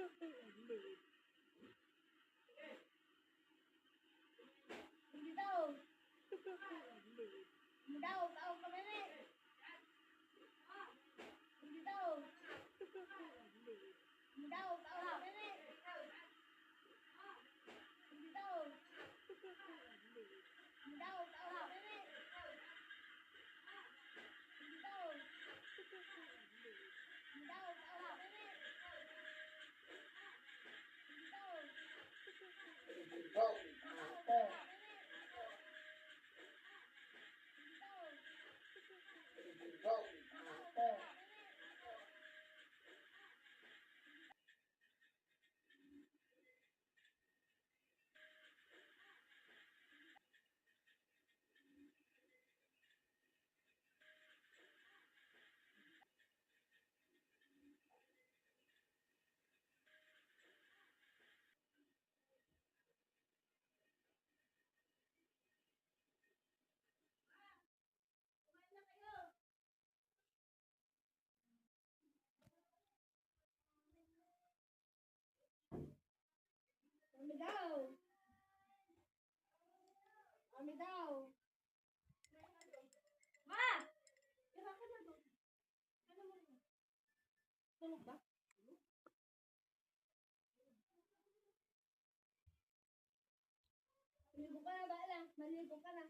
Hindi daw. Hindi daw. Tao ka na eh. Hindi daw. Hindi daw. Tao ka na eh. Hindi daw. Hindi daw. Tao ka na eh. Hindi daw. Hindi daw. Tao ka na eh. Hindi daw. Kami daw. Kami daw. Ma! Kaya ka na doon. Ano mo yun? Tulog ba? Maligo ka na ba lang? Maligo ka na.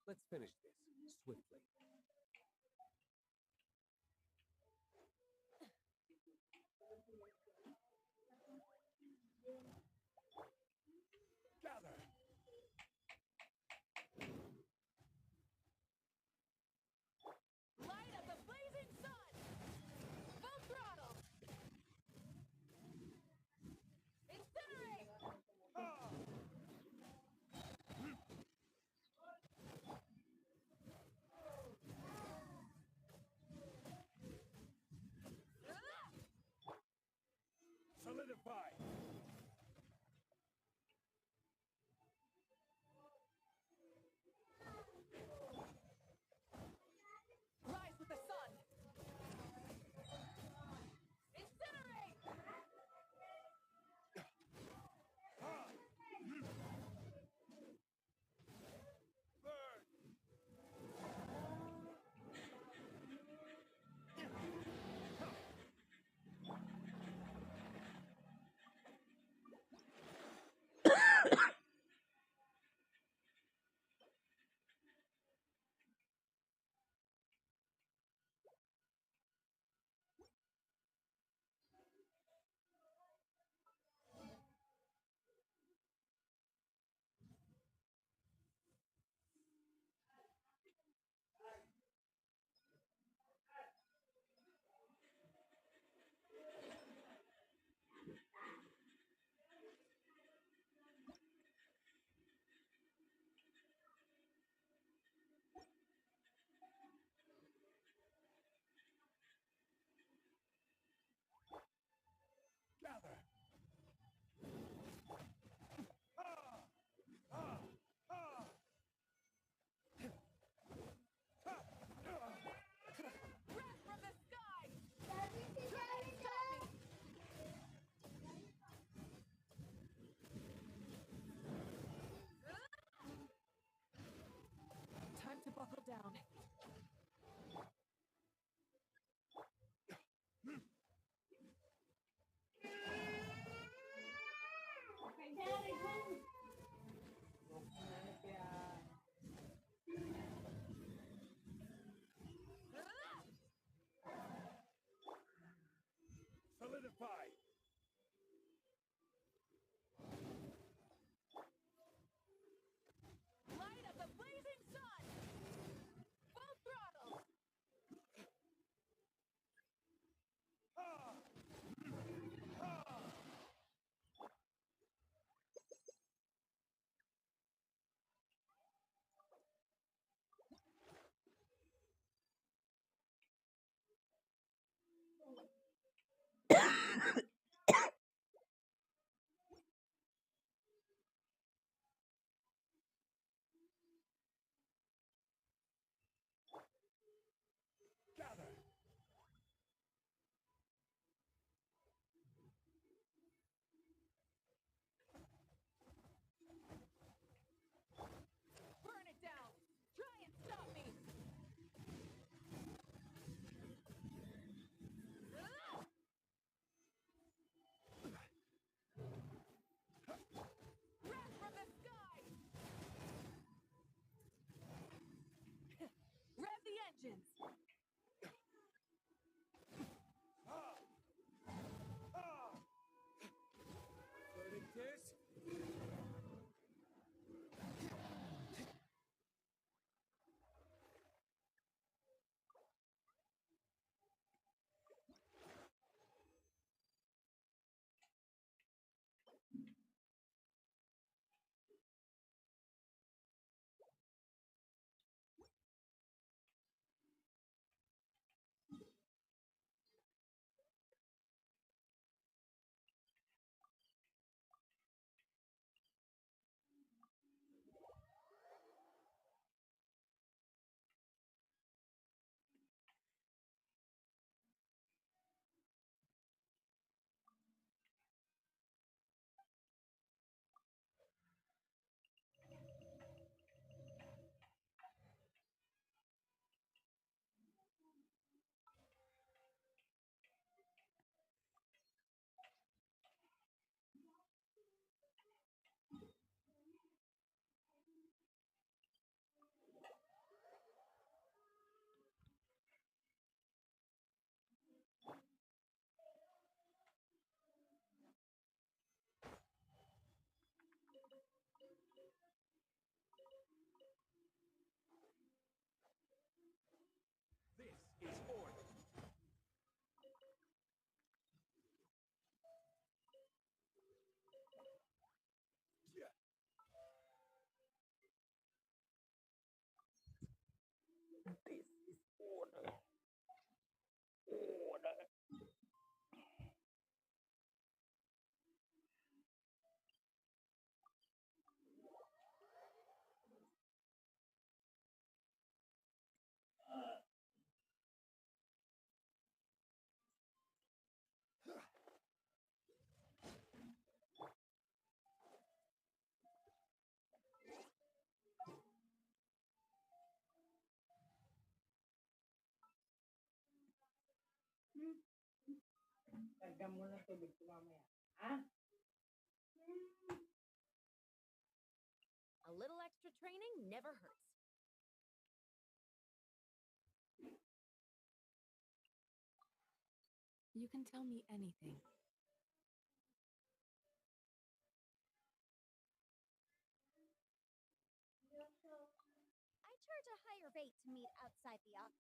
Let's finish this swiftly. Gather. Light up the blazing sun! Full throttle! Incinerate! down. Kay Daddy, dun. Solidify. Light of the blazing sun! Full throttle! Gather. Burn it down! Try and stop me! Ah! Wrath from the sky! Rev the engines! Burning kiss. This is order. Yeah. Dagdag mo ng tubig ko mamaya. Ha? A little extra training never hurts. You can tell me anything. I charge a higher rate to meet outside the office.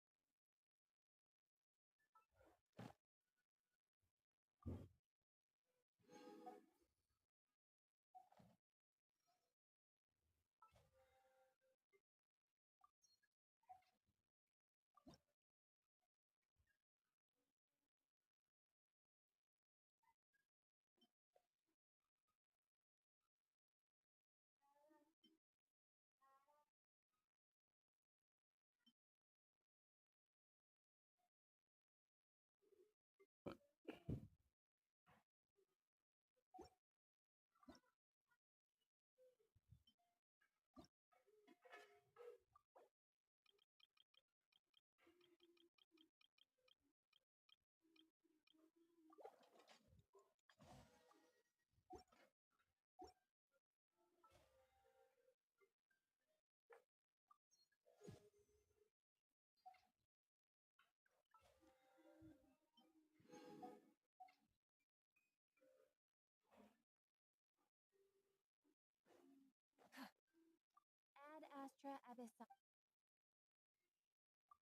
Abyss.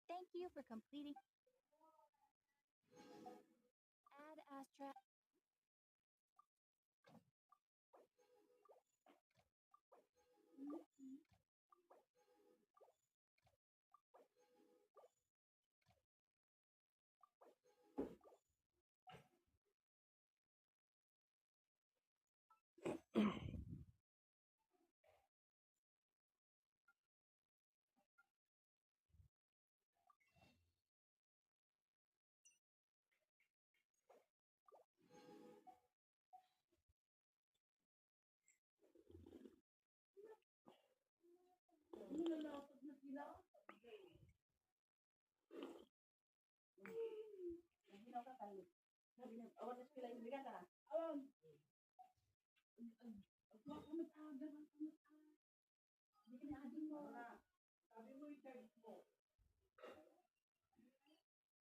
Thank you for completing. Ad Astra.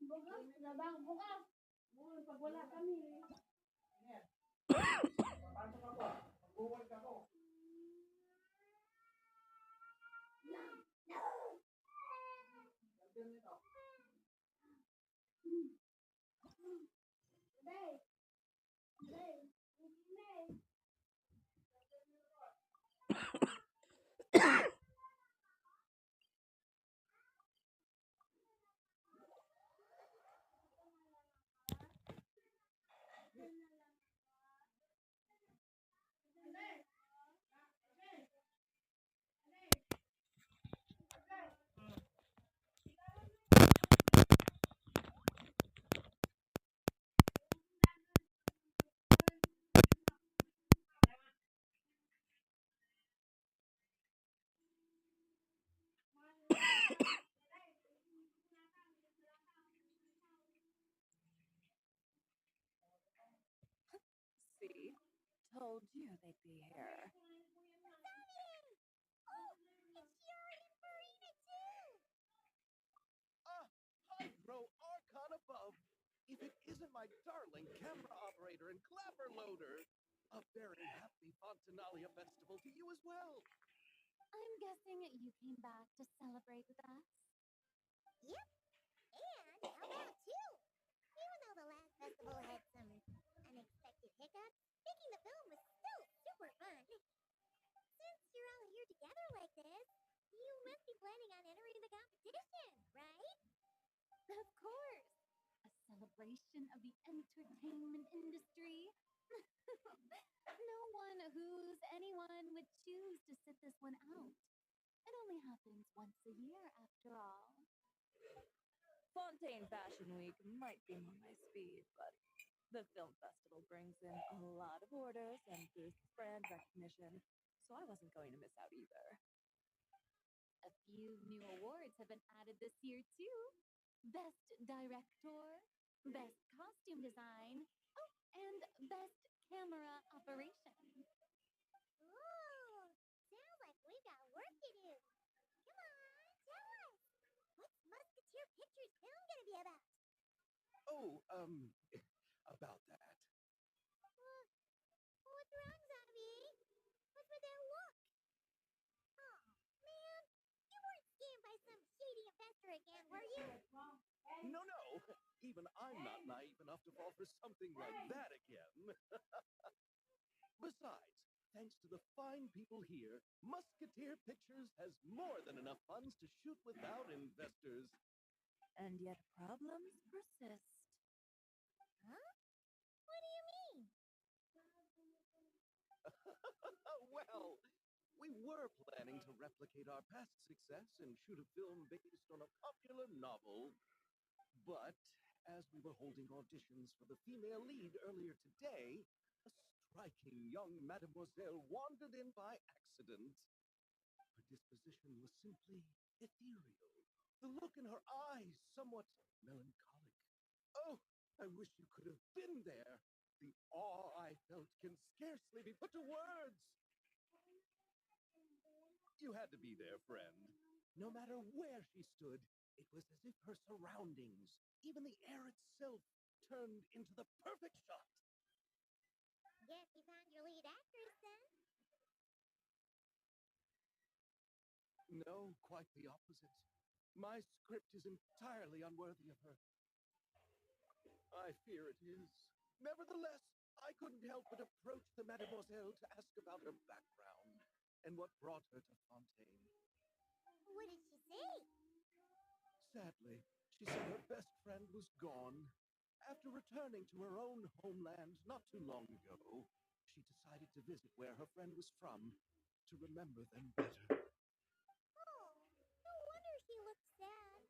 Bukas na bang bukas? Pag wala kami. Pasok ako. Mag-work ako. Ganda nito. Day. Day. Day. See? Told you they'd be here. Oh, it's Yuri and Farina too. Hydro Archon above. If it isn't my darling camera operator and clapper loader. A very happy Fontanalia festival to you as well. I'm guessing you came back to celebrate with us. Yep. And how about two? Even though the last festival had some unexpected hiccups, making the film was still super fun. Since you're all here together like this, you must be planning on entering the competition, right? Of course. A celebration of the entertainment industry. No one who's anyone would choose to sit this one out. It only happens once a year, after all. Fontaine Fashion Week might be more my speed, but the film festival brings in a lot of orders and boosts brand recognition, so I wasn't going to miss out either. A few new awards have been added this year, too. Best Director, Best Costume Design, oh, and Best Camera Operation. Ooh, sounds like we've got work to do. Come on, tell us. What's Musketeer Pictures film gonna be about? Oh, about that. What's wrong, Zombie? What's with that look? Oh, man, you weren't scammed by some shady investor again, were you? No, no. Even I'm not naive enough to fall for something like that again. Besides, thanks to the fine people here, Musketeer Pictures has more than enough funds to shoot without investors. And yet problems persist. Huh? What do you mean? Well, we were planning to replicate our past success and shoot a film based on a popular novel. But as we were holding auditions for the female lead earlier today, a striking young mademoiselle wandered in by accident. Her disposition was simply ethereal. The look in her eyes somewhat melancholic. Oh, I wish you could have been there. The awe I felt can scarcely be put to words. You had to be there, friend. No matter where she stood, it was as if her surroundings, even the air itself, turned into the perfect shot. Guess you found your lead actress then? No, quite the opposite. My script is entirely unworthy of her. I fear it is. Nevertheless, I couldn't help but approach the Mademoiselle to ask about her background and what brought her to Fontaine. What did she say? Sadly, she said her best friend was gone. After returning to her own homeland not too long ago, she decided to visit where her friend was from to remember them better. Oh, no wonder she looked sad.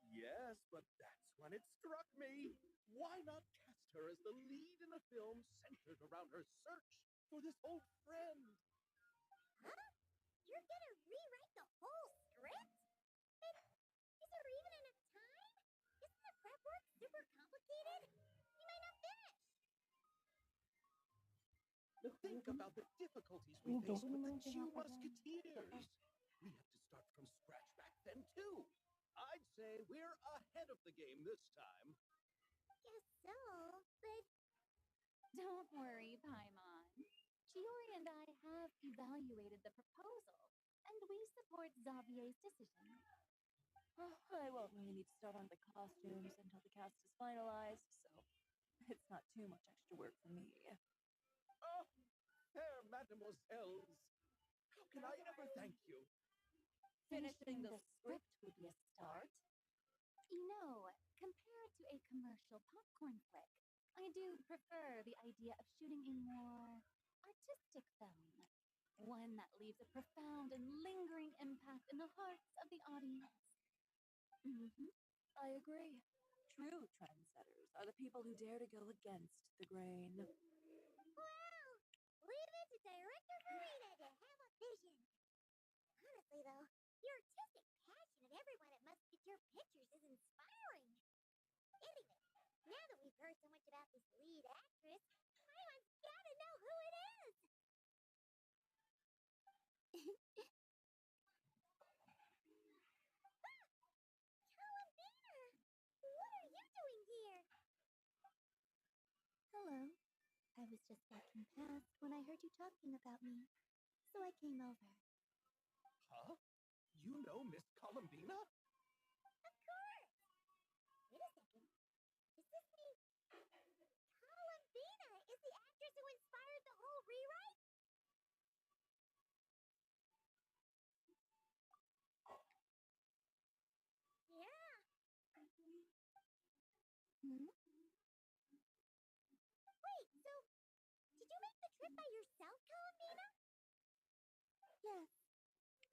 Yes, but that's when it struck me. Why not cast her as the lead in a film centered around her search for this old friend? Huh? You're gonna rewrite the whole script? And is there even enough time? Isn't the prep work super complicated? You might not finish. Think about the difficulties we face with the Two Musketeers. We have to start from scratch back then, too. I'd say we're ahead of the game this time. Guess so, but Don't worry, Paimon. Chiori and I have evaluated the proposal, and we support Xavier's decision. Oh, I won't really need to start on the costumes until the cast is finalized, so it's not too much extra work for me. Oh, fair mademoiselles. How can I ever thank you? Finishing the script would be a start. You know, compared to a commercial popcorn flick, I do prefer the idea of shooting a more artistic film. One that leaves a profound and lingering impact in the hearts of the audience. I agree. True trendsetters are the people who dare to go against the grain. wow! Leave it to director Marina to have a vision. Honestly, though, your artistic passion of everyone at Musketeer Pictures is inspiring. Anyway, now that we've heard so much about this lead actress, Paimon's gotta know who it is. Columbina! What are you doing here? Hello. I was just walking past when I heard you talking about me, so I came over. Huh? You know Miss Columbina? Of course! Wait a second. Does this mean Columbina is the actress who inspired the whole rewrite? Yeah. Hmm? Wait, so did you make the trip by yourself, Columbina? Yes.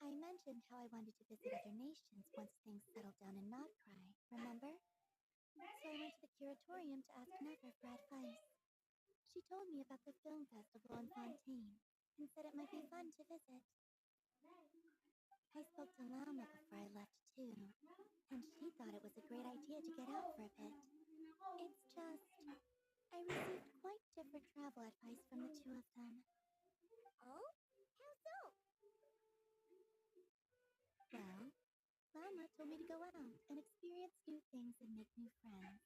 I mentioned how I wanted to visit other nations once things settled down in Notcry, remember? So I went to the curatorium to ask Never for advice. She told me about the film festival in Fontaine and said it might be fun to visit. I spoke to Lama before I left too, and she thought it was a great idea to get out for a bit. It's just, I received quite different travel advice from the two of them. Oh? How so? Well, Lama told me to go out and experience new things and make new friends.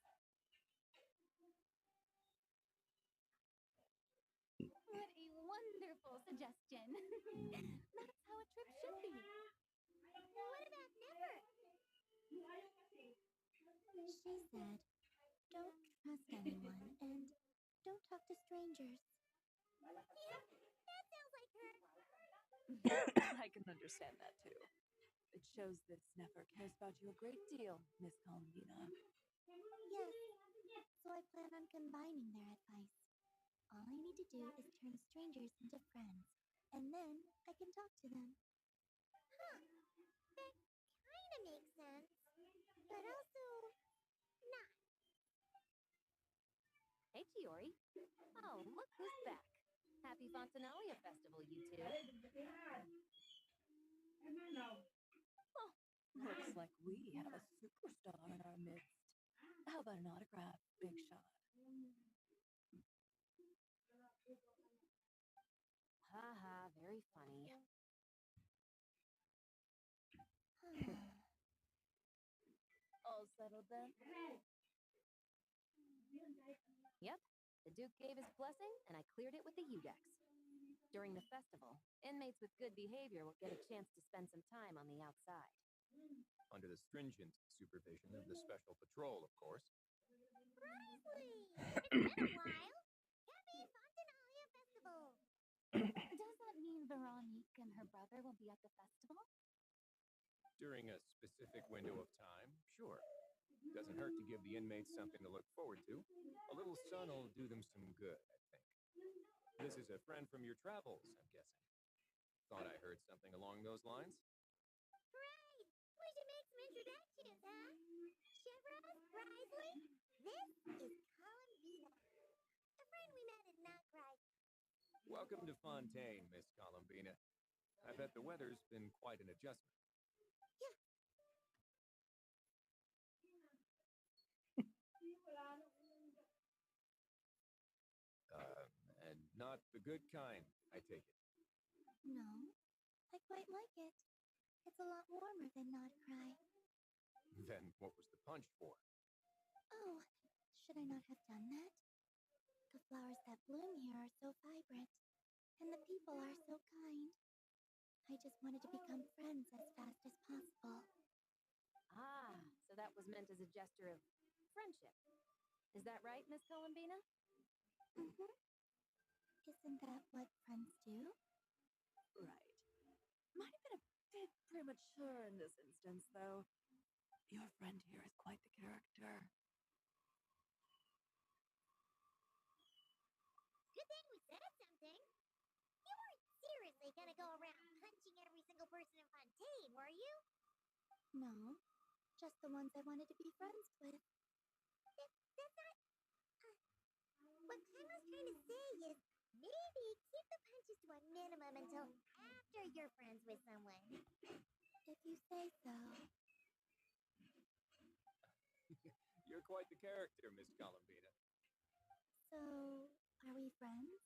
What a wonderful suggestion. That's how a trip should be. What about Never? She said, don't trust anyone and don't talk to strangers. Yep, that sounds like her. I can understand that too. It shows that Sneffer cares about you a great deal, Miss Columbina. Yes, so I plan on combining their advice. All I need to do is turn strangers into friends, and then I can talk to them. Huh. That kinda makes sense. But also, not. Hey, Chiori. Oh, look who's back. Happy Fontanalia Festival, you two. Looks like we have a superstar in our midst. How about an autograph, Big Shot? Haha, very funny. All settled then? Yep, the Duke gave his blessing, and I cleared it with the UDEX. During the festival, inmates with good behavior will get a chance to spend some time on the outside. Under the stringent supervision of the Special Patrol, of course. Presley! It's been a while. Happy Fontinalia Festival. Does that mean Veronique and her brother will be at the festival? During a specific window of time, sure. Doesn't hurt to give the inmates something to look forward to. A little sun will do them some good, I think. This is a friend from your travels, I'm guessing. Thought I heard something along those lines. Right. We should make some introductions, huh? Chevron, Risley, this is Columbina. A friend we met at Knockry. Welcome to Fontaine, Miss Columbina. I bet the weather's been quite an adjustment. And not the good kind, I take it. No, I quite like it. It's a lot warmer than Nodcry. Then what was the punch for? Oh, should I not have done that? The flowers that bloom here are so vibrant, and the people are so kind. I just wanted to become friends as fast as possible. Ah, so that was meant as a gesture of friendship. Is that right, Miss Columbina? Mm-hmm. Isn't that what friends do? Right. Might have been a bit premature in this instance, though. Your friend here is quite the character. Good thing we said something. You weren't seriously gonna go around punching every single person in Fontaine, were you? No, just the ones I wanted to be friends with. That's not... what Kaima's trying to say is maybe keep the punches to a minimum until after you're friends with someone. If you say so. You're quite the character, Miss Columbina. So, are we friends?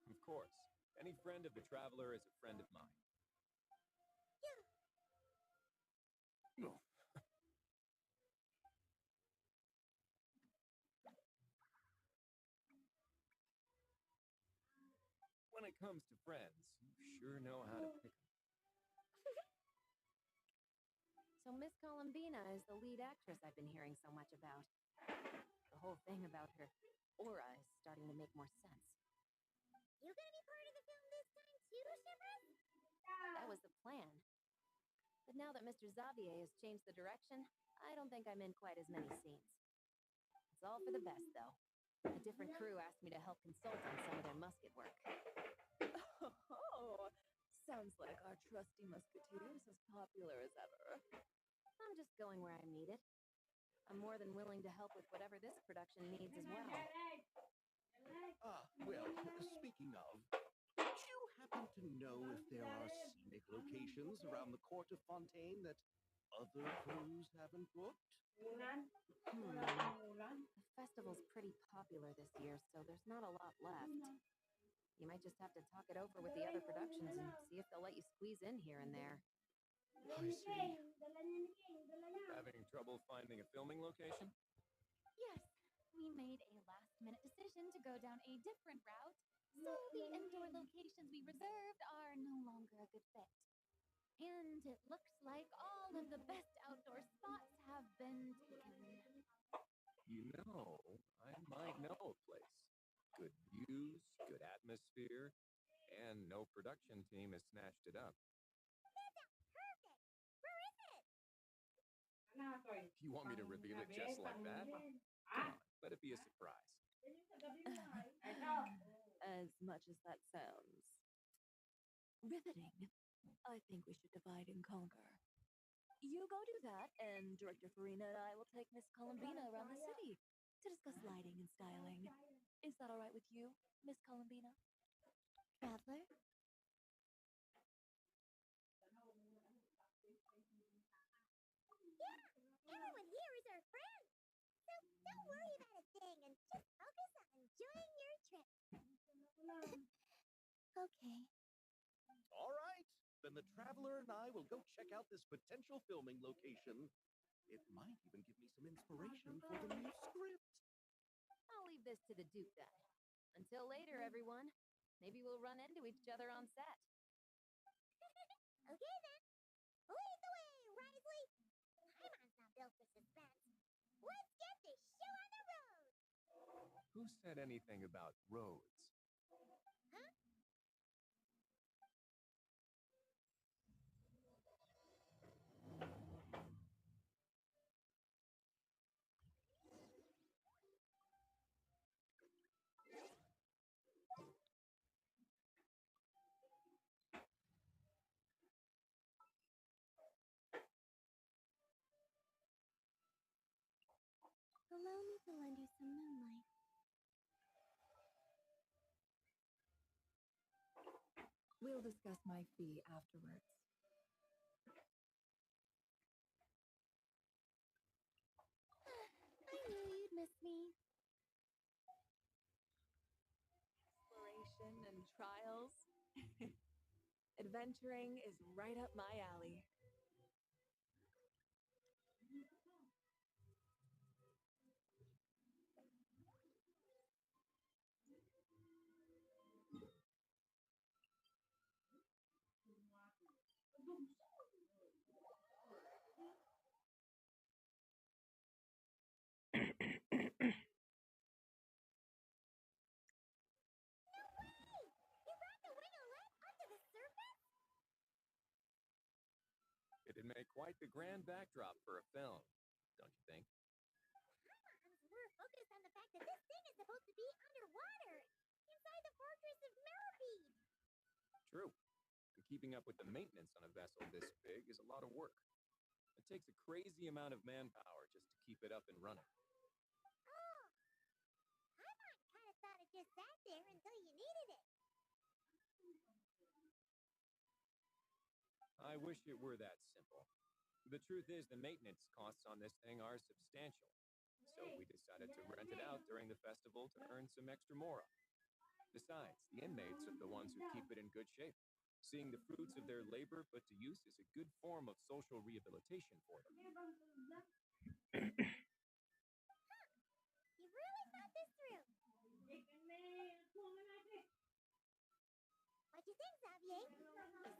Of course. Any friend of the traveler is a friend of mine. No. When it comes to friends, you sure know how to pick 'em. So Miss Columbina is the lead actress I've been hearing so much about. The whole thing about her aura is starting to make more sense. You gonna be part of the film this time too, Chevron? That was the plan. But now that Mr. Xavier has changed the direction, I don't think I'm in quite as many scenes. It's all for the best, though. A different crew asked me to help consult on some of their musket work. Oh, sounds like our trusty musketeer is as popular as ever. I'm just going where I'm needed. I'm more than willing to help with whatever this production needs as well. Well, speaking of, do you happen to know if there are scenic locations around the court of Fontaine that other crews haven't booked? The festival's pretty popular this year, so there's not a lot left. You might just have to talk it over with the other productions and see if they'll let you squeeze in here and there. I see. Having trouble finding a filming location? Yes, we made a last-minute decision to go down a different route, so the indoor locations we reserved are no longer a good fit. And it looks like all of the best outdoor spots have been taken. You know, I might know a place. Good views, good atmosphere, and no production team has snatched it up. Perfect. Where is it? You want me to reveal it just like that? Come on, let it be a surprise. As much as that sounds riveting, I think we should divide and conquer. You go do that, and Director Farina and I will take Miss Columbina around the city to discuss lighting and styling. Is that all right with you, Miss Columbina? Traveler? Yeah, everyone here is our friend. So don't worry about a thing and just focus on enjoying your trip. Okay. All right, then the Traveler and I will go check out this potential filming location. It might even give me some inspiration for the new script. I'll leave this to the Duke then. Until later, everyone. Maybe we'll run into each other on set. Okay then. Lead the way, Risley. Paimon's not built for suspense. Let's get this show on the road. Who said anything about roads? Huh? Allow me to lend you some moonlight. We'll discuss my fee afterwards. I knew you'd miss me. Exploration and trials. Adventuring is right up my alley. You brought the winglet up to the surface? It'd make quite the grand backdrop for a film, don't you think? Paimons were focused on the fact that this thing is supposed to be underwater, inside the fortress of Millipede. True. And keeping up with the maintenance on a vessel this big is a lot of work. It takes a crazy amount of manpower just to keep it up and running. Oh, Paimon kind of thought it just sat there until you needed it. I wish it were that simple. The truth is, the maintenance costs on this thing are substantial. So we decided to rent it out during the festival to earn some extra mora. Besides, the inmates are the ones who keep it in good shape. Seeing the fruits of their labor put to use is a good form of social rehabilitation for them. You really thought this through. What you think, Xavier?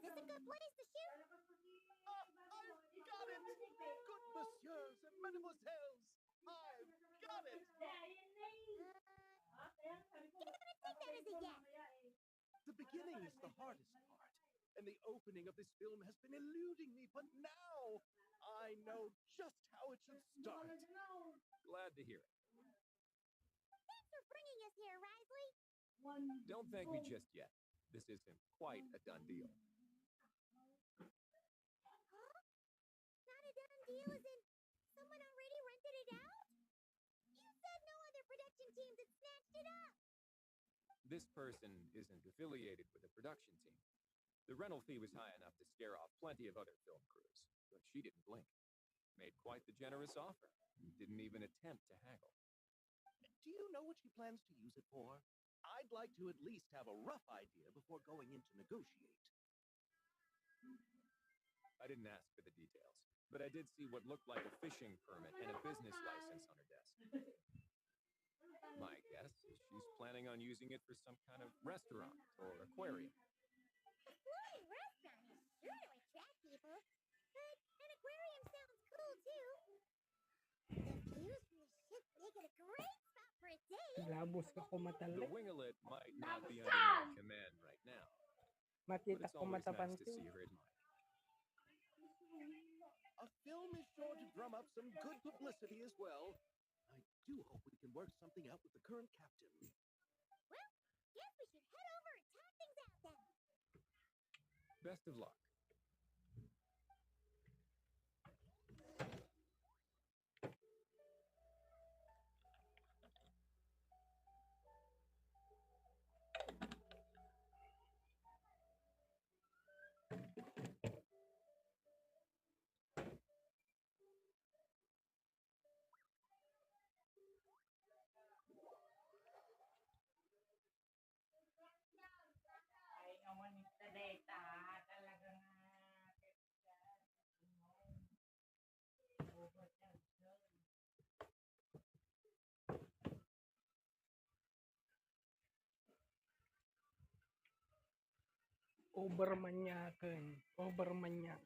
Is this a good place to shoot? I've got it! Good messieurs and mademoiselles! I've got it! Gonna take that as a yes. The beginning is the hardest part, and the opening of this film has been eluding me, but now I know just how it should start. Glad to hear it. Thanks for bringing us here, Risley. Don't thank me just yet. This isn't quite a done deal. Huh? Not a done deal as in someone already rented it out? You said no other production teams had snatched it up. This person isn't affiliated with a production team. The rental fee was high enough to scare off plenty of other film crews, but she didn't blink. Made quite the generous offer. Didn't even attempt to haggle. Do you know what she plans to use it for? I'd like to at least have a rough idea before going in to negotiate. I didn't ask for the details, but I did see what looked like a fishing permit and a business license on her desk. My guess is she's planning on using it for some kind of restaurant or aquarium. A floating restaurant is sure to attract people, but an aquarium sounds cool too. The views from the ship make it a great spot for a date. Labos ka ko The matalik. winglet might not be under my command right now, but Makita it's ko always matapan nice to see her admired. A film is sure to drum up some good publicity as well. I do hope we can work something out with the current captain. Well, guess we should head over and talk things out then. Best of luck. Ay naman ni Tadeta, talagang Overmanyakeun. Overmanyak.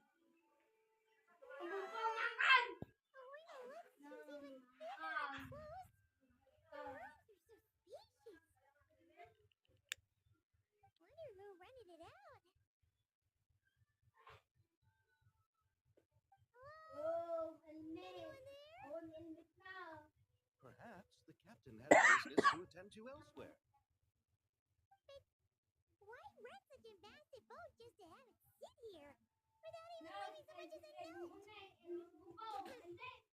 Wonder who rented it out. Hello? Anyone there? Perhaps the captain has business to attend to elsewhere. Why rent such a massive boat just to have it sit here without even leaving so much as a note?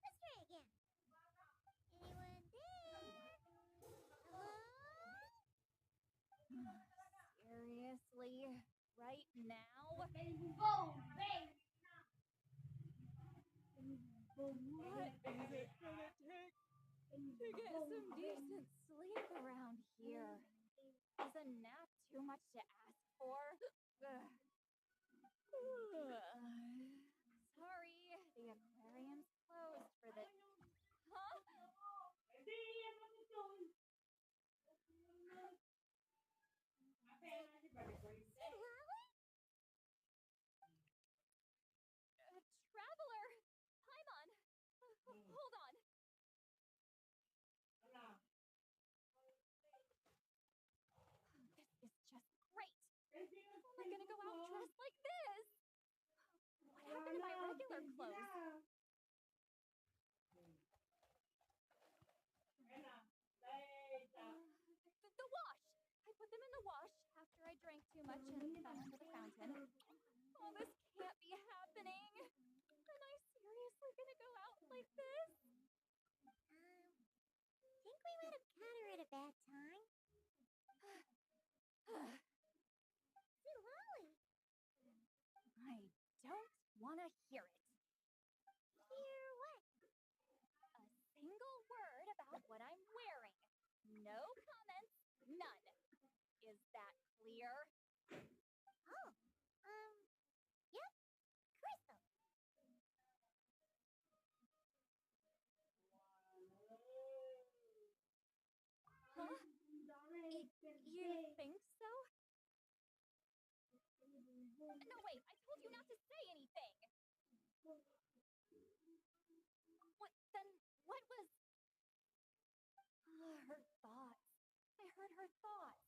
Let's try again. Anyone there? Hello? Seriously? Right now? What? Is it gonna take to get some decent sleep around here? Is a nap too much to ask for? Sorry, the aquarium's closed for the... Huh? Traveler! Paimon! Hold on! This is just great! How am I gonna go out dressed like this? What happened to my regular clothes? The wash! I put them in the wash after I drank too much and fell into the fountain. Oh, this can't be happening! Am I seriously gonna go out like this? Think we might have caught her at a bad time? Sue Holly! I don't want to hear it. Hear what? A single word about what I'm wearing. No comments, none. Is that clear? Oh, yep. Crystal. Huh? You think so? No, wait, I told you not to say anything. What, then, what was... her thoughts. I heard her thoughts.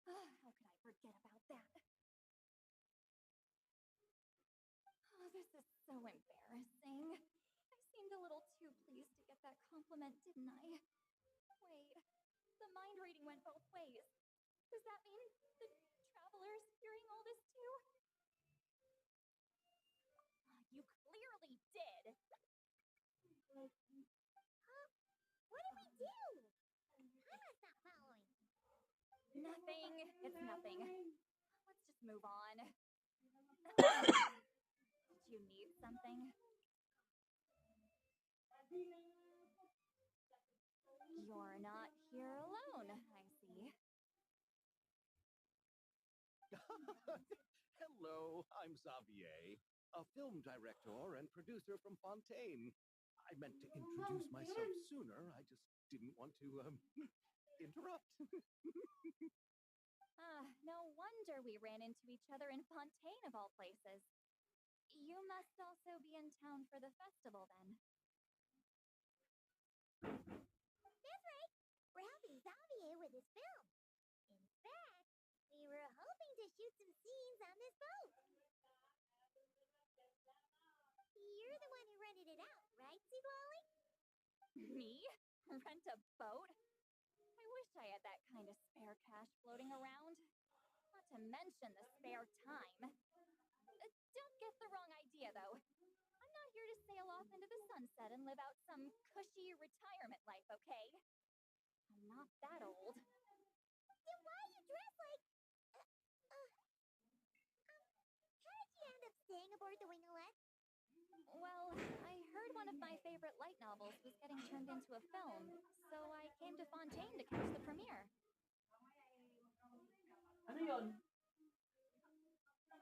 How could I forget about that? Oh, this is so embarrassing. I seemed a little too pleased to get that compliment, didn't I? Wait, the mind reading went both ways. Does that mean the traveler's hearing all this too? You clearly did. Huh? What did we do? I must not following. Nothing. It's nothing. Let's just move on. Did you need something? You're not here alone, I see. Hello, I'm Xavier, a film director and producer from Fontaine. I meant to introduce myself sooner. I just didn't want to, interrupt. No wonder we ran into each other in Fontaine of all places. You must also be in town for the festival then. That's right. We're helping Xavier with his film. In fact, we were hoping to shoot some scenes on this boat. You're the one who rented it out, right, Sigwali? Me? Rent a boat? I wish I had that kind of spare cash floating around. Not to mention the spare time. Don't get the wrong idea, though. I'm not here to sail off into the sunset and live out some cushy retirement life, okay? I'm not that old. Then why are you dressed like... how did you end up staying aboard the Winglet? Well, I heard one of my favorite light novels was getting turned into a film, so I came to Fontaine to catch the premiere. Ano yun?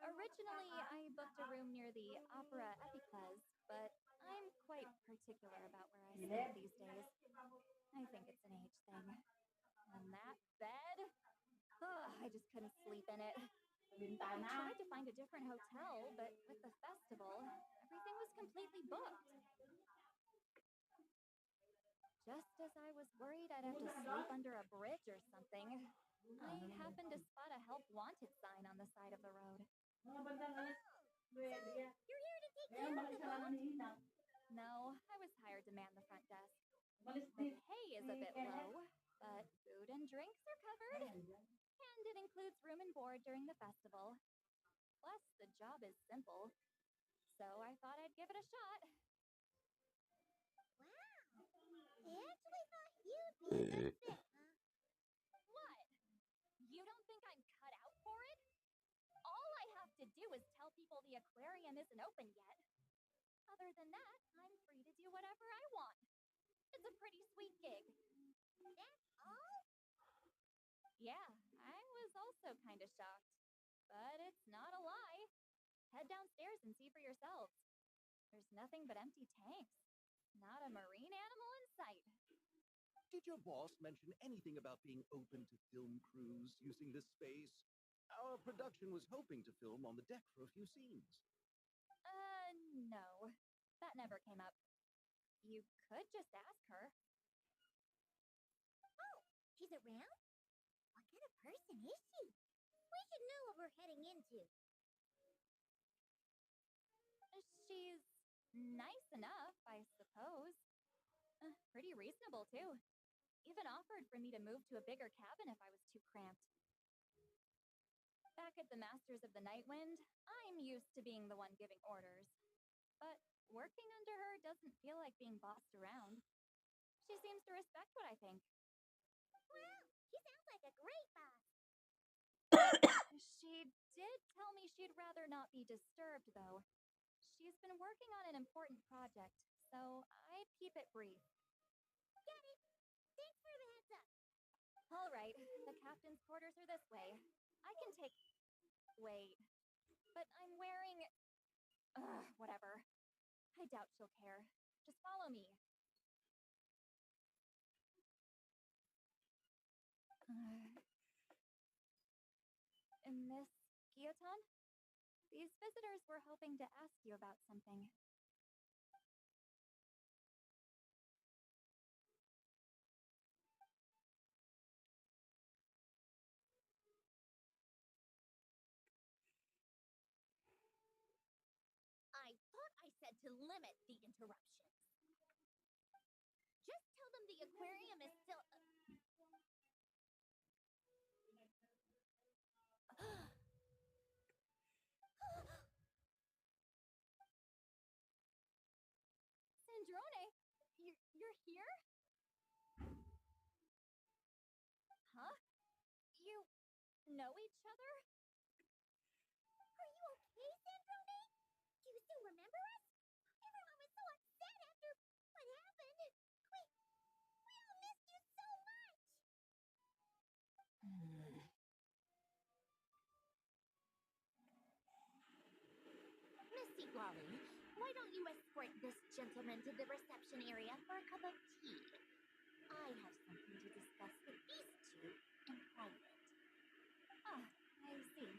Originally, I booked a room near the Opera Epiclese, but I'm quite particular about where I sleep these days. I think it's an age thing. And that bed? I just couldn't sleep in it. I tried to find a different hotel, but with the festival, everything was completely booked. Just as I was worried I'd have to sleep under a bridge or something, I happened to spot a help wanted sign on the side of the road. You're here to take care of the boat? No, I was hired to man the front desk. The pay is a bit low, but food and drinks are covered. And it includes room and board during the festival. Plus, the job is simple. So I thought I'd give it a shot. Wow. I actually thought you'd be a good fit, huh? What? You don't think I'm cut out for it? All I have to do is tell people the aquarium isn't open yet. Other than that, I'm free to do whatever I want. It's a pretty sweet gig. That's all? Yeah, I was also kind of shocked. But it's not a lie. Head downstairs and see for yourselves. There's nothing but empty tanks. Not a marine animal in sight. Did your boss mention anything about being open to film crews using this space? Our production was hoping to film on the deck for a few scenes. No. That never came up. You could just ask her. Oh, she's around? What kind of person is she? We should know what we're heading into. She's nice enough, I suppose. Pretty reasonable, too. Even offered for me to move to a bigger cabin if I was too cramped. Back at the Masters of the Night Wind, I'm used to being the one giving orders. But working under her doesn't feel like being bossed around. She seems to respect what I think. Well, she sounds like a great boss. She did tell me she'd rather not be disturbed, though. She's been working on an important project, so I'd keep it brief. Got it. Thanks for the heads up. All right, the captain's quarters are this way. I can take... Wait. But I'm wearing... whatever. I doubt she'll care. Just follow me. Miss Guillotin? These visitors were hoping to ask you about something. I thought I said to limit the interruptions. Just tell them the aquarium is still... Sandrone, you're here? Huh? You know each other? Are you okay, Sandrone? Do you still remember us? Everyone was so upset after what happened. We all missed you so much. Miss Seaguali, why don't you escort this gentleman to the reception area for a cup of tea? I have something to discuss with these two in private. Ah, I see.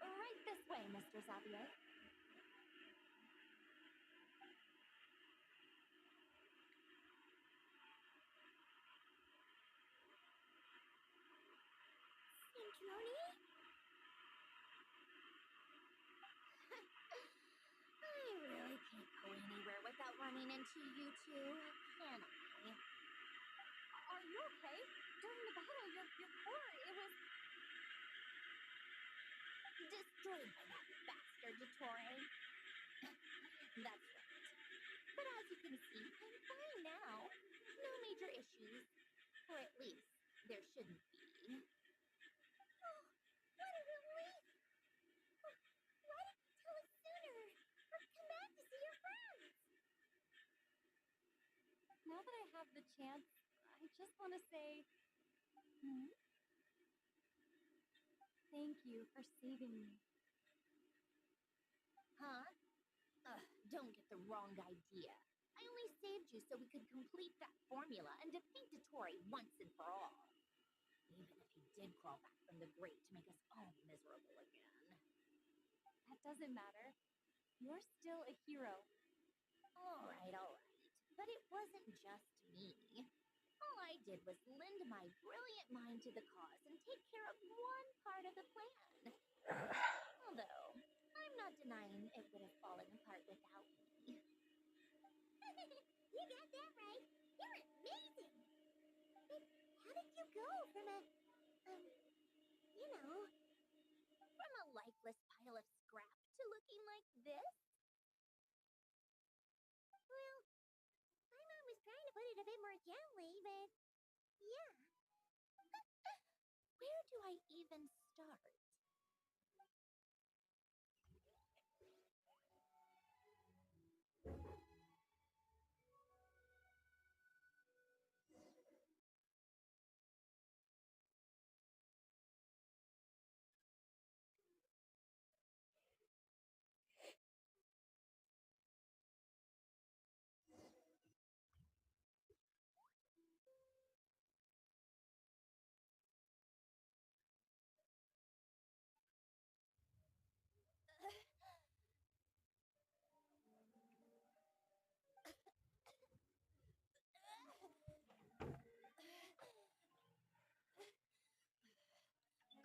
Right this way, Mr. Xavier. Sandrone? I really can't go anywhere without running into you two, can I? Are you okay? During the battle, your core, it was... Destroyed by that bastard Dottore. That's right. But as you can see, I'm fine now. No major issues. Or at least, there shouldn't be. Oh, what a relief! Why didn't you tell us sooner? Or come back to see your friends? Now that I have the chance, I just want to say... Thank you for saving me. Huh? Don't get the wrong idea. I only saved you so we could complete that formula and defeat Dottore once and for all. Even if you did crawl back from the grate to make us all miserable again. That doesn't matter. You're still a hero. All right, all right. But it wasn't just me. All I did was lend my brilliant mind to the cause and take care of one part of the plan. Although, I'm not denying it would have fallen apart without me. You got that right. You're amazing. But how did you go from From a lifeless pile of scrap to looking like this? well, my mom was trying to put it a bit more gently, but yeah. Where do I even start?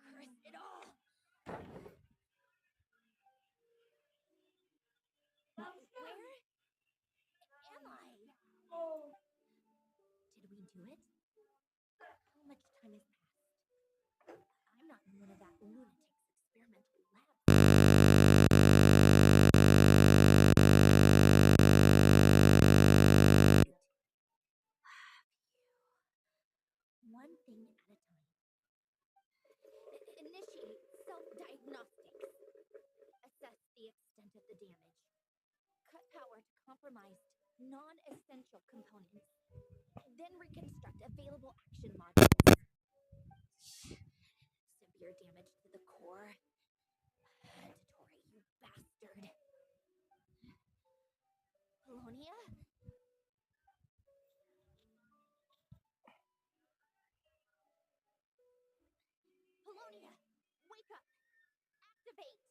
Curse it all! Where am I? Did we do it? How much time has passed? I'm not in one of that lunatic's experimental labs. One thing at a time. Initiate self-diagnostics. Assess the extent of the damage. Cut power to compromised, non-essential components. Then reconstruct available action modules. Severe damage to the core. Tottori, you bastard. Polonia? Polonia, wake up! Activate!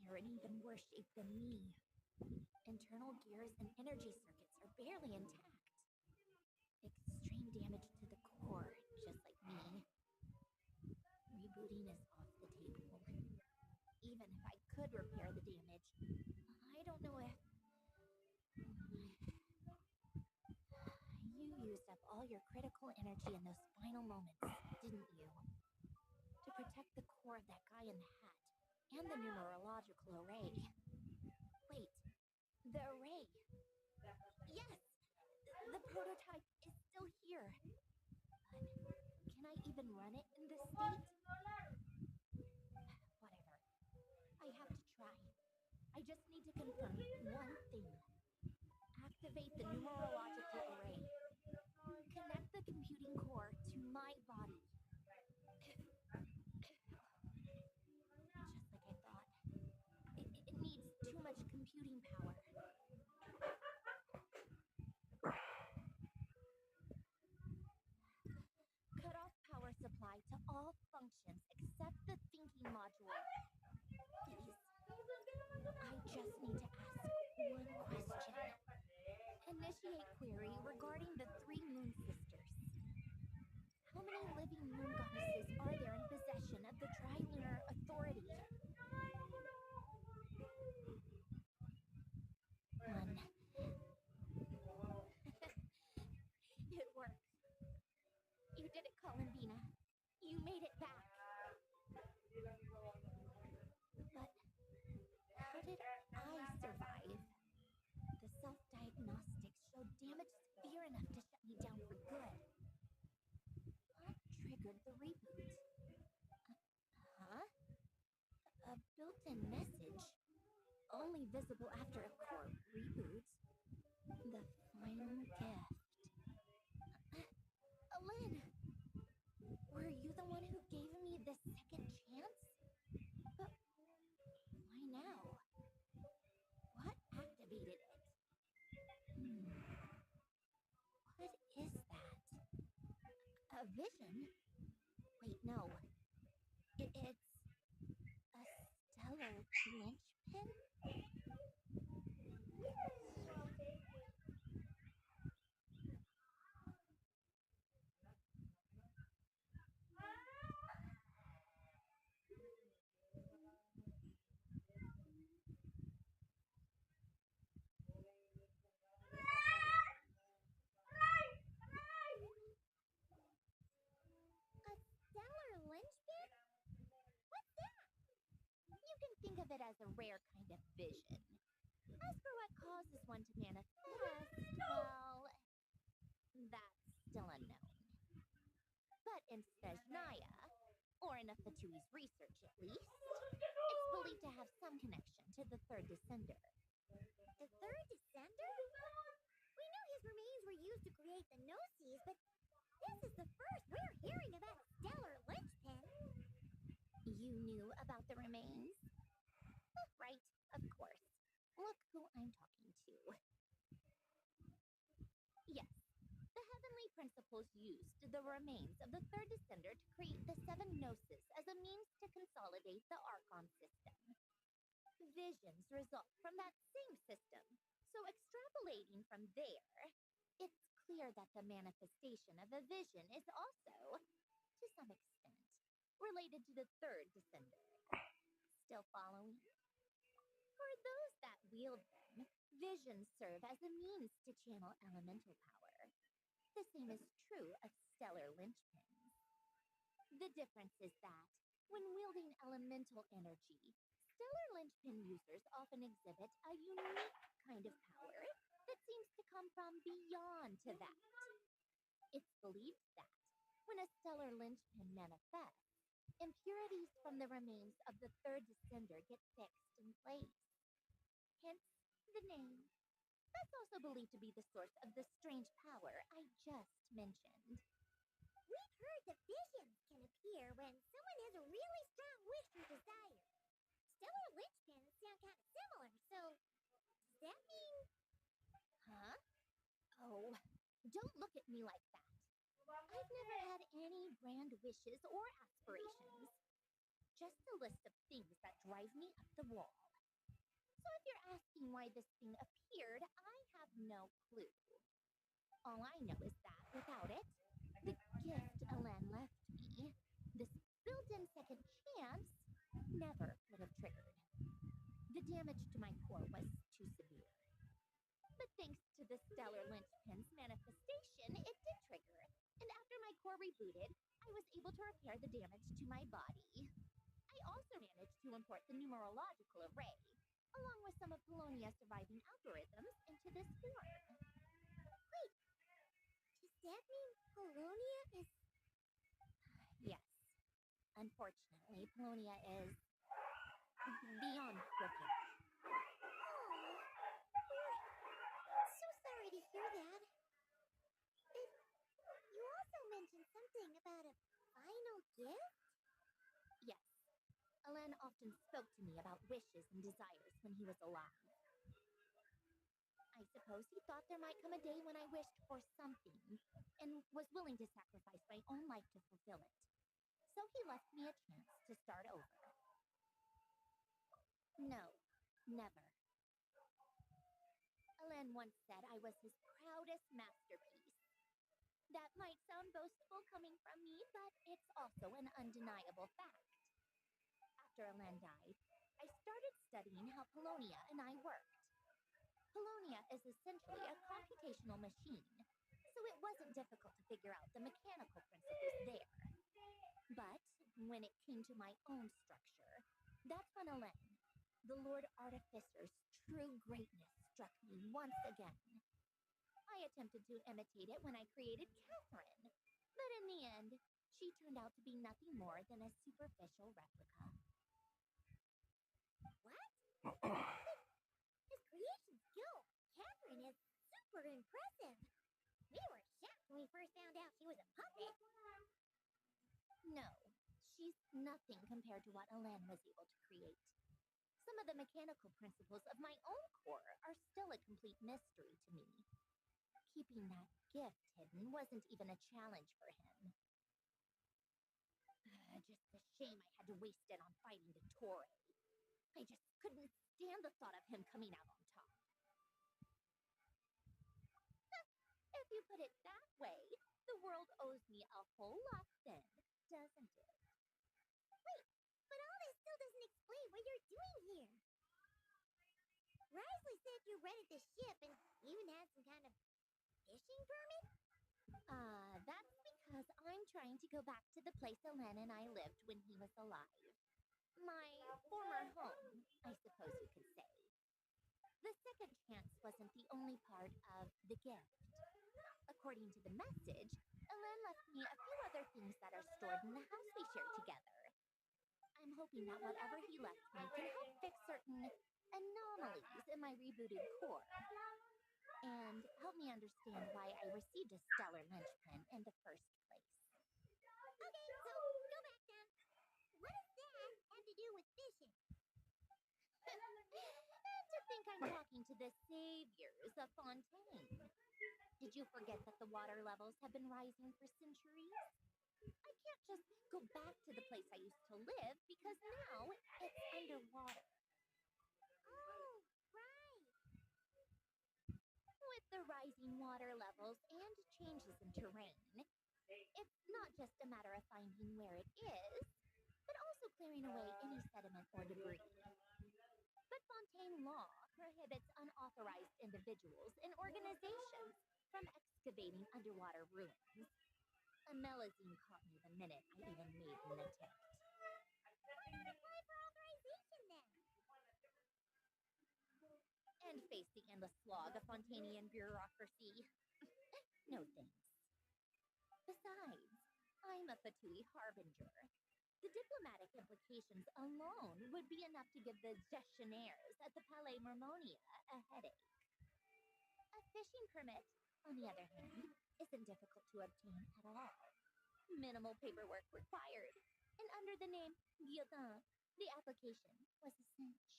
You're in even worse shape than me. Internal gears and energy circuits are barely intact. Extreme damage to the core, just like me. Rebooting is off the table. Even if I could repair the damage, I don't know if... You used up all your critical energy in those final moments, didn't you? To protect the core of that guy in the hat, and the numerological array. Wait, the array. Yes! The prototype is still here. But can I even run it in this state? Whatever. I have to try. I just need to confirm one thing. Activate the numerological array. Connect the computing core to my body. Just like I thought. It needs too much computing power. Cut off power supply to all functions except the thinking module. Please. I just need to ask one question. Initiate query regarding the 3 moon sisters. How many living moon goddesses are there in possession of the Trilunar Authority? 1. It worked. You did it, Columbina. You made it back. But how did I survive? The self-diagnostics showed damage severe enough to shut me down for good. What triggered the reboot? A built-in message. Only visible after a core reboot. The final gift. Alin! Were you the one who gave me this second chance? But why now? What activated it? vision? Wait, no. It's a stellar linchpin? A stellar linchpin? What's that? You can think of it as a rare kind of vision. As for what causes one to manifest, well, that's still unknown. But in Snezhnaya, or in Afatui's research at least, it's believed to have some connection to the third descender. The third descender? We know his remains were used to create the Gnosis, but this is the first we're hearing about a stellar linchpin. You knew about the remains? Right, of course. Look who I'm talking to. Yes, the heavenly principles used the remains of the third descender to create the seven gnosis as a means to consolidate the Archon system. Visions result from that same system, so extrapolating from there, it's clear that the manifestation of a vision is also, to some extent, related to the third descender. Still following? For those that wield them, visions serve as a means to channel elemental power. The same is true of stellar linchpins. The difference is that, when wielding elemental energy, stellar linchpin users often exhibit a unique kind of power that seems to come from beyond to that. It's believed that, when a stellar linchpin manifests, impurities from the remains of the third descender get fixed in place. Hence, the name. That's also believed to be the source of the strange power I just mentioned. We've heard that visions can appear when someone has a really strong wish or desire. Stellar linchpins sound kind of similar, so does that mean... Huh? Oh, don't look at me like that. I've never had any grand wishes or aspirations. Just a list of things that drive me up the wall. So if you're asking why this thing appeared, I have no clue. All I know is that without it, the gift Elen left me, this built-in second chance, never would have triggered. The damage to my core was too severe. But thanks to the stellar linchpin's manifestation, it did trigger. And after my core rebooted, I was able to repair the damage to my body. I also managed to import the numerological array, along with some of Polonia's surviving algorithms, into this form. Wait, does that mean Polonia is... Yes. Unfortunately, Polonia is beyond broken. Oh, so sorry to hear that. You also mentioned something about a final gift? Yes. Elen often spoke to me about wishes and desires when he was alive. I suppose he thought there might come a day when I wished for something, and was willing to sacrifice my own life to fulfill it. So he left me a chance to start over. No, never. Elen once said I was his proudest masterpiece. That might sound boastful coming from me, but it's also an undeniable fact. After Elen died, I started studying how Polonia and I worked. Polonia is essentially a computational machine, so it wasn't difficult to figure out the mechanical principles there. But when it came to my own structure, that's when Elen, the Lord Artificer's true greatness, struck me once again. I attempted to imitate it when I created Catherine, but in the end, she turned out to be nothing more than a superficial replica. What? His creation skill, Catherine, is super impressive. We were shocked when we first found out she was a puppet. No, she's nothing compared to what Elen was able to create. Some of the mechanical principles of my own core are still a complete mystery to me. Keeping that gift hidden wasn't even a challenge for him. just a shame I had to waste it on fighting the Torre. I just couldn't stand the thought of him coming out on top. If you put it that way, the world owes me a whole lot then, doesn't it? Wait, but all this still doesn't explain what you're doing here. Risley said you rented the ship and even had some kind of fishing permit? That's because I'm trying to go back to the place Elen and I lived when he was alive. My former home, I suppose you could say. The second chance wasn't the only part of the gift. According to the message, Elen left me a few other things that are stored in the house we share together. I'm hoping that whatever he left me can help fix certain anomalies in my rebooted core. And help me understand why I received a stellar linchpin in the first place. Okay, so go back then. What does that have to do with fishing? To think I'm talking to the saviors of Fontaine. Did you forget that the water levels have been rising for centuries? I can't just go back to the place I used to live because now it's underwater. Oh, right. With the rising water levels and changes in terrain, it's not just a matter of finding where it is, but also clearing away any sediment or debris. But Fontaine law prohibits unauthorized individuals and organizations from excavating underwater ruins. A Melazine caught me the minute I even made an attempt. Why not apply for authorization then? And face the endless slog of Fontainian bureaucracy. No thanks. Besides, I'm a Fatui harbinger. The diplomatic implications alone would be enough to give the gestionnaires at the Palais Mermonia a headache. A fishing permit, on the other hand, isn't difficult to obtain at all. Minimal paperwork required, and under the name Guillotin, the application was a cinch.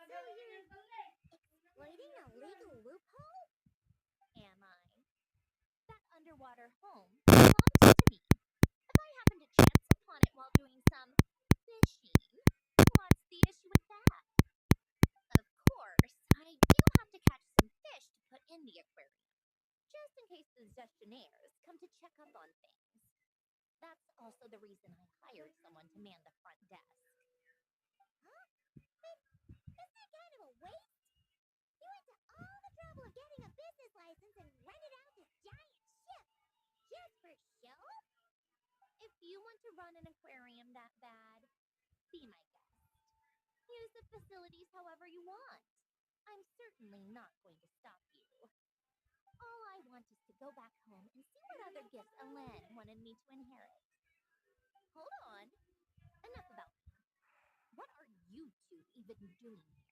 So you're exploiting a legal loophole? Am I? That underwater home belongs to me. If I happen to chance upon it while doing some fishing, what's the issue with that? Of course, I do have to catch some fish to put in the aquarium, just in case the gestionnaires come to check up on things. That's also the reason I hired someone to man the front desk. Huh? Isn't that kind of a waste? You went to all the trouble of getting a business license and rented out this giant ship just for show? If you want to run an aquarium that bad, be my guest. Use the facilities however you want. I'm certainly not going to stop you. All I want is to go back home and see what other gifts Elen wanted me to inherit. Hold on. Enough about me. What are you two even doing here?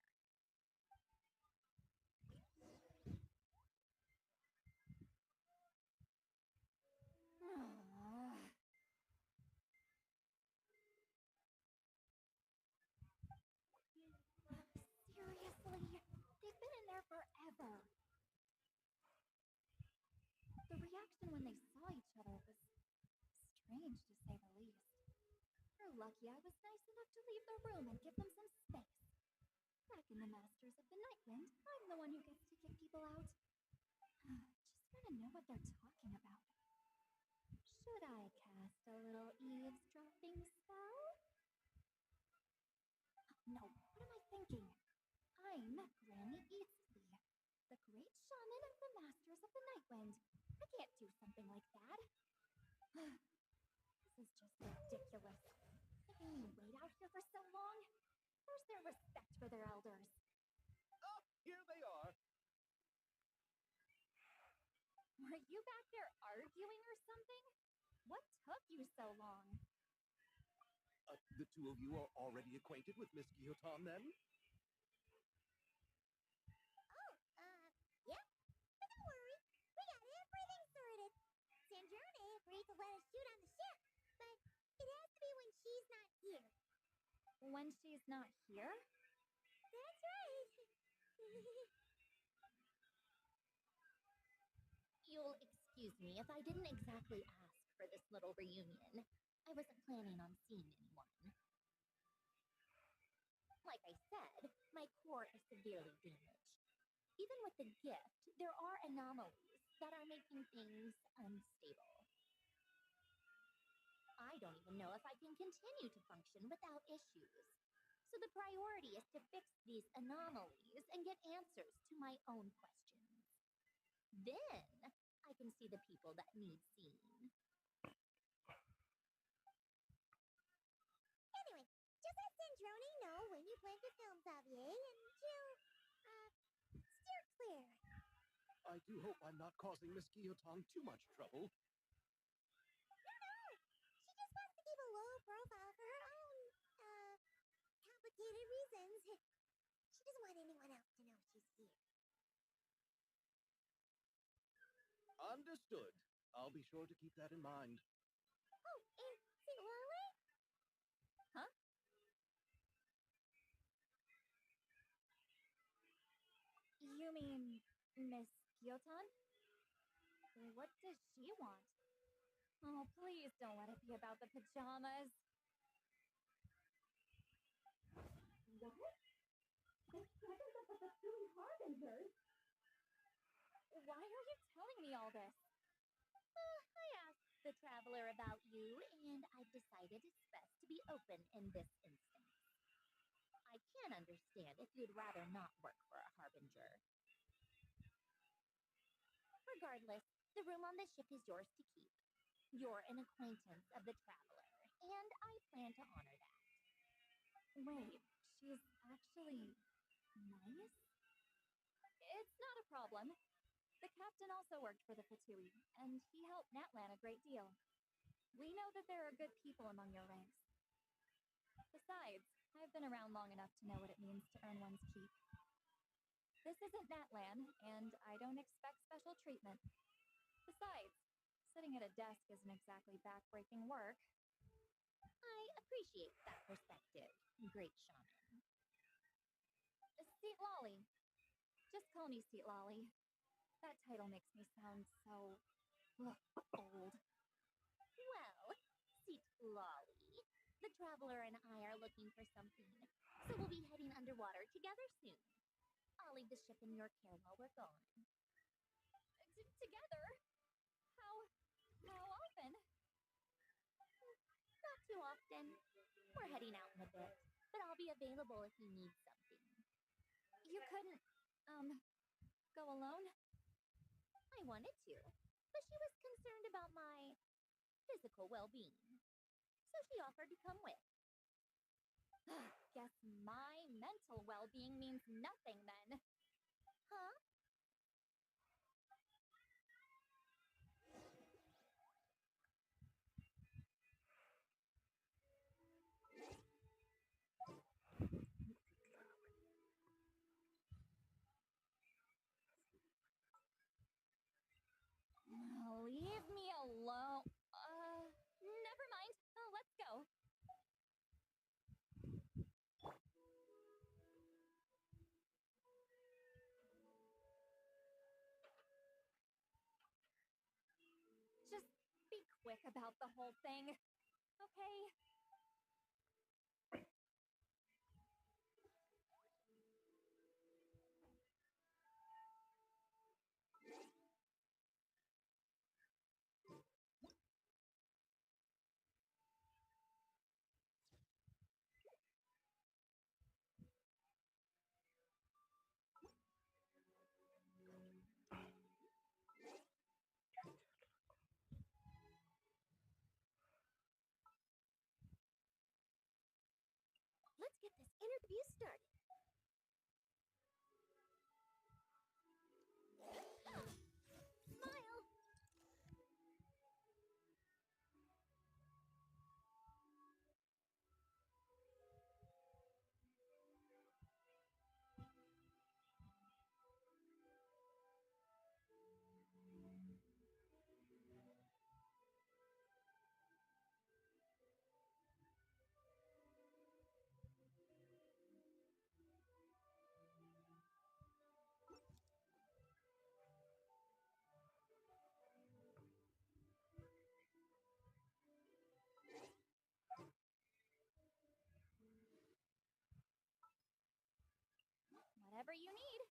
Seriously? They've been in there forever. The reaction when they saw each other was strange, to say the least. They're lucky I was nice enough to leave the room and give them some space. Back in the Masters of the Nightwind, I'm the one who gets to kick people out. Just want to know what they're talking about. Should I cast a little eavesdropping spell? No, what am I thinking? I'm Granny Eastley, the great shaman of the Masters of the Nightwind. I can't do something like that. This is just ridiculous. Making me wait out here for so long. Where's their respect for their elders? Oh, here they are. Were you back there arguing or something? What took you so long? The two of you are already acquainted with Miss Guillotin, then? Oh, yep. But don't worry, we got everything sorted. Sanjurne agreed to let us shoot on the ship, but it has to be when she's not here. When she's not here? That's right. You'll excuse me if I didn't exactly ask for this little reunion. I wasn't planning on seeing anyone. Like I said, my core is severely damaged. Even with the gift, there are anomalies that are making things unstable. I don't even know if I can continue to function without issues. So the priority is to fix these anomalies and get answers to my own questions. Then I can see the people that need seeing. Anyway, just let Sandrone know when you plan to film Xavier and she'll, steer clear. I do hope I'm not causing Miss Guillotine too much trouble. No! She just wants to keep a low profile for her own, complicated reasons. She doesn't want anyone else to know she's here. Understood. I'll be sure to keep that in mind. Oh, and St. Lolly? Huh? You mean Miss Kyotan? What does she want? Oh, please don't let it be about the pajamas. What? The presence of the Fatui Harbingers? Why are you telling me all this? I asked the traveler about you, and I decided it's best to be open in this instance. I can understand if you'd rather not work for a harbinger. Regardless, the room on the ship is yours to keep. You're an acquaintance of the traveler, and I plan to honor that. Wait, she's actually nice? It's not a problem. The captain also worked for the Fatui, and he helped Natlan a great deal. We know that there are good people among your ranks. Besides, I've been around long enough to know what it means to earn one's keep. This isn't Natlan, and I don't expect special treatment. Besides, sitting at a desk isn't exactly back-breaking work. I appreciate that perspective, great shaman. Seat Lolly. Just call me Seat Lolly. That title makes me sound so old. Well, Seat Lolly, the traveler and I are looking for something, so we'll be heading underwater together soon. I'll leave the ship in your care while we're gone. Together? How often? Not too often. We're heading out in a bit, but I'll be available if you need something. You couldn't, go alone? I wanted to, but she was concerned about my physical well-being, so she offered to come with. Guess my mental well-being means nothing then. Huh? Leave me alone. Never mind. Let's go. Just be quick about the whole thing, okay? Let's get this interview started. Smile! whatever you need.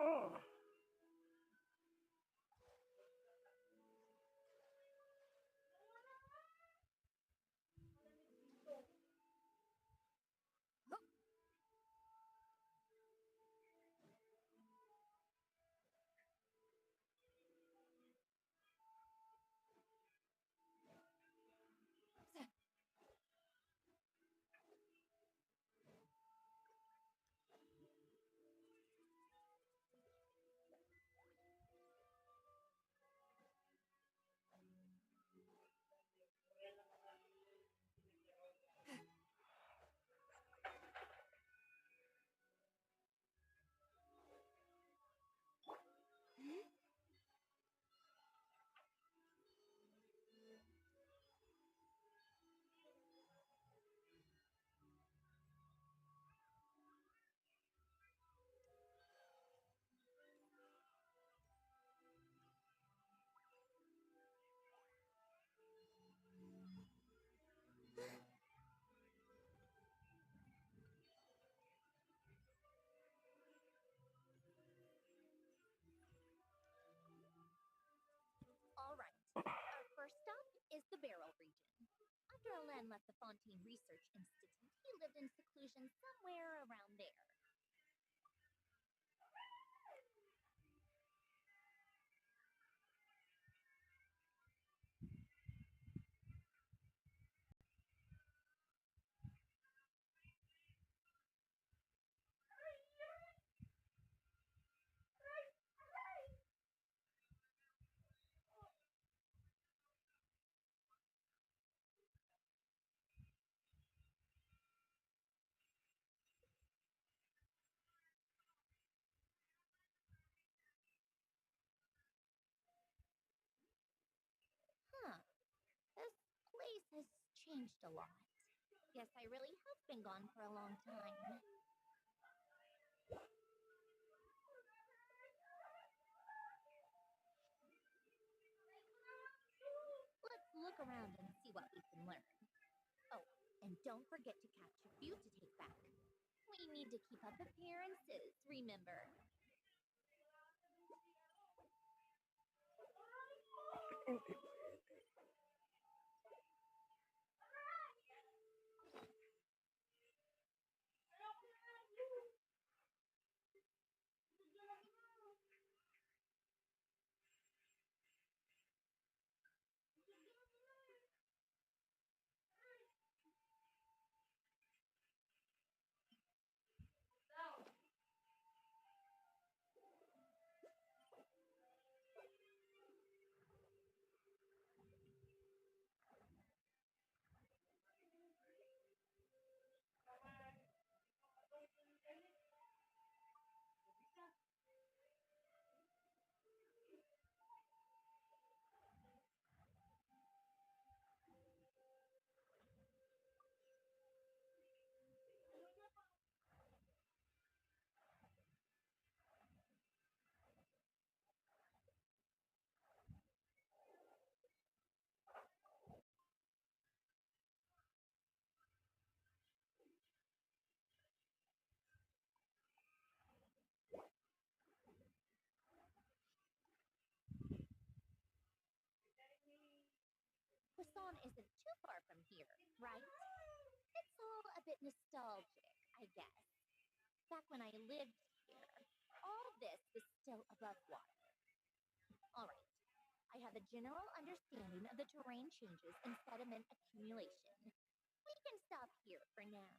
Oh. All right. Our first stop is the Barrel region. After Alain left the Fontaine Research Institute, he lived in seclusion somewhere around there. Huh. This place has changed a lot. Guess I really have been gone for a long time. Let's look around and see what we can learn. Oh, and don't forget to capture Few to take back. We need to keep up appearances, remember? Hindi. Poisson isn't too far from here, right? It's all a bit nostalgic, I guess. Back when I lived here, all this was still above water. All right, I have a general understanding of the terrain changes and sediment accumulation. can stop here for now.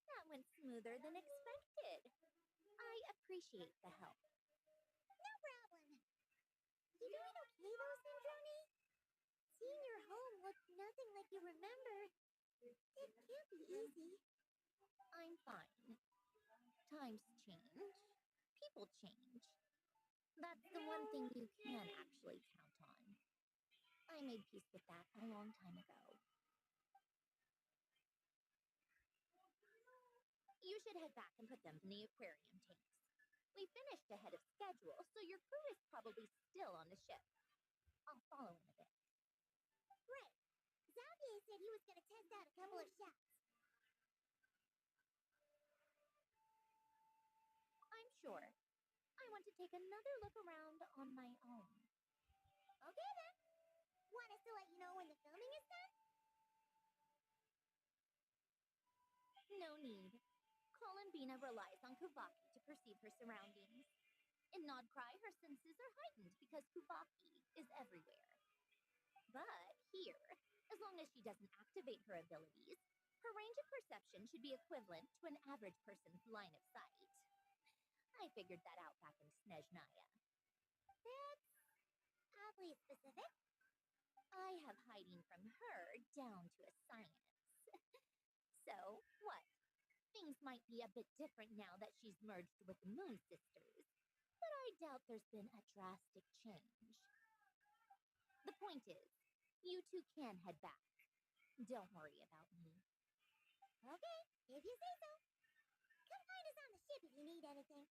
That went smoother than expected. I appreciate the help. No problem. You doing okay though, Sandrone? Seeing your home look nothing like you remember, it can't be easy. I'm fine. Times change. People change. That's the one thing you can actually count on. I made peace with that a long time ago. You should head back and put them in the aquarium tanks. We finished ahead of schedule, so your crew is probably still on the ship. I'll follow in a bit. Great. Xavier said he was going to test out a couple of shots. I'm sure. I want to take another look around on my own. Okay then. Want us to let you know when the filming is done? No need. Columbina relies on Kuvaki to perceive her surroundings. In Nodcry, her senses are heightened because Kuvaki is everywhere. But here, as long as she doesn't activate her abilities, her range of perception should be equivalent to an average person's line of sight. I figured that out back in Snezhnaya. That's oddly specific. I have hiding from her down to a science. So, what? Things might be a bit different now that she's merged with the Moon Sisters, but I doubt there's been a drastic change. The point is, you two can head back. Don't worry about me. Okay, if you say so. Come find us on the ship if you need anything.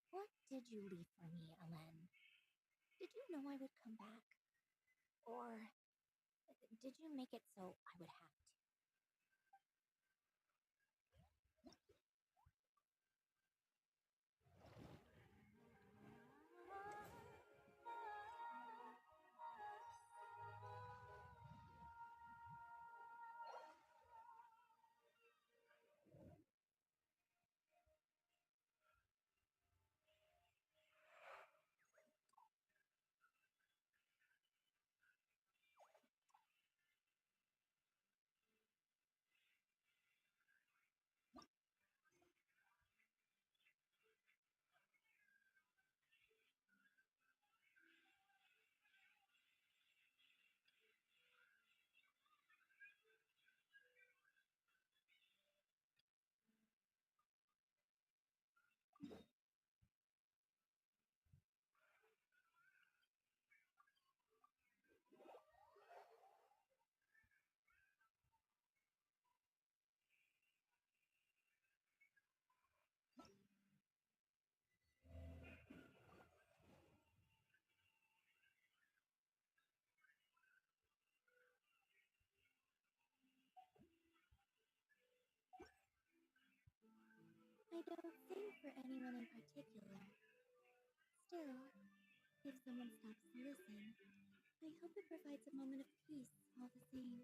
What did you leave for me, Alen? Did you know I would come back? Or did you make it so I would have to? I don't think for anyone in particular. Still, if someone stops to listen, I hope it provides a moment of peace all the same.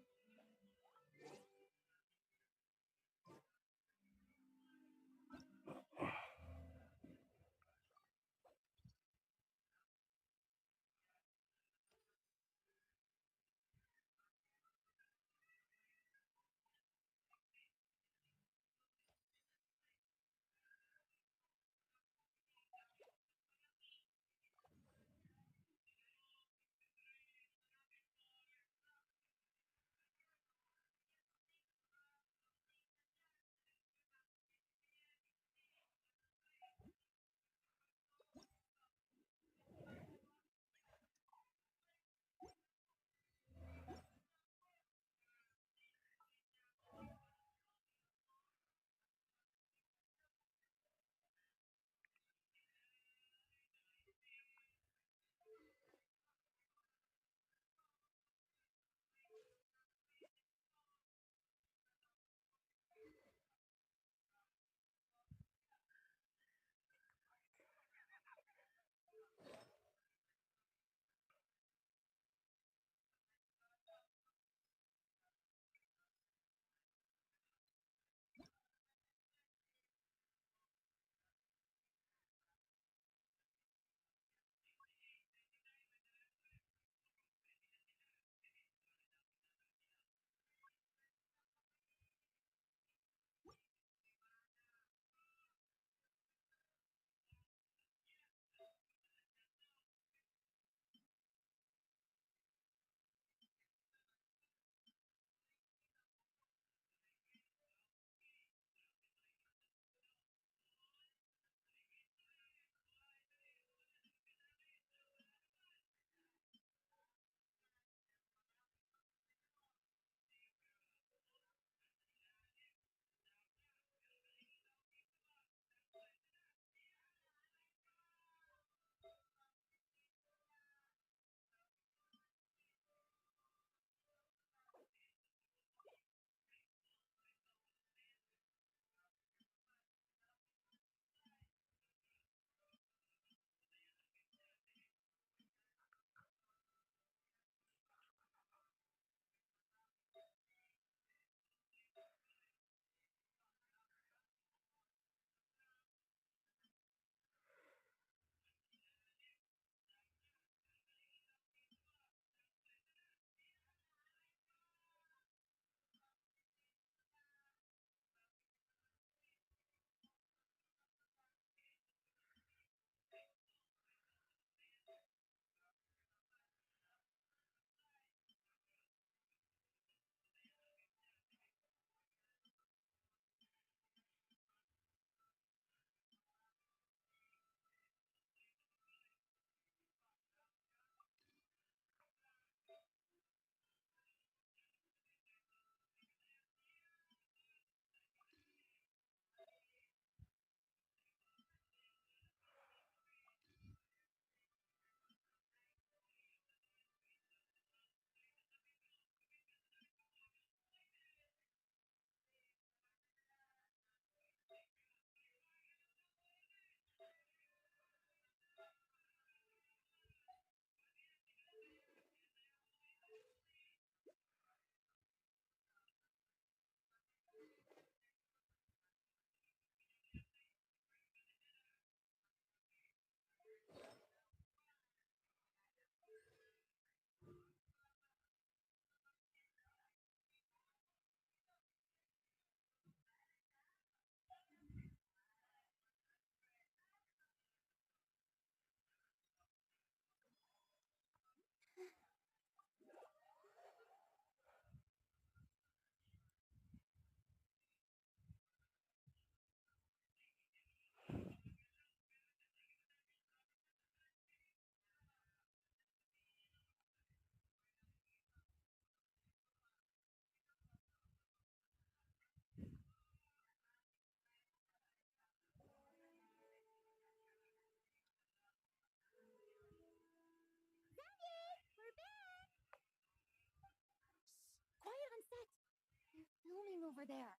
over there.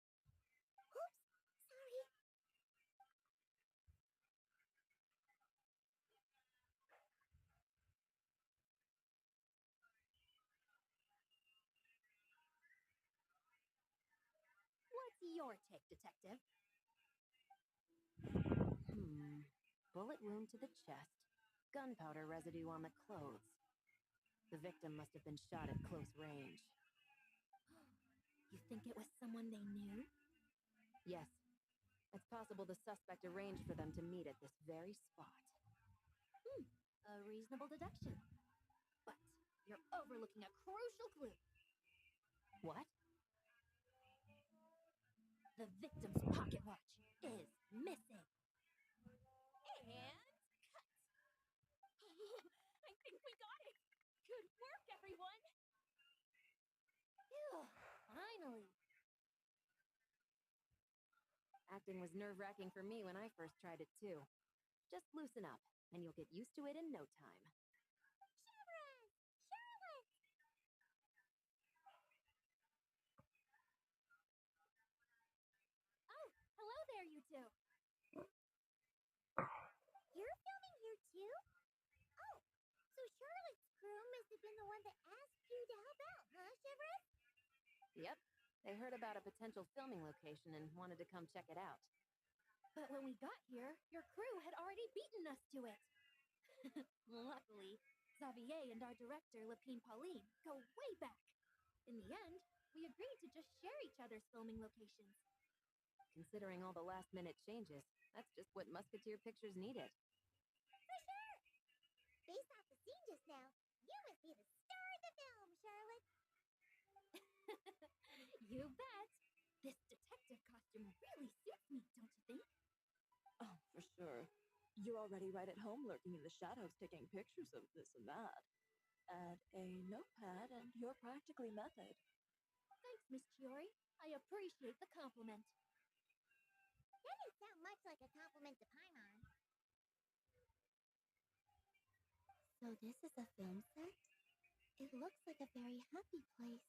Oops, sorry. What's your take, Detective? Bullet wound to the chest, gunpowder residue on the clothes. The victim must have been shot at close range. You think it was someone they knew? Yes, it's possible the suspect arranged for them to meet at this very spot. A reasonable deduction. But you're overlooking a crucial clue. What? The victim's pocket watch is missing. And cut. I think we got it. Good work, everyone. Phew, finally. Acting was nerve-wracking for me when I first tried it too. Just loosen up, and you'll get used to it in no time. Chevron! Charlotte! Oh, hello there, you two. You're filming here too? Oh, so Charlotte's crew must have been the one that asked you to help out, huh, Chevron? Yep, they heard about a potential filming location and wanted to come check it out. But when we got here, your crew had already beaten us to it. Luckily, Xavier and our director, Lapine Pauline, go way back. In the end, we agreed to just share each other's filming locations. Considering all the last-minute changes, that's just what Musketeer Pictures needed. For sure! Based off the scene just now, you must be the star of the film, Charlotte. You bet. This detective costume really suits me, don't you think? Oh, for sure. You're already right at home lurking in the shadows taking pictures of this and that. Add a notepad and you're practically method. Thanks, Miss Chiori. I appreciate the compliment. That didn't sound much like a compliment to Paimon. So this is a film set? It looks like a very happy place.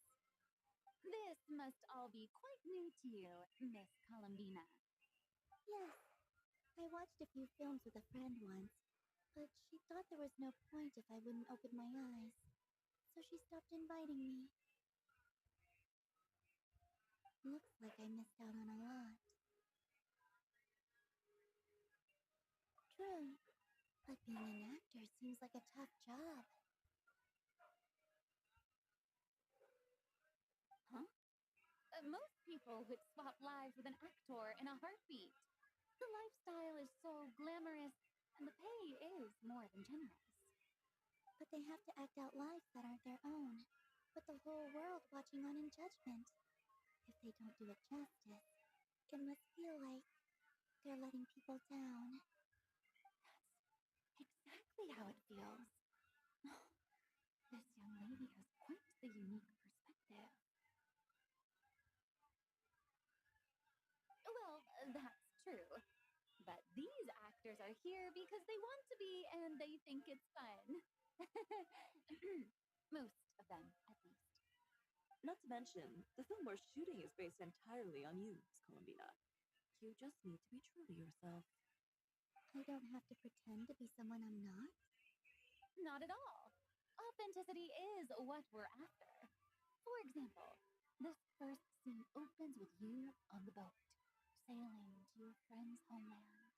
This must all be quite new to you, Miss Columbina. Yes, I watched a few films with a friend once, but she thought there was no point if I wouldn't open my eyes. So she stopped inviting me. Looks like I missed out on a lot. True, but being an actor seems like a tough job. Huh? Most people would swap lives with an actor in a heartbeat. The lifestyle is so glamorous, and the pay is more than generous. But they have to act out lives that aren't their own, with the whole world watching on in judgment. If they don't do it justice, it must feel like they're letting people down. That's exactly how it feels. This young lady has quite the unique perspective. Well, that's true. But these actors are here because they want to be and they think it's fun. Most of them, at least. Not to mention, the film we're shooting is based entirely on you, Miss Columbina. You just need to be true to yourself. I don't have to pretend to be someone I'm not. Not at all. Authenticity is what we're after. For example, this first scene opens with you on the boat, sailing to your friend's homeland.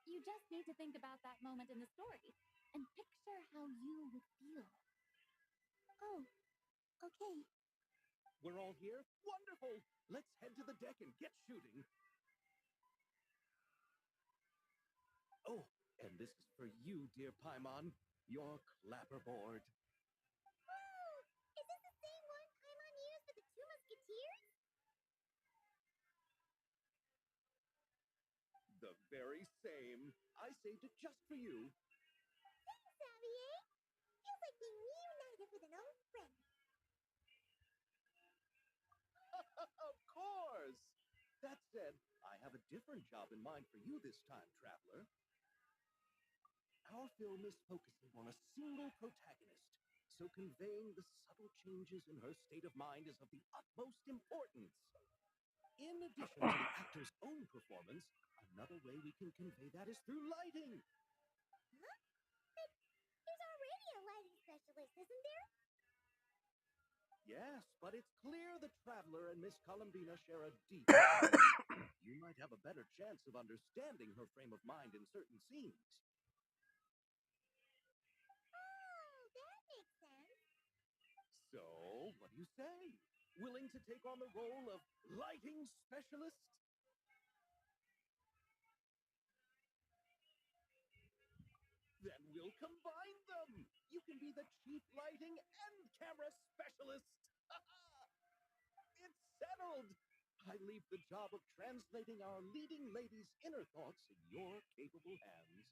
You just need to think about that moment in the story and picture how you would feel. Oh, okay. We're all here? Wonderful! Let's head to the deck and get shooting. Oh, and this is for you, dear Paimon, your clapperboard. Whoa! Is this the same one Paimon used for the Two Musketeers? The very same. I saved it just for you. Thanks, Xavier. Feels like being reunited with an old friend. Of course! That said, I have a different job in mind for you this time, traveler. Our film is focusing on a single protagonist, so conveying the subtle changes in her state of mind is of the utmost importance. In addition to the actor's own performance, another way we can convey that is through lighting. Huh? But there's already a lighting specialist, isn't there? Yes, but it's clear the Traveler and Miss Columbina share a deep bond. You might have a better chance of understanding her frame of mind in certain scenes. Oh, that makes sense. So, what do you say? Willing to take on the role of lighting specialist? Then we'll combine them. You can be the chief lighting and camera specialist. It's settled. I leave the job of translating our leading lady's inner thoughts in your capable hands.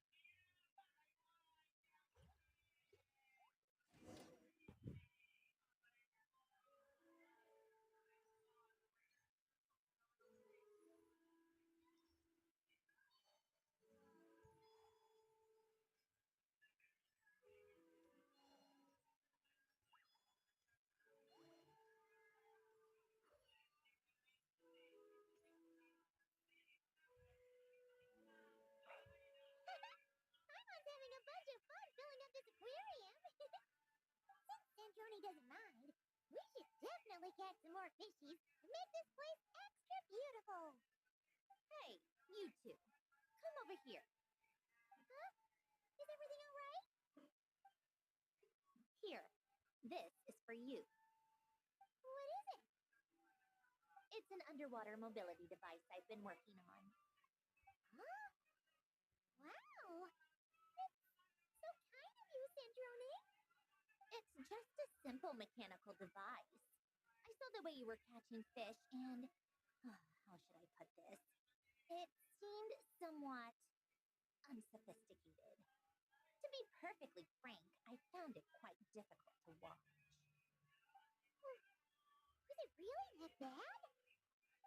Paimon's having a bunch of fun filling up this aquarium. Since Santroni doesn't mind, we should definitely catch some more fishies and make this place extra beautiful. Hey, you two. Come over here. Huh? Is everything all right? Here. This is for you. What is it? It's an underwater mobility device I've been working on. Huh? Wow. That's so kind of you, Santroni. It's just a simple mechanical device. I saw the way you were catching fish and... how should I put this? It seemed somewhat unsophisticated. To be perfectly frank, I found it quite difficult to watch. Was it really that bad?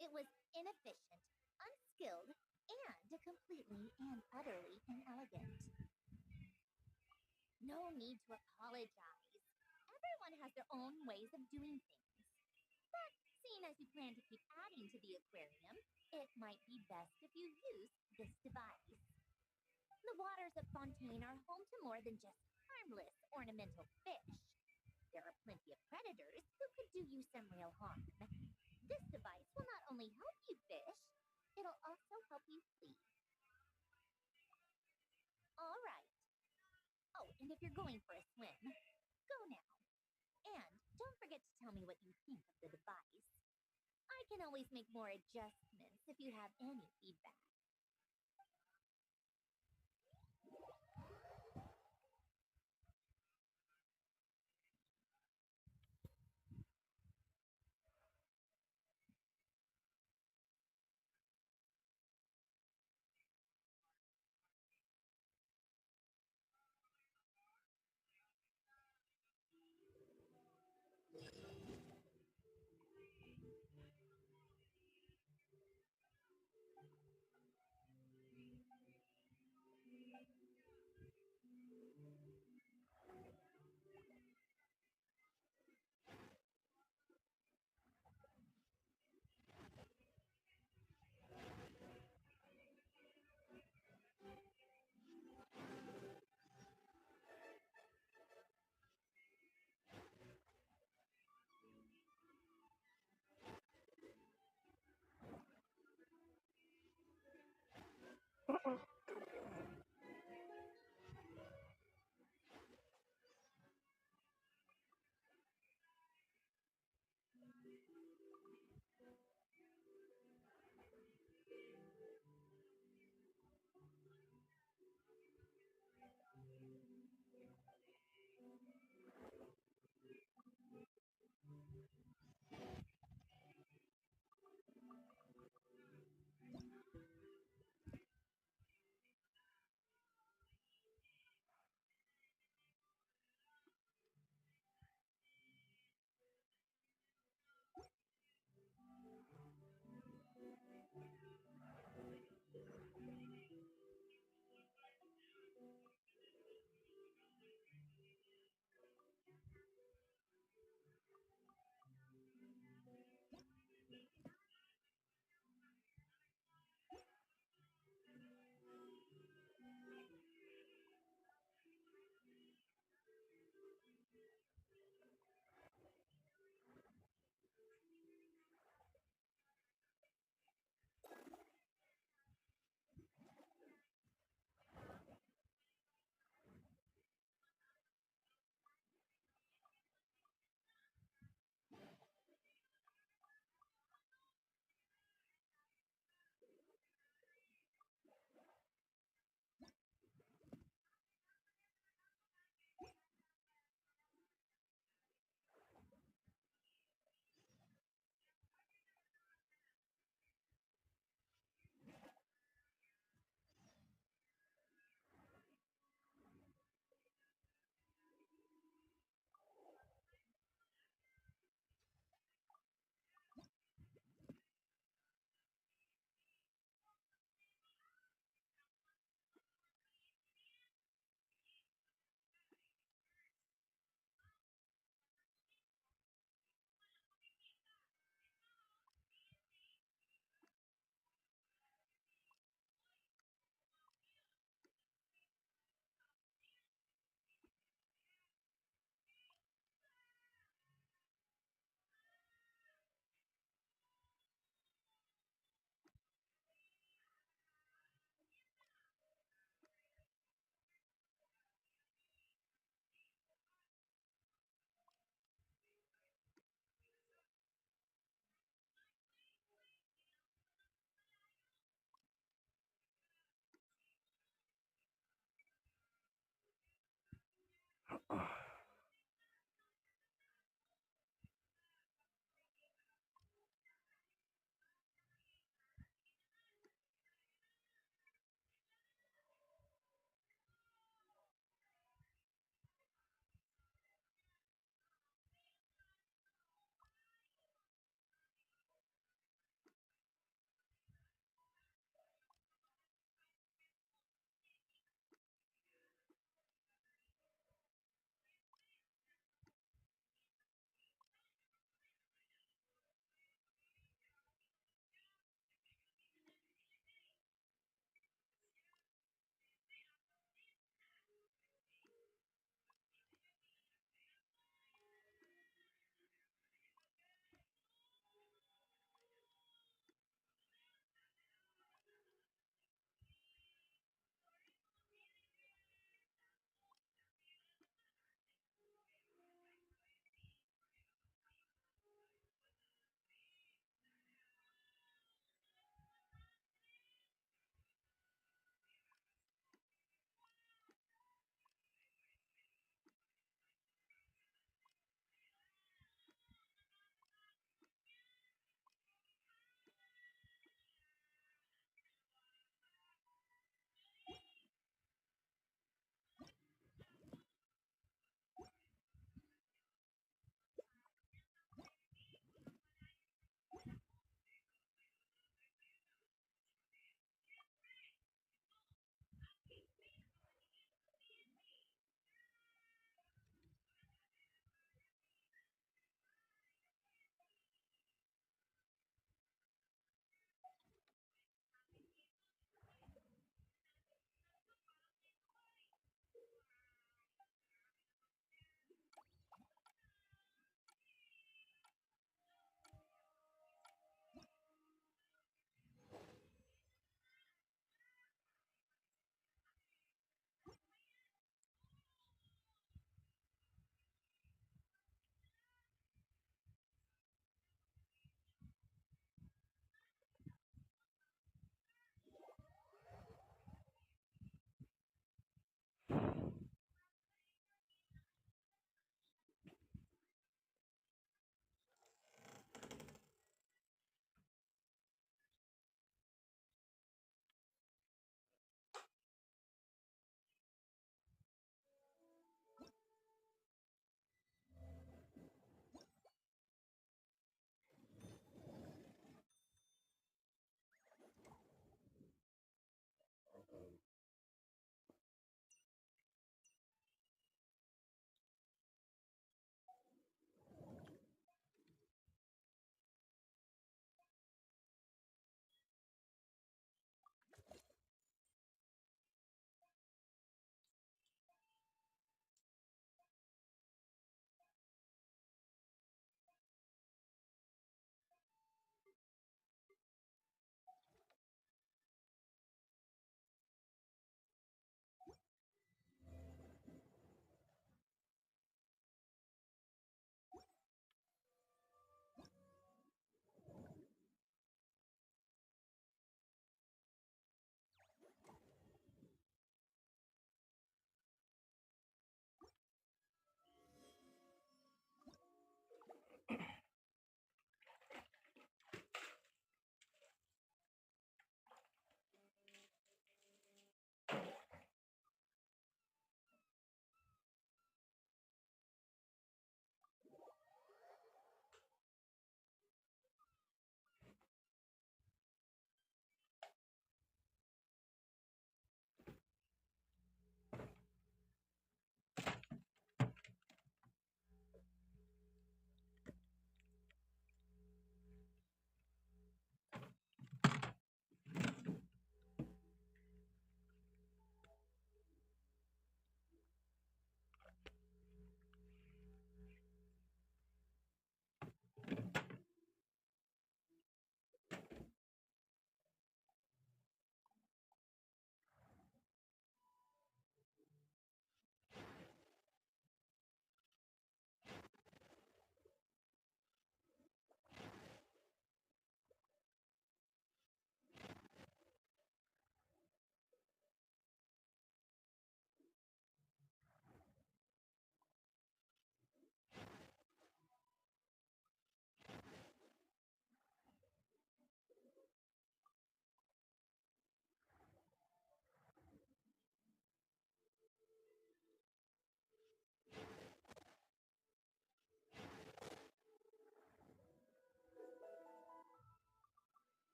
It was inefficient, unskilled, and completely and utterly inelegant. No need to apologize. Everyone has their own ways of doing things. But seeing as you plan to keep adding to the aquarium, it might be best if you use this device. The waters of Fontaine are home to more than just harmless ornamental fish. There are plenty of predators who could do you some real harm. This device will not only help you fish, it'll also help you flee. All right. Oh, and if you're going for a swim, go now. And don't forget to tell me what you think of the device. I can always make more adjustments if you have any feedback.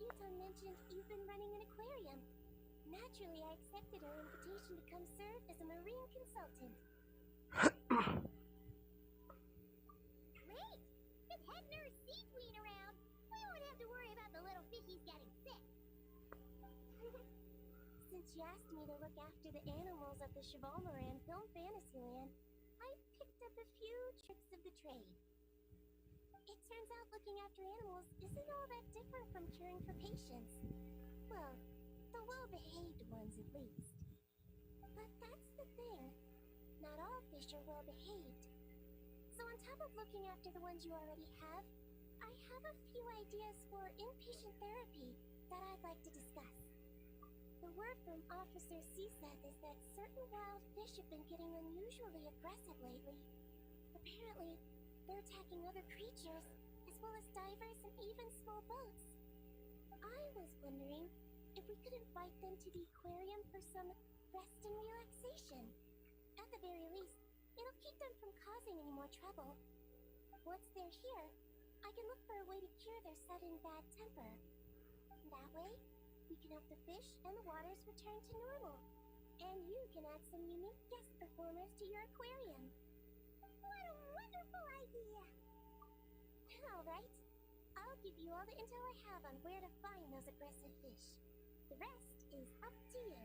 Ryuta mentioned you've been running an aquarium. Naturally, I accepted her invitation to come serve as a marine consultant. Great! With Hedner seaweed around, we won't have to worry about the little fishies getting sick. Since you asked me to look after the animals at the Chevalmoran Film Fantasyland, I picked up a few tricks of the trade. It turns out looking after animals isn't all that different from caring for patients. Well, the well-behaved ones at least. But that's the thing. Not all fish are well-behaved. So on top of looking after the ones you already have, I have a few ideas for inpatient therapy that I'd like to discuss. The word from Officer Seaseth is that certain wild fish have been getting unusually aggressive lately. Apparently, they're attacking other creatures, as well as divers and even small boats. I was wondering if we could invite them to the aquarium for some rest and relaxation. At the very least, it'll keep them from causing any more trouble. Once they're here, I can look for a way to cure their sudden bad temper. That way, we can help the fish and the waters return to normal. And you can add some unique guest performers to your aquarium. What a wonderful idea! Alright, I'll give you all the intel I have on where to find those aggressive fish. The rest is up to you.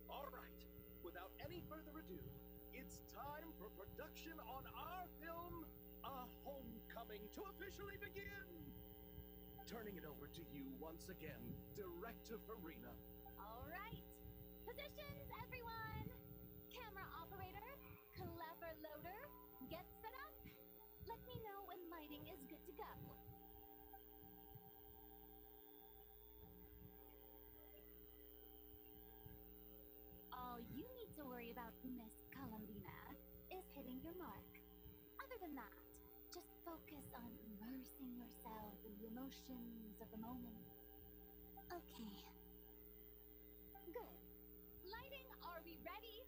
All right, without any further ado, it's time for production on our film, A Homecoming, to officially begin. Turning it over to you once again, Director Farina. All right. Positions, everyone. Camera operator, clever loader, get set up. Let me know when lighting is good to go. All you need to worry about, Miss Columbina, is hitting your mark. Other than that, just focus on immersing yourself in the emotions of the moment. Okay. Good. Lighting, are we ready?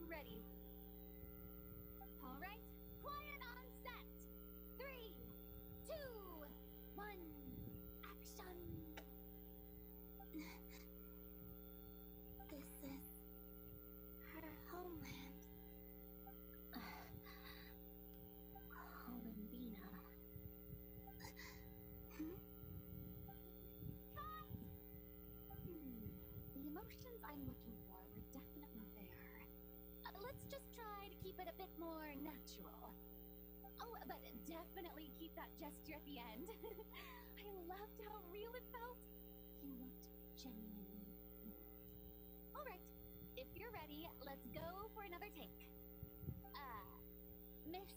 Ready. All right. Quiet on set. 3, 2, 1. Action. This is her homeland. I'm looking for, we're definitely there. Let's just try to keep it a bit more natural. Oh, but definitely keep that gesture at the end. I loved how real it felt. You looked genuinely moved. All right, if you're ready, let's go for another take. Miss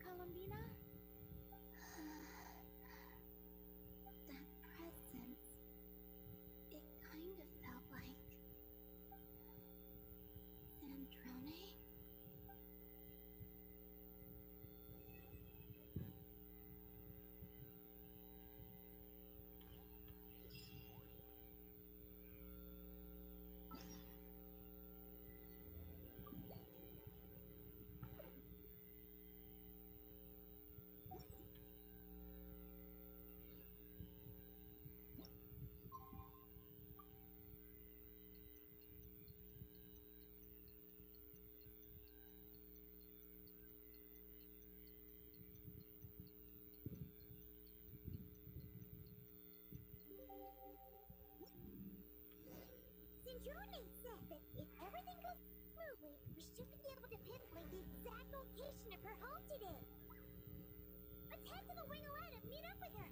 Columbina? That presence, it kind of felt like Sandrone. Sandrone said that if everything goes smoothly, we should be able to pinpoint the exact location of her home today. Let's head to the wing-a-let and meet up with her.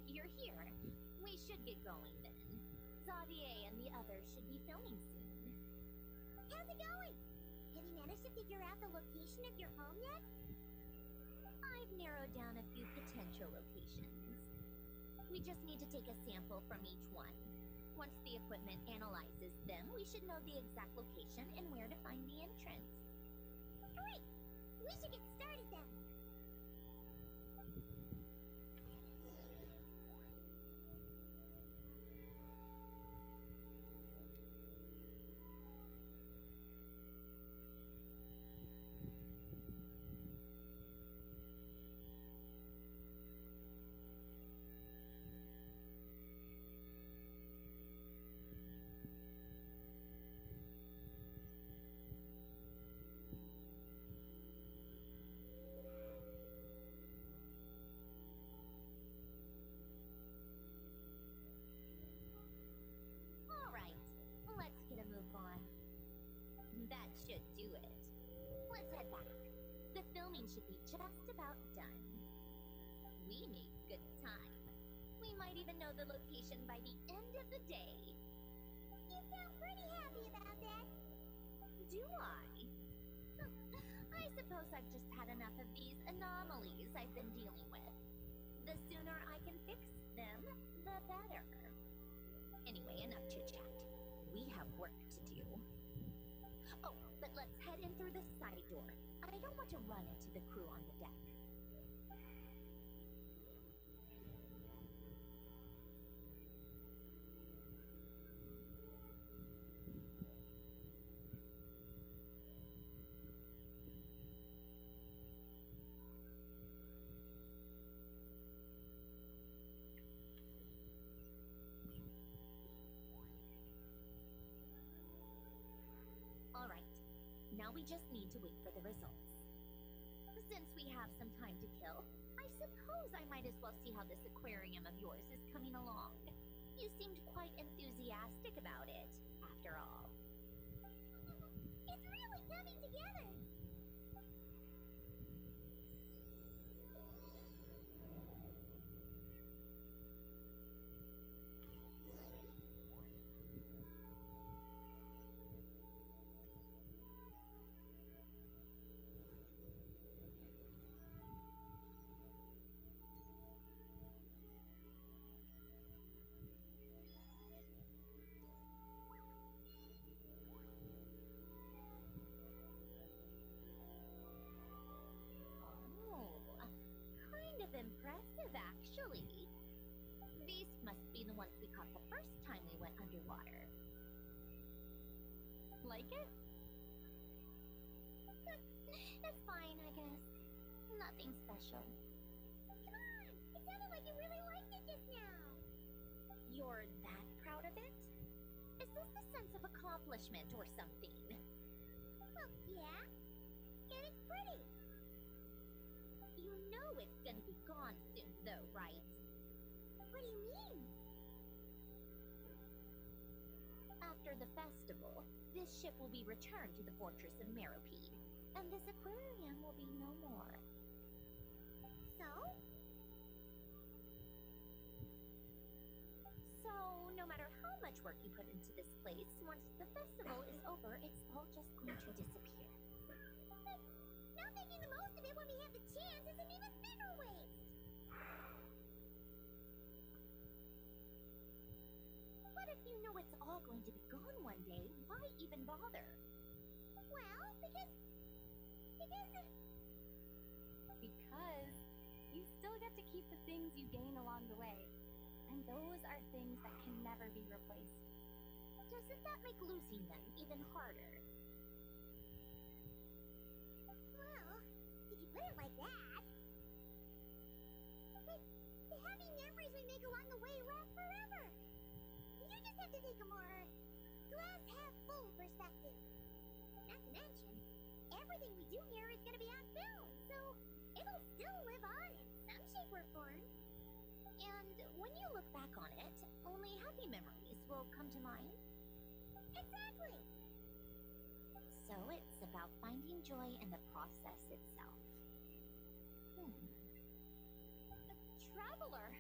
You're here. We should get going then. Xavier and the others should be filming soon. How's it going? Have you managed to figure out the location of your home yet? I've narrowed down a few potential locations. We just need to take a sample from each one. Once the equipment analyzes them, we should know the exact location and where to find the entrance. Great! We should get started then. All right, let's get a move on. That should do it. Let's head back. The filming should be just about done. We made good time. We might even know the location by the end of the day. You sound pretty happy about that. Do I? I suppose I've just had enough of these anomalies I've been dealing with. The sooner I can fix them, the better. Anyway, enough chit-chat. We have work to do. Oh, but let's head in through the side door. I don't want to run into the crew on the deck. All right, now we just need to wait for the results. Since we have some time to kill, I suppose I might as well see how this aquarium of yours is coming along. You seemed quite enthusiastic about it, after all. It's really coming together. like it? It's fine, I guess. Nothing special. Come on! It sounded like you really liked it just now. You're that proud of it? Is this a sense of accomplishment or something? Well, yeah. And it's pretty. You know it's gonna be gone soon, though, right? What do you mean? After the festival, this ship will be returned to the fortress of Meropide, and this aquarium will be no more. So? So, no matter how much work you put into this place, once the festival is over, it's all just going to disappear. But not making the most of it when we have the chance is an even bigger waste. But if you know it's all going to be gone one day, why even bother? Well, because Because you still get to keep the things you gain along the way. And those are things that can never be replaced. Doesn't that make losing them even harder? well, if you put it like that. But the happy memories we make along the way last forever. You just have to take a more glass half full perspective. Not to mention, everything we do here is gonna be on film, so it'll still live on in some shape or form. And when you look back on it, only happy memories will come to mind. Exactly. So it's about finding joy in the process itself. Traveler,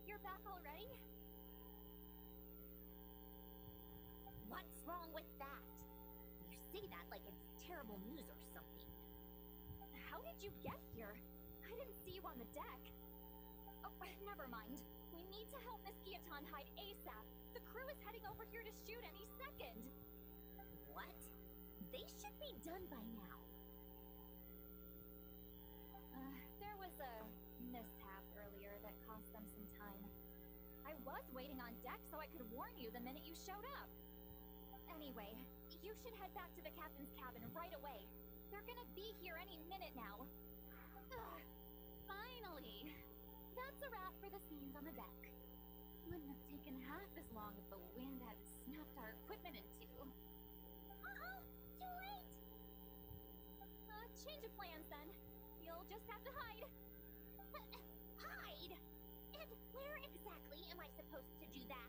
you're back already? What's wrong with that? You say that like it's terrible news or something. How did you get here? I didn't see you on the deck. Oh, never mind. We need to help Miss Guillotin hide ASAP. The crew is heading over here to shoot any second. What? They should be done by now. There was a mishap earlier that cost them some time. I was waiting on deck so I could warn you the minute you showed up. Anyway, you should head back to the captain's cabin right away. They're gonna be here any minute now. Finally! That's a wrap for the scenes on the deck. Wouldn't have taken half as long if the wind hadn't snapped our equipment in two. Uh-oh, too late. Change of plans then. You'll just have to hide. Hide? And where exactly am I supposed to do that?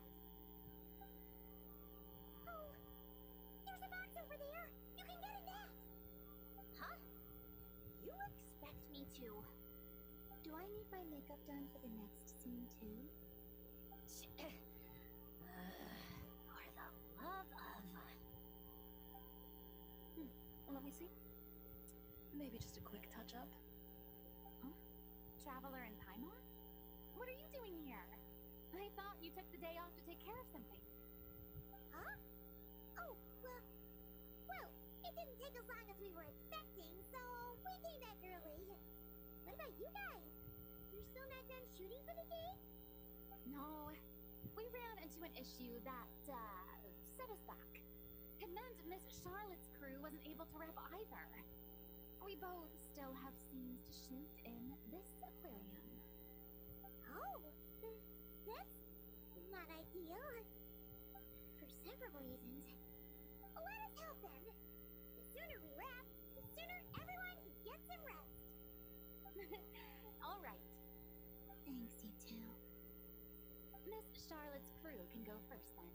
Oh, there's a box over there. You can get in that. Huh? You expect me to? Do I need my makeup done for the next scene too? For the love of... Let me see. Maybe just a quick touch-up. Traveler in Paimon? What are you doing here? I thought you took the day off to take care of something. Huh? Oh, well, it didn't take as long as we were expecting, so we came back early. What about you guys? You're still not done shooting for the day? No, we ran into an issue that, set us back. It meant Miss Charlotte's crew wasn't able to wrap either. We both still have scenes to shoot in this aquarium. Oh, that's not ideal. For several reasons. Let us help them. The sooner we wrap, the sooner everyone can get some rest. All right. Thanks, you two. Miss Charlotte's crew can go first then.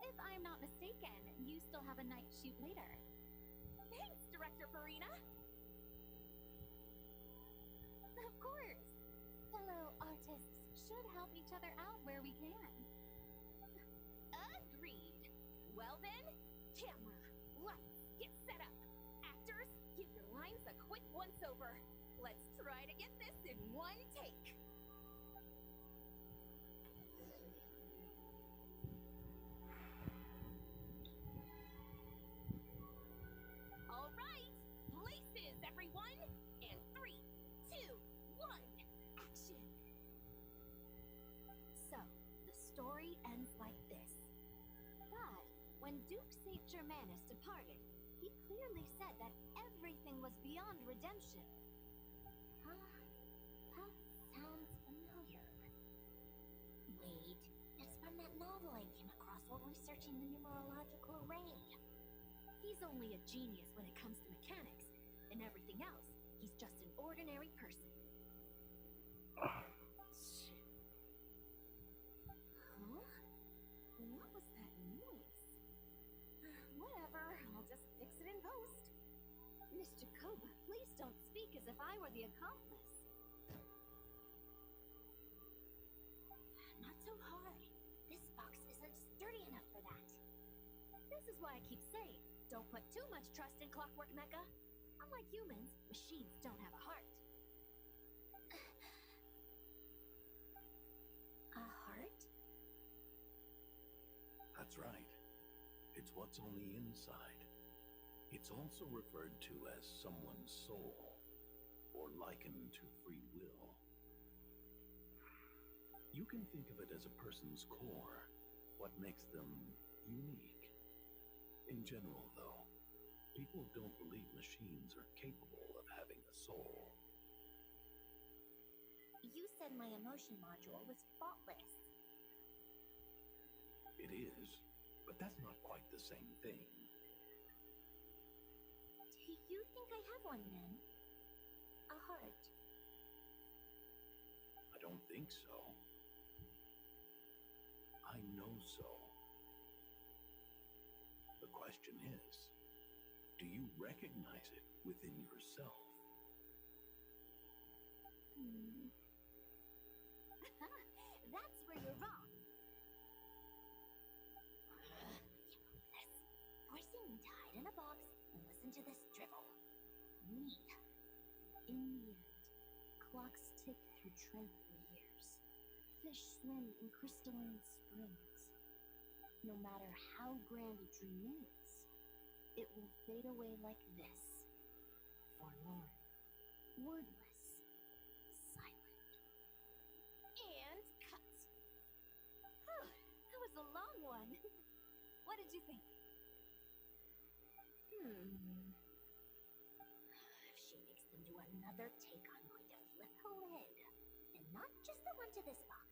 If I'm not mistaken, you still have a night shoot later. Thanks, Director Farina. Of course. Fellow artists should help each other out where we can. Agreed. Well then, camera, lights, get set up. Actors, give your lines a quick once-over. Let's try to get this in one take. All right, places, everyone. And 3, 2, 1, action. So, the story ends like this. God, When Duke St. Germanus departed, he clearly said that everything was beyond redemption. Huh? That sounds familiar. Wait, it's from that novel I came across while researching the numerological array. He's only a genius when it comes to mechanics. In everything else, he's just an ordinary person. Huh? What was that noise? Whatever, I'll just fix it in post. Mr. Koba, please don't speak as if I were the accomplice. Not so hard. This box isn't sturdy enough for that. This is why I keep saying, don't put too much trust in Clockwork Mecha. Unlike humans, machines don't have a heart. A heart? That's right. It's what's on the inside. It's also referred to as someone's soul, or likened to free will. You can think of it as a person's core, what makes them unique. In general, though, people don't believe machines are capable of having a soul. You said my emotion module was faultless. It is, but that's not quite the same thing. Do you think I have one then? A heart? I don't think so. I know so. The question is, do you recognize it within yourself? That's where you're wrong. This. Forcing me to hide in a box and listen to this drivel. Me. In the end, clocks tick through tranquil years. Fish swim in crystalline springs. No matter how grand a dream is, it will fade away like this. Forlorn, wordless, silent. And cut. That was a long one. What did you think? If she makes them do another take, I'm going to flip the lid. And not just the one to this box.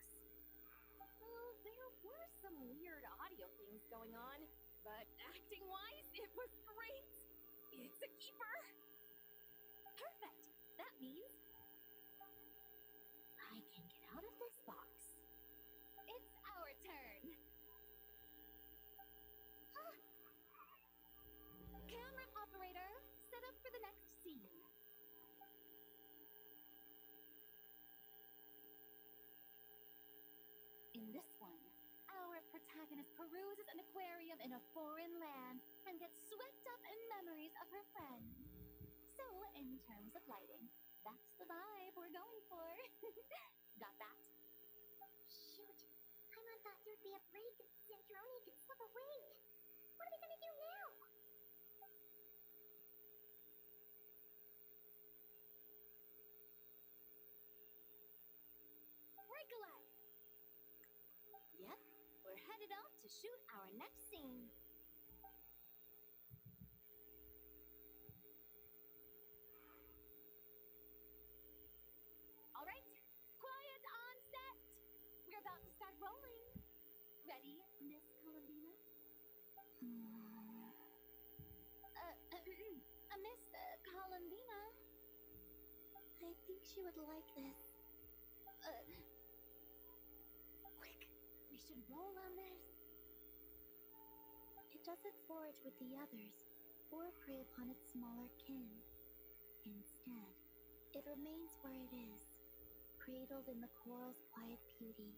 Well, there were some weird audio things going on, but acting-wise, it was great. It's a keeper. Perfect. That means I can get out of this box. it's our turn. Camera operator, set up for the next scene. In this one, our protagonist peruses an aquarium in a foreign land and gets swept up in memories of her friends. So, in terms of lighting, that's the vibe we're going for. Got that? Shoot. Paimon thought there'd be a break and Centroni could slip away. What are we gonna do now? Break-a-leg! Yep, we're headed off to shoot our next scene. All right, quiet on set. We're about to start rolling. Ready, Miss Columbina? Miss Columbina? I think she would like this. Quick, we should roll on this. It doesn't forage with the others, or prey upon its smaller kin. Instead, it remains where it is, cradled in the coral's quiet beauty,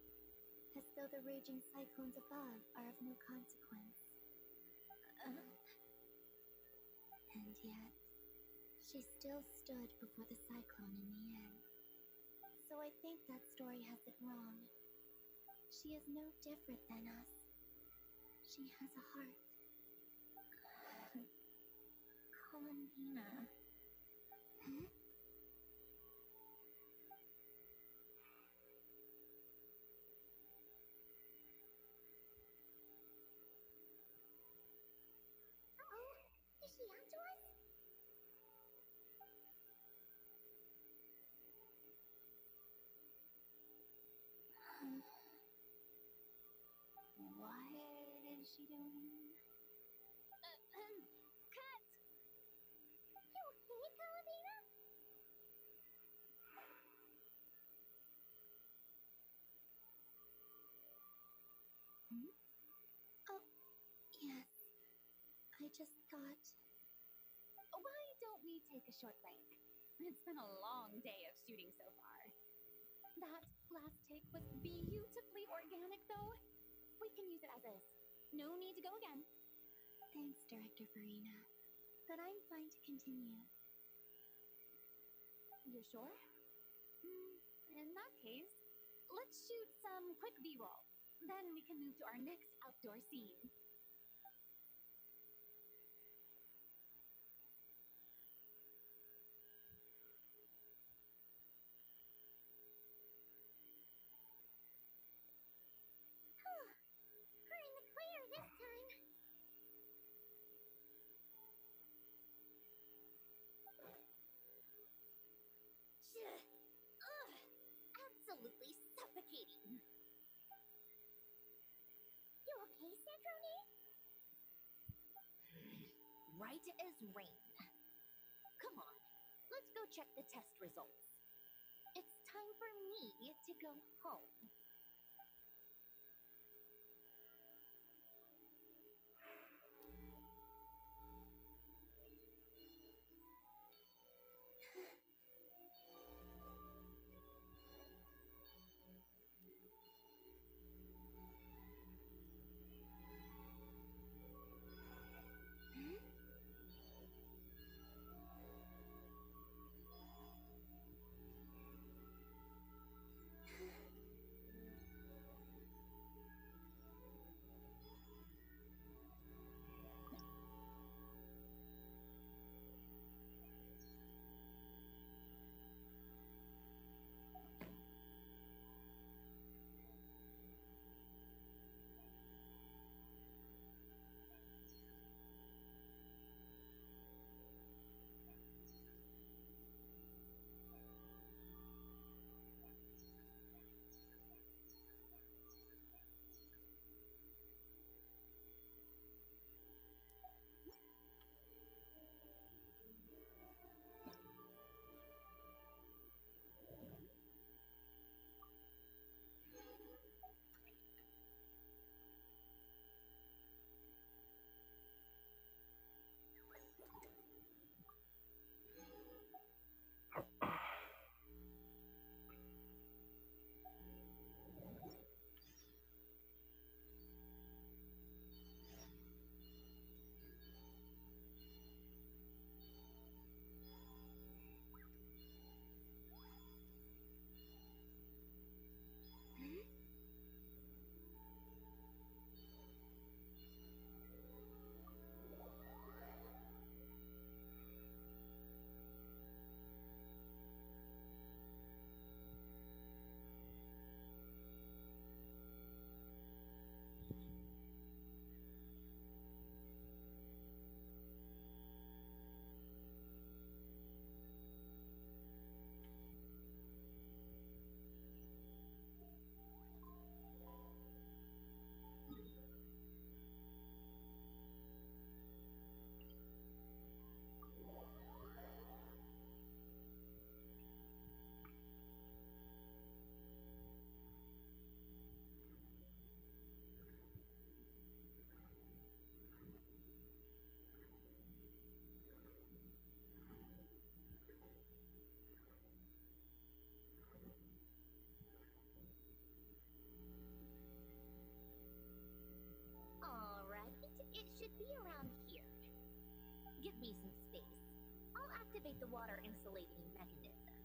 as though the raging cyclones above are of no consequence. And yet, she still stood before the cyclone in the end. So I think that story has it wrong. She is no different than us. She has a heart. Columbina. Huh? is she doing? Cut! You okay, Columbina? Oh, yes. I just thought. Why don't we take a short break? It's been a long day of shooting so far. That last take was beautifully organic, though. We can use it as is. No need to go again. Thanks, Director Farina. But I'm fine to continue. You're sure? In that case, let's shoot some quick B-roll. Then we can move to our next outdoor scene. We're in the clear this time. Ugh, absolutely suffocating. You okay, Sandrone? Right as rain. Come on, let's go check the test results. It's time for me to go home. It should be around here. Give me some space. I'll activate the water insulating mechanism.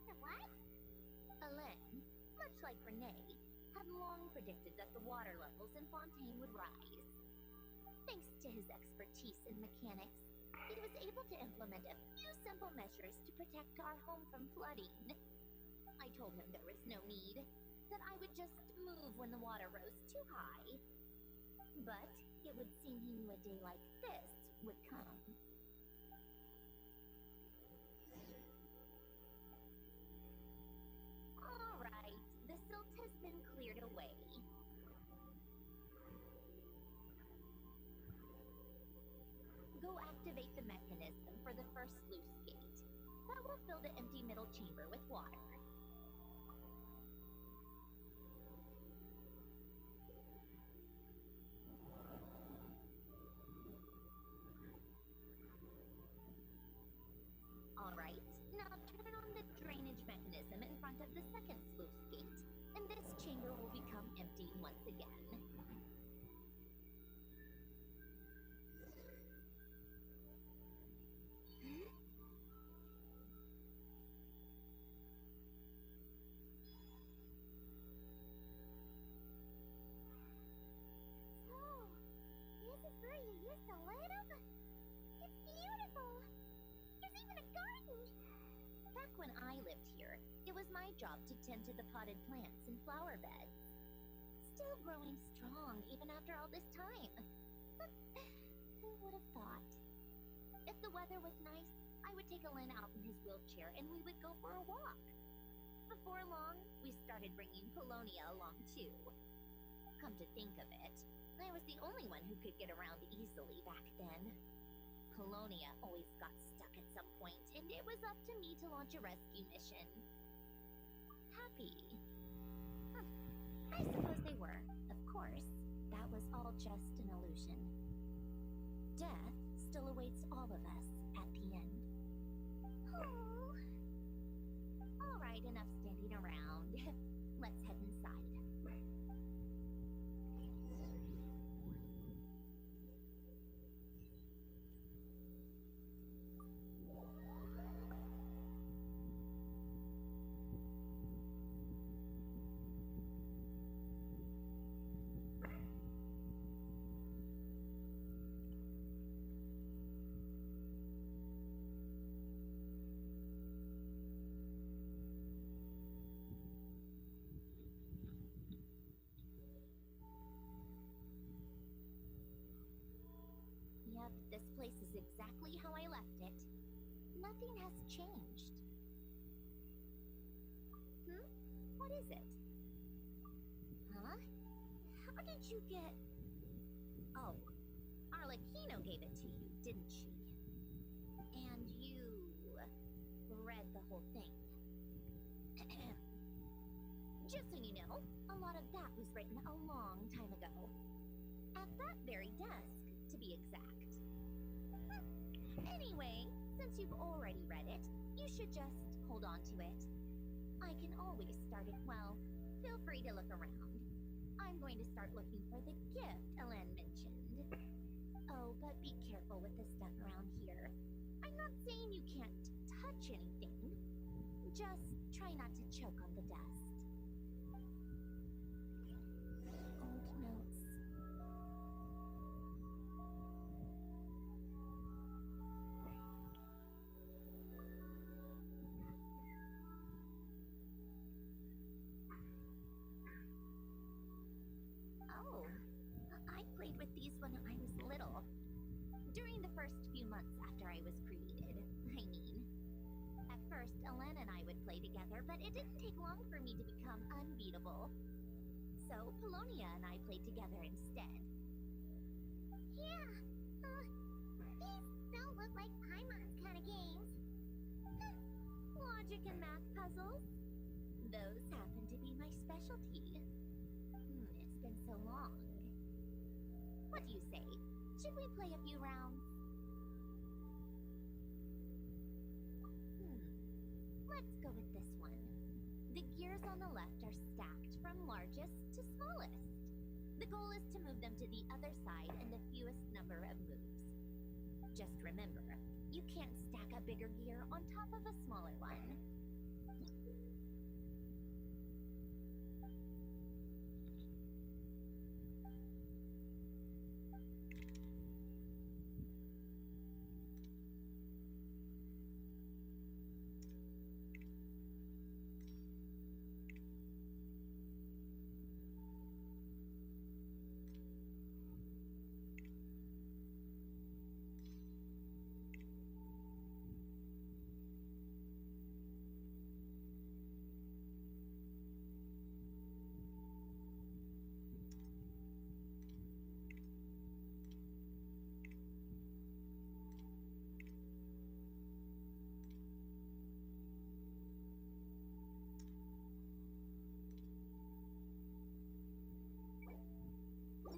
The what? Alain, much like Renee, had long predicted that the water levels in Fontaine would rise. Thanks to his expertise in mechanics, he was able to implement a few simple measures to protect our home from flooding. I told him there was no need, that I would just move when the water rose too high. But it would seem he knew a day like this would come. All go activate the mechanism for the first sluice gate. That will fill the empty middle chamber with water. Alright, now turn on the drainage mechanism in front of the second sluice gate, and this chamber will become empty once again. So, this is where you used to live? It's beautiful. There's even a garden. Back when I lived here, it was my job to tend to the potted plants and flower beds. Still growing strong even after all this time. Who would have thought? If the weather was nice, I would take Alen out in his wheelchair and we would go for a walk. Before long, we started bringing Polonia along too. Come to think of it, I was the only one who could get around easily back then. Polonia always got stuck at some point, and it was up to me to launch a rescue mission. Happy. I suppose they were. Of course, that was all just an illusion. Death still awaits all of us at the end. Oh. All right, enough standing around. Let's head inside. Yep, this place is exactly how I left it. Nothing has changed. What is it? Huh? How did you get... Oh, Arlecchino gave it to you, didn't she? And you... read the whole thing. Just so you know, a lot of that was written a long time ago. At that very desk, to be exact. Anyway, since you've already read it, you should just hold on to it. I can always start it. Well, feel free to look around. I'm going to start looking for the gift Alen mentioned. Oh, but be careful with the stuff around here. I'm not saying you can't touch anything. Just try not to choke on the dust. Old notes. Oh, I played with these when I was little. During the first few months after I was created, I mean. At first, Alen and I would play together, but it didn't take long for me to become unbeatable. So, Polonia and I played together instead. Yeah. These don't look like Paimon's kind of games. Logic and math puzzles? Those happen to be my specialty. It's been so long. What do you say? Should we play a few rounds? Let's go with this one. The gears on the left are stacked from largest to smallest. The goal is to move them to the other side in the fewest number of moves. Just remember, you can't stack a bigger gear on top of a smaller one.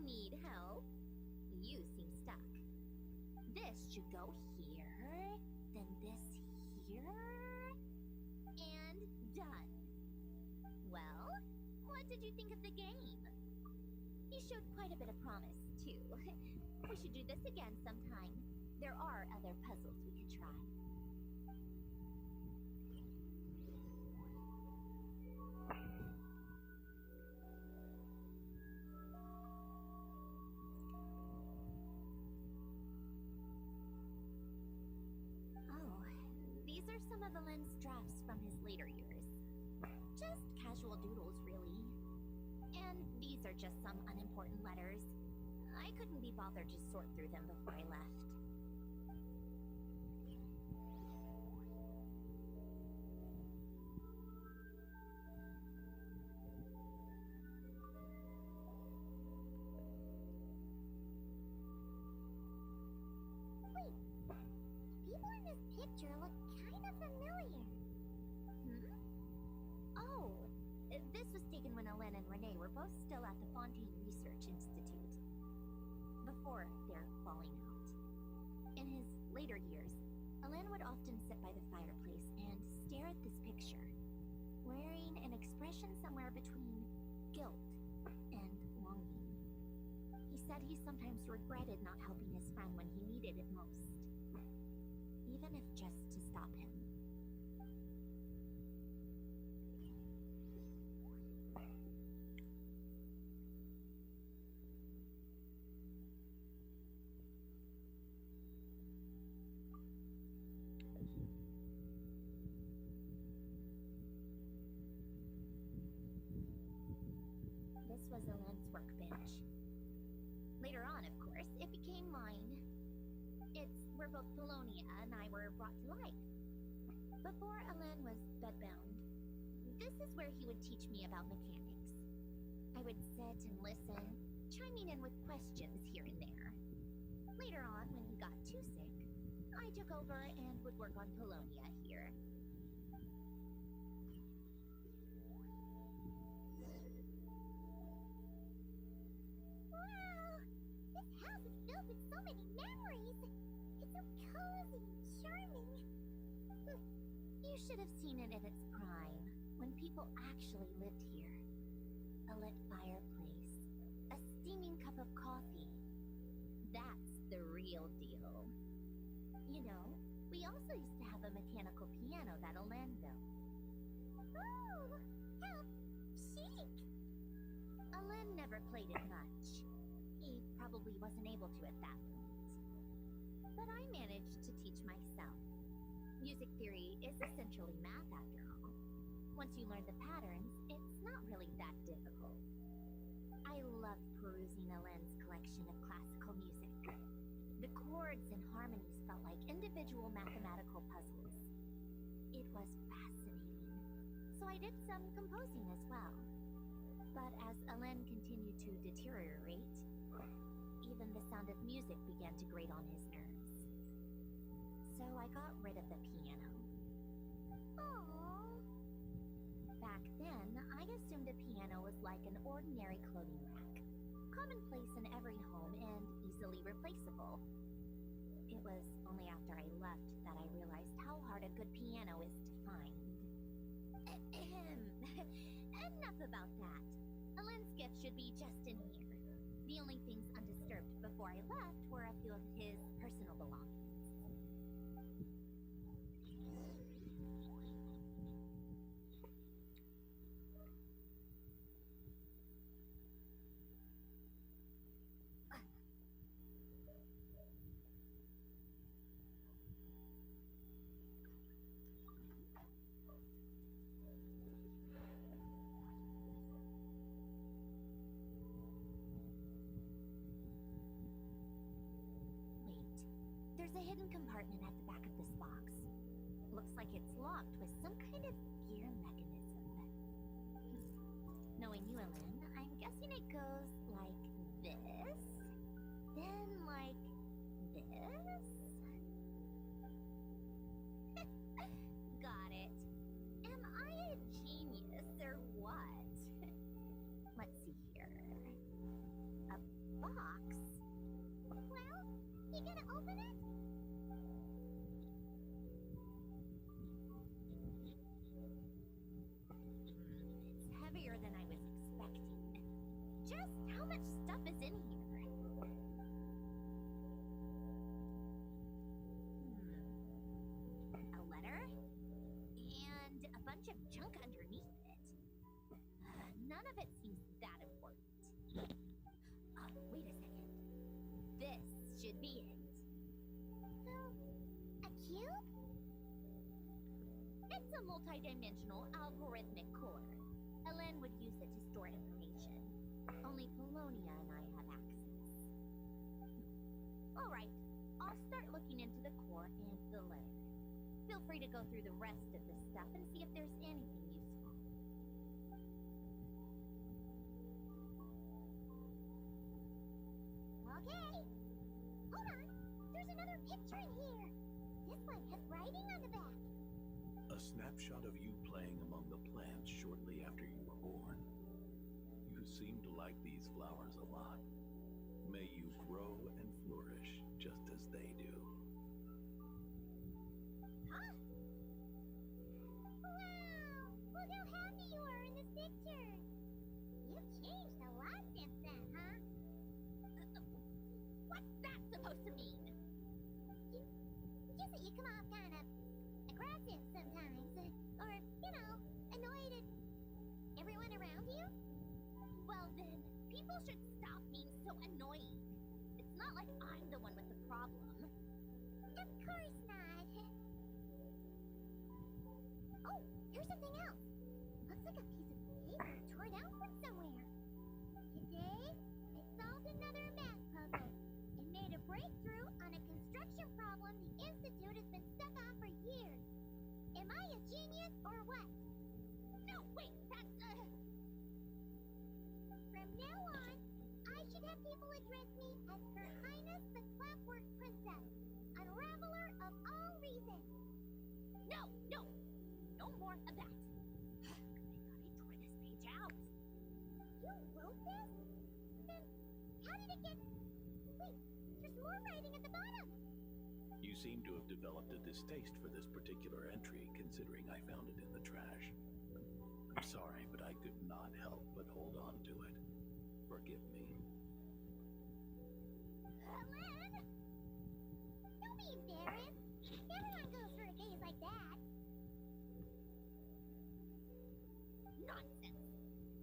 Need help? You seem stuck. This should go here, then this here, and done. Well, what did you think of the game? You showed quite a bit of promise, too. We should do this again sometime. There are other puzzles we could try. Oh, these are some of Alen's drafts from his later years. Just casual doodles, really. And these are just some unimportant letters. I couldn't be bothered to sort through them before I left. Wait, people in this picture look kind of familiar. Oh, this was taken when Alen and Renee were both still at the Fontaine Research Institute. Before their falling out. In his later years, Alen would often sit by the fireplace and stare at this picture, wearing an expression somewhere between guilt and longing. He said he sometimes regretted not helping his friend when he needed it most, even if just to stop him. This was Alen's workbench. Later on, of course, it became mine. It's where both Polonia and I were brought to life. Before Alen was bedbound, this is where he would teach me about mechanics. I would sit and listen, chiming in with questions here and there. Later on, when he got too sick, I took over and would work on Polonia here. Wow! This house is filled with so many memories. It's so cozy and charming. You should have seen it in its prime, when people actually lived here. A lit fireplace, a steaming cup of coffee. That's the real deal. You know, we also used to have a mechanical piano that Alen built. Oh, how chic! Alen never played it much. He probably wasn't able to at that point. But I managed to teach myself. Music theory is essentially math after all. Once you learn the patterns, it's not really that difficult. I loved perusing Alen's collection of classical music. The chords and harmonies felt like individual mathematical puzzles. It was fascinating. So I did some composing as well. But as Alen continued to deteriorate, even the sound of music began to grate on his nerves. So I got rid of the piano. Aww. Back then, I assumed a piano was like an ordinary clothing rack, commonplace in every home and easily replaceable. It was only after I left that I realized how hard a good piano is to find. Enough about that. Alen's gift should be just in here. The only things undisturbed before I left were a few of his personal belongings. There's a hidden compartment at the back of this box. Looks like it's locked with some kind of gear mechanism. Knowing you, Alen, I'm guessing it goes like this, then like this. Got it. Am I a genius or what? Let's see here. Up You gonna open it? It's heavier than I was expecting. Just how much stuff is in here? A letter? And a bunch of junk underneath it. None of it seems that important. Wait a second. This should be it. A cube? It's a multi-dimensional algorithmic core. Ellen would use it to store information. Only Polonia and I have access. All right, I'll start looking into the core and the letter. Feel free to go through the rest of the stuff and see if there's anything useful. Okay. Hold on. There's another picture in here. This one has writing on the back. A snapshot of you playing among the plants shortly after you were born. You seem to like these flowers a lot. May you grow and flourish just as they do. Huh? Wow! Look how happy you are in this picture. You've changed a lot since then, huh? What's that supposed to mean? Just that you come off kind of aggressive sometimes. Or, you know, annoyed at everyone around you. Well then, people should stop being so annoying. It's not like I'm the one with the problem. Of course not. Oh, here's something else. Looks like a piece of paper torn out from somewhere. Today, I solved another math puzzle and made a breakthrough on a construction problem the Institute has been stuck on for years. Am I a genius or what? No, wait, that's From now on, I should have people address me as Her Highness the Clockwork Princess, unraveler of all reason. no more of that. I thought I tore this page out. You wrote this? Then how did it get... Wait, there's more writing at the bottom. You seem to have developed a distaste for this particular entry, considering I found it in the trash. I'm sorry, but I could not help but hold on to it. Forgive me. Len! Don't be embarrassed. Everyone goes through a phase like that. Nonsense.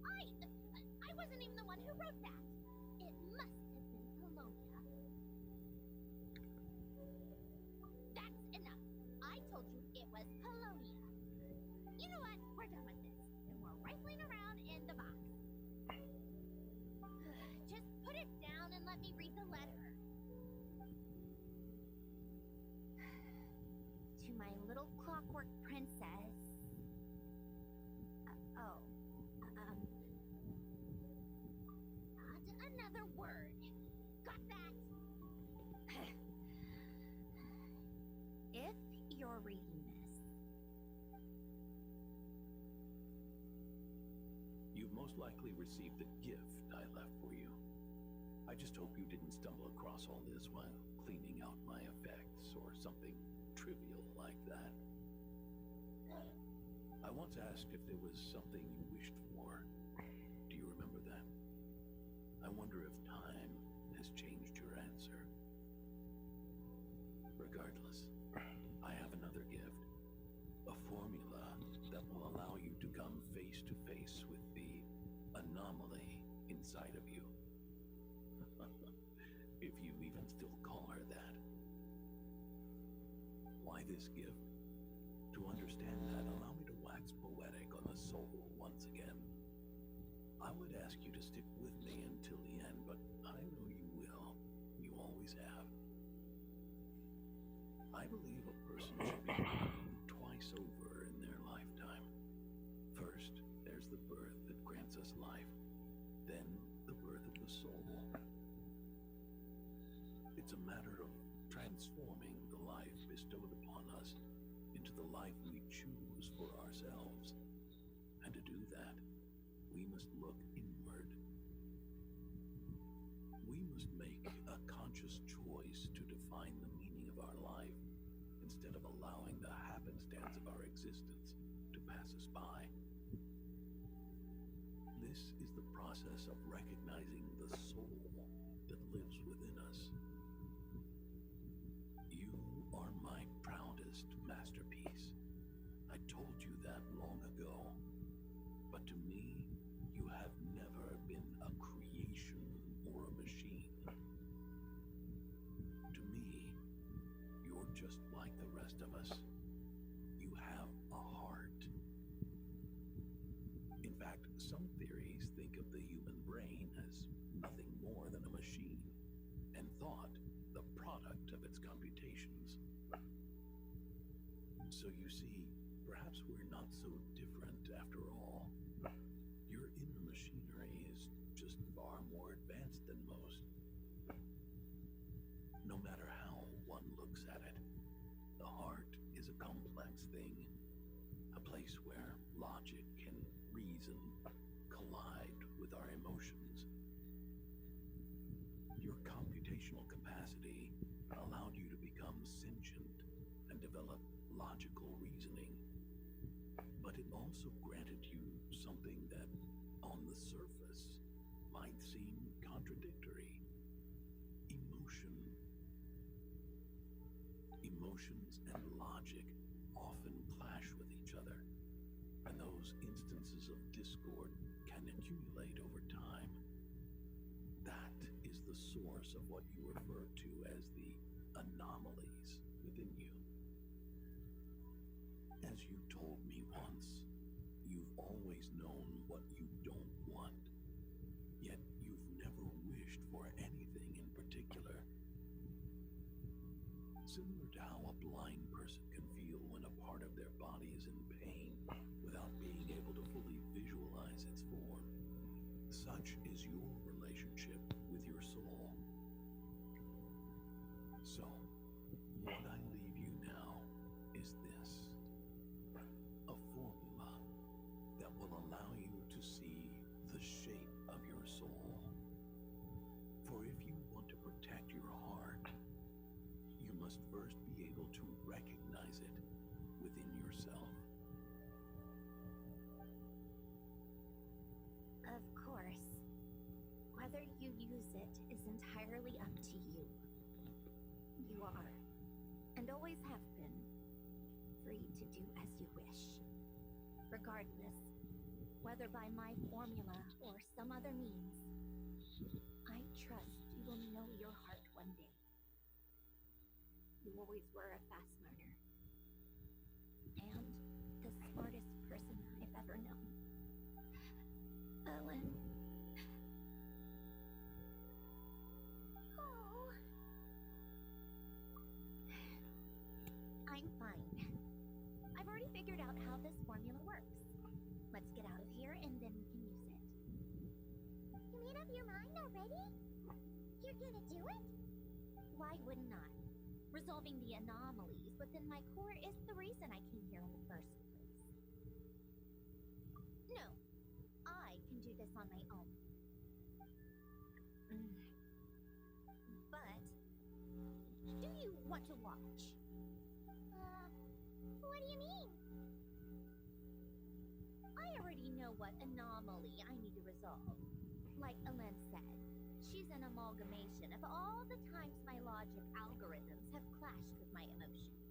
I wasn't even the one who wrote that. It must have been Polonia. That's enough. I told you it was Polonia. You know what? We're done with this. And we're rifling around in the box. Just put it down and let me read the letter. To my little clockwork princess. Not another word. Got that? If you're reading this, You've most likely received the gift I left for you. I just hope you didn't stumble across all this while cleaning out my effects or something trivial like that. I once asked if there was something you wished for. Do you remember that? I wonder if time has changed your answer. Regardless, I have another gift. A formula that will allow you to come face to face with the anomaly inside of you. If you even still call her that. Why this gift? To understand that, allow me to wax poetic on the soul once again. I would ask you to stick with me until the end, but I know you will. You always have. I believe a person should be born twice over in their lifetime. First, there's the birth that grants us life. Then, the birth of the soul. It's a matter of transforming the life bestowed upon us into the life we choose for ourselves. And to do that, we must look inward. We must make a conscious choice to define instead of allowing the happenstance of our existence to pass us by. This is the process of recognizing the soul that lives within us. You are my proudest masterpiece. I told you that long ago. But to me, you have never been a creation or a machine. To me, you're just like the rest of us. You have a heart. In fact, some theories think of the human brain as nothing more than a machine, and thought the product of its computations. So you see, perhaps we're not so different after all. Your inner machinery is just far more advanced than most. No matter how one looks at it, the heart is a complex thing, a place where logic and reason collide with our emotions. Your computational capacity allowed you to become sentient and develop logical reasoning. But it also granted you something that, on the surface, might seem contradictory. Emotion. Emotions and logic often clash with each other, and those instances of discord can accumulate over time. That is the source of what you refer to as the anomalies within you. As you told me once, you've always known what you don't want, yet you've never wished for anything in particular. Similar to how a blind person can feel when a part of their body is in pain without being able to fully visualize its form, such is your relationship with your soul. So, what I leave you now is this: a formula that will allow you to see the shape of your soul. For if you want to protect your heart, you must first be able to recognize it within yourself. Of course. Whether you use it is entirely up to you. You are, and always have been, free to do as you wish. Regardless, whether by my formula or some other means, I trust you will know your heart one day. You always were a fast learner. And the smartest person I've ever known. Ellen. Oh. I'm fine. I've already figured out how this formula works. Let's get out of here and then we can use it. You made up your mind already? You're gonna do it? Why wouldn't I? Resolving the anomalies within my core is the reason I came here in the first place. No, I can do this on my own. But, do you want to watch? What do you mean? I already know what anomaly I need to resolve. Like Ellen said, she's an amalgamation of all the times my logic algorithms have clashed with my emotions.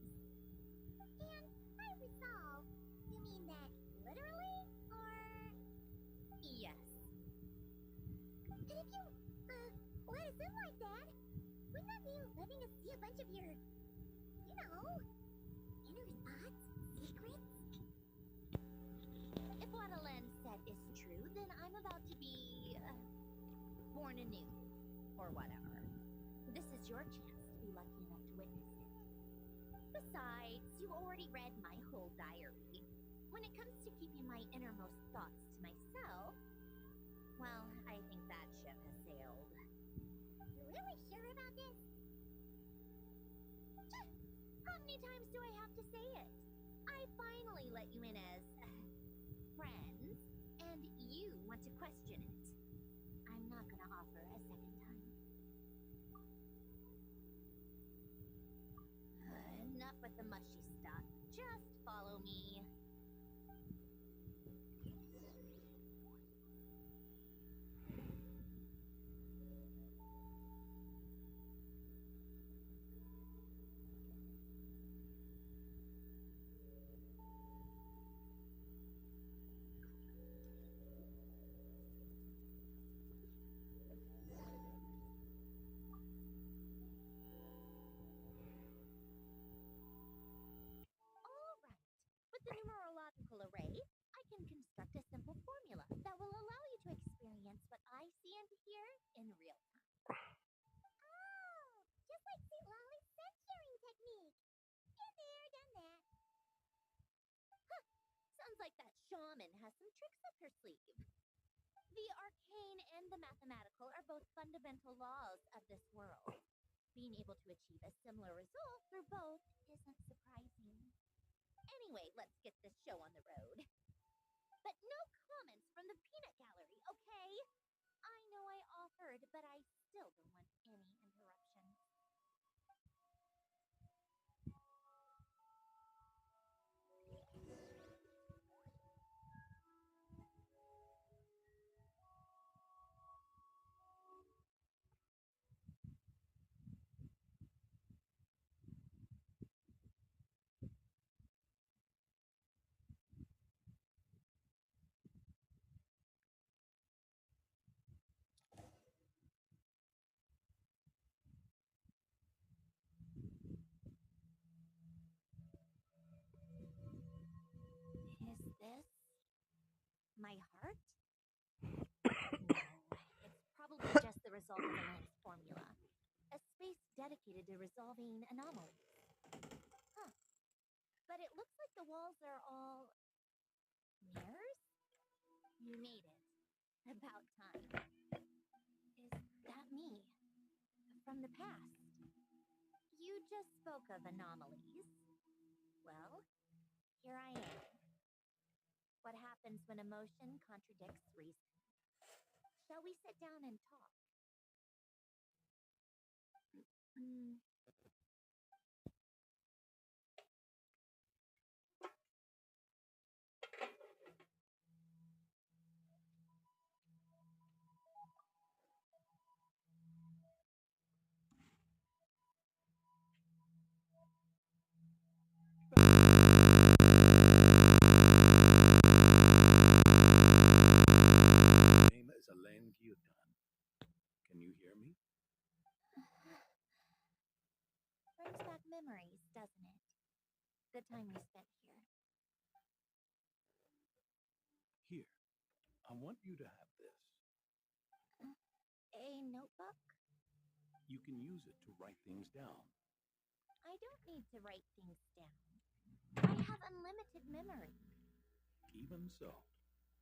And by resolve, you mean that literally, or? Yes. And if you, let us in like that, wouldn't that mean letting us see a bunch of your, inner thoughts, secrets? If what Ellen said is true, then I'm about to be, born anew, or whatever. This is your chance to be lucky enough to witness it. Besides, you already read my whole diary. When it comes to keeping my innermost thoughts to myself, well, I think that ship has sailed. You're really sure about this? How many times do I have to say it? I finally let you in as friends, and you want to question it. I'm not gonna offer a second time. Enough with the mushy Sounds like that shaman has some tricks up her sleeve. The arcane and the mathematical are both fundamental laws of this world. Being able to achieve a similar result through both isn't surprising. Anyway, let's get this show on the road. But no comments from the peanut gallery, okay? I know I offered, but I still don't want any interruptions. Is this my heart? No, it's probably just the result of Elaine's formula. A space dedicated to resolving anomalies. Huh. But it looks like the walls are all mirrors? You made it. About time. Is that me? From the past? You just spoke of anomalies. Well, here I am. What happens when emotion contradicts reason? Shall we sit down and talk? My name is Elaine Guillotin. Can you hear me? Brings back memories, doesn't it? The time we spent here. Here, I want you to have this. A notebook? You can use it to write things down. I don't need to write things down. I have unlimited memory. Even so,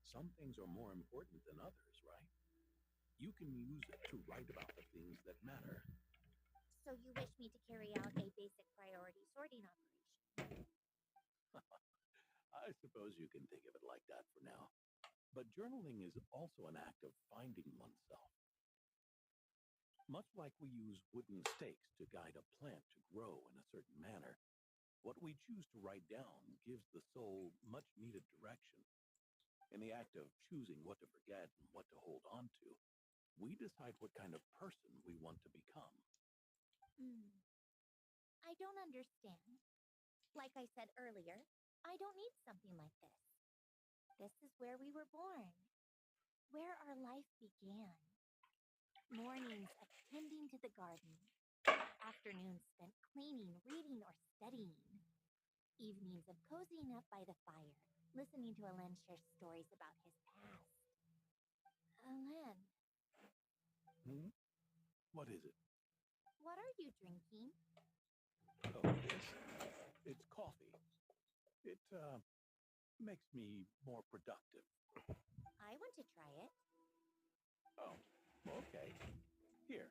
some things are more important than others, right? You can use it to write about the things that matter. So you wish me to carry out a basic priority sorting operation? I suppose you can think of it like that for now. But journaling is also an act of finding oneself. Much like we use wooden stakes to guide a plant to grow in a certain manner, what we choose to write down gives the soul much needed direction. In the act of choosing what to forget and what to hold on to, we decide what kind of person we want to become. I don't understand. Like I said earlier, I don't need something like this. This is where we were born, where our life began. Mornings of tending to the garden, afternoons spent cleaning, reading, or studying, evenings of cozying up by the fire, listening to Alain share stories about his past. Alain, What is it? what are you drinking? Oh, this? It's coffee. It, makes me more productive. I want to try it. Oh, okay. Here.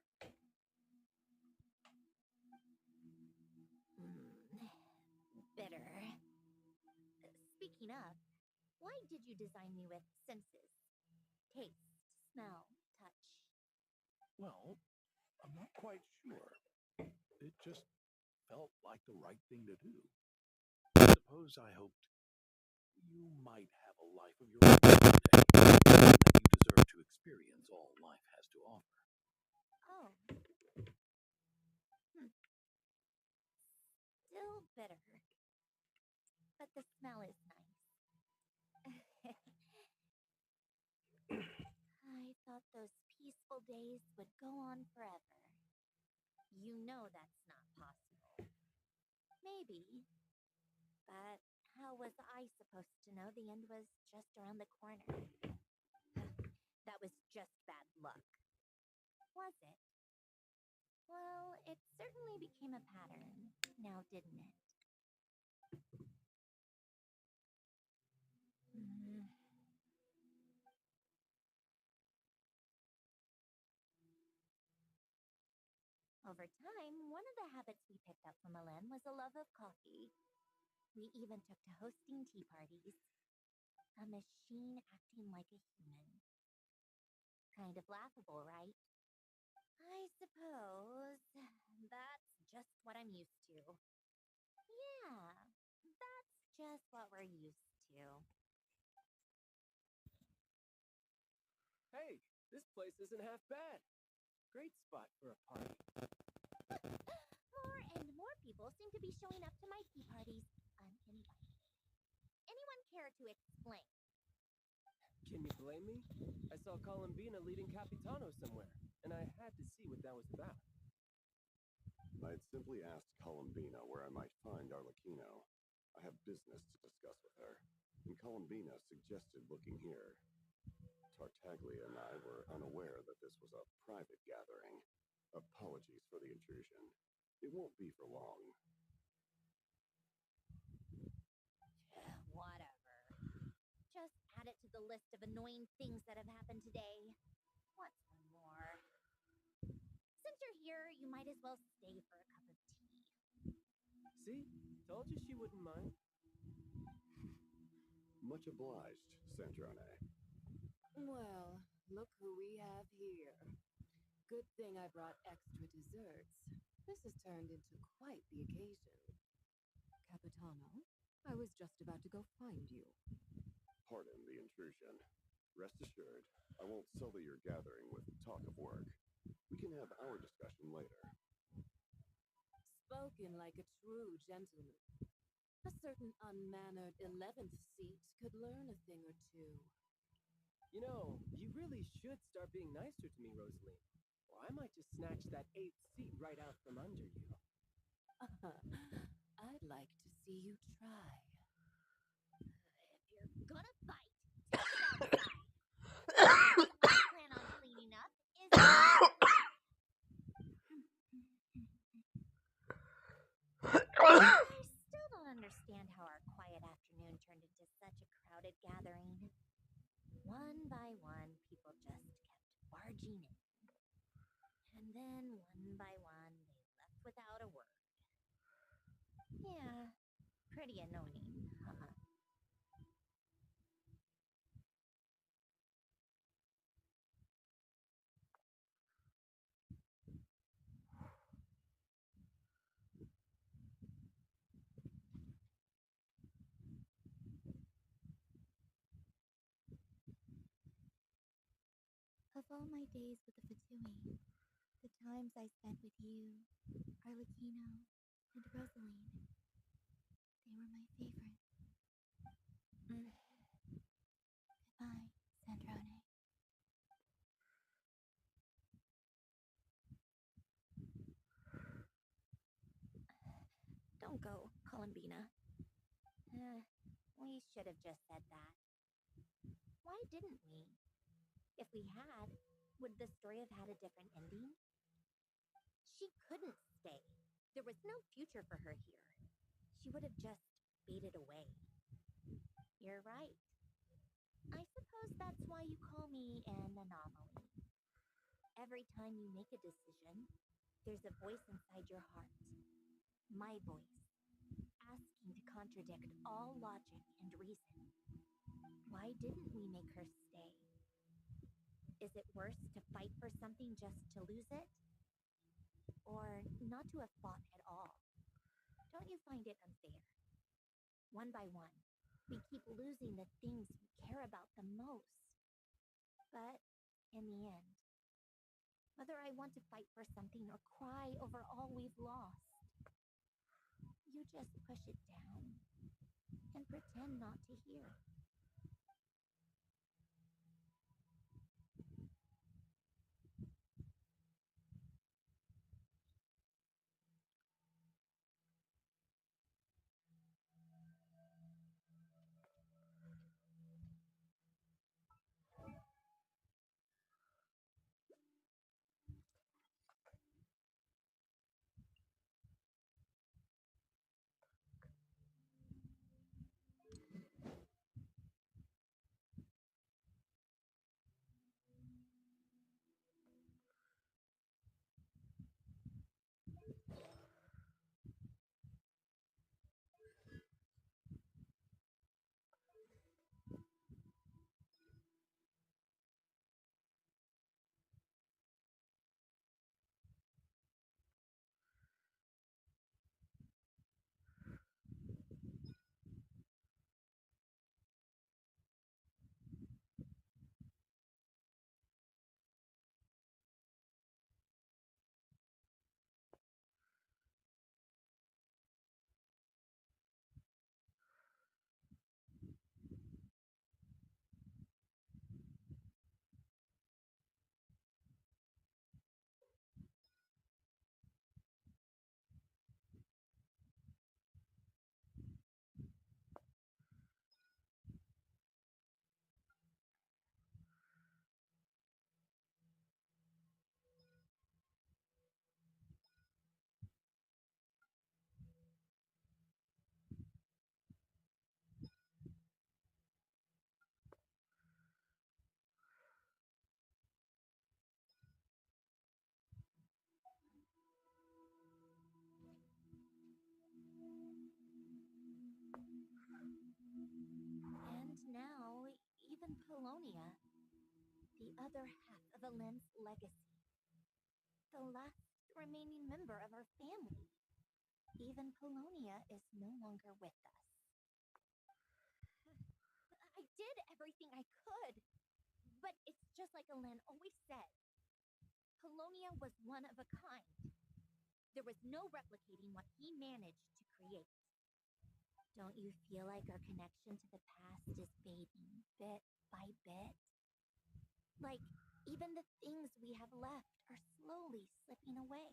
Bitter. Speaking of, why did you design me with senses? Taste, smell, touch. Well, I'm not quite sure. It just felt like the right thing to do. I suppose I hoped you might have a life of your own someday, and that you deserve to experience all life has to offer. Oh. Still bitter. But the smell is nice. I thought those peaceful days would go on forever. You know that's not possible. Maybe. But how was I supposed to know the end was just around the corner? That was just bad luck. Was it? Well, it certainly became a pattern, now didn't it? Over time, one of the habits we picked up from Alen was a love of coffee. We even took to hosting tea parties. A machine acting like a human. Kind of laughable, right? I suppose that's just what I'm used to. Yeah, that's just what we're used to. Hey, this place isn't half bad. Great spot for a party. More and more people seem to be showing up to my tea parties uninvited. Anyone care to explain? Can you blame me? I saw Columbina leading Capitano somewhere, and I had to see what that was about. I'd simply asked Columbina where I might find Arlecchino. I have business to discuss with her, and Columbina suggested looking here. Tartaglia and I were unaware that this was a private gathering. Apologies for the intrusion. It won't be for long. Whatever. Just add it to the list of annoying things that have happened today. What's one more? Since you're here, you might as well stay for a cup of tea. See? Told you she wouldn't mind. Much obliged, Sandrone. Well, look who we have here. Good thing I brought extra desserts. This has turned into quite the occasion. Capitano, I was just about to go find you. Pardon the intrusion. Rest assured, I won't sully your gathering with talk of work. We can have our discussion later. Spoken like a true gentleman. A certain unmannered 11th seat could learn a thing or two. You know, you really should start being nicer to me, Rosaline. Or I might just snatch that 8th seat right out from under you. I'd like to see you try. If you're gonna fight, take it outside. What I plan on cleaning up is... I still don't understand how our quiet afternoon turned into such a crowded gathering. One by one, people just kept barging in. And then, one by one, they left without a word. Yeah, pretty annoying, huh? Of all my days with the Fatui, the times I spent with you, Arlecchino, and Rosaline, they were my favorite. Goodbye, Sandrone. Don't go, Columbina. We should have just said that. Why didn't we? If we had, would the story have had a different ending? She couldn't stay. There was no future for her here. She would have just faded away. You're right. I suppose that's why you call me an anomaly. Every time you make a decision, there's a voice inside your heart. My voice, asking to contradict all logic and reason. Why didn't we make her stay? Is it worse to fight for something just to lose it? Or not to have fought at all? Don't you find it unfair? One by one, we keep losing the things we care about the most. But in the end, whether I want to fight for something or cry over all we've lost, you just push it down and pretend not to hear. the other half of Elend's legacy. The last remaining member of our family. Even Polonia is no longer with us. I did everything I could, but it's just like Elend always said. Polonia was one of a kind. There was no replicating what he managed to create. Don't you feel like our connection to the past is fading bit by bit? Like, even the things we have left are slowly slipping away.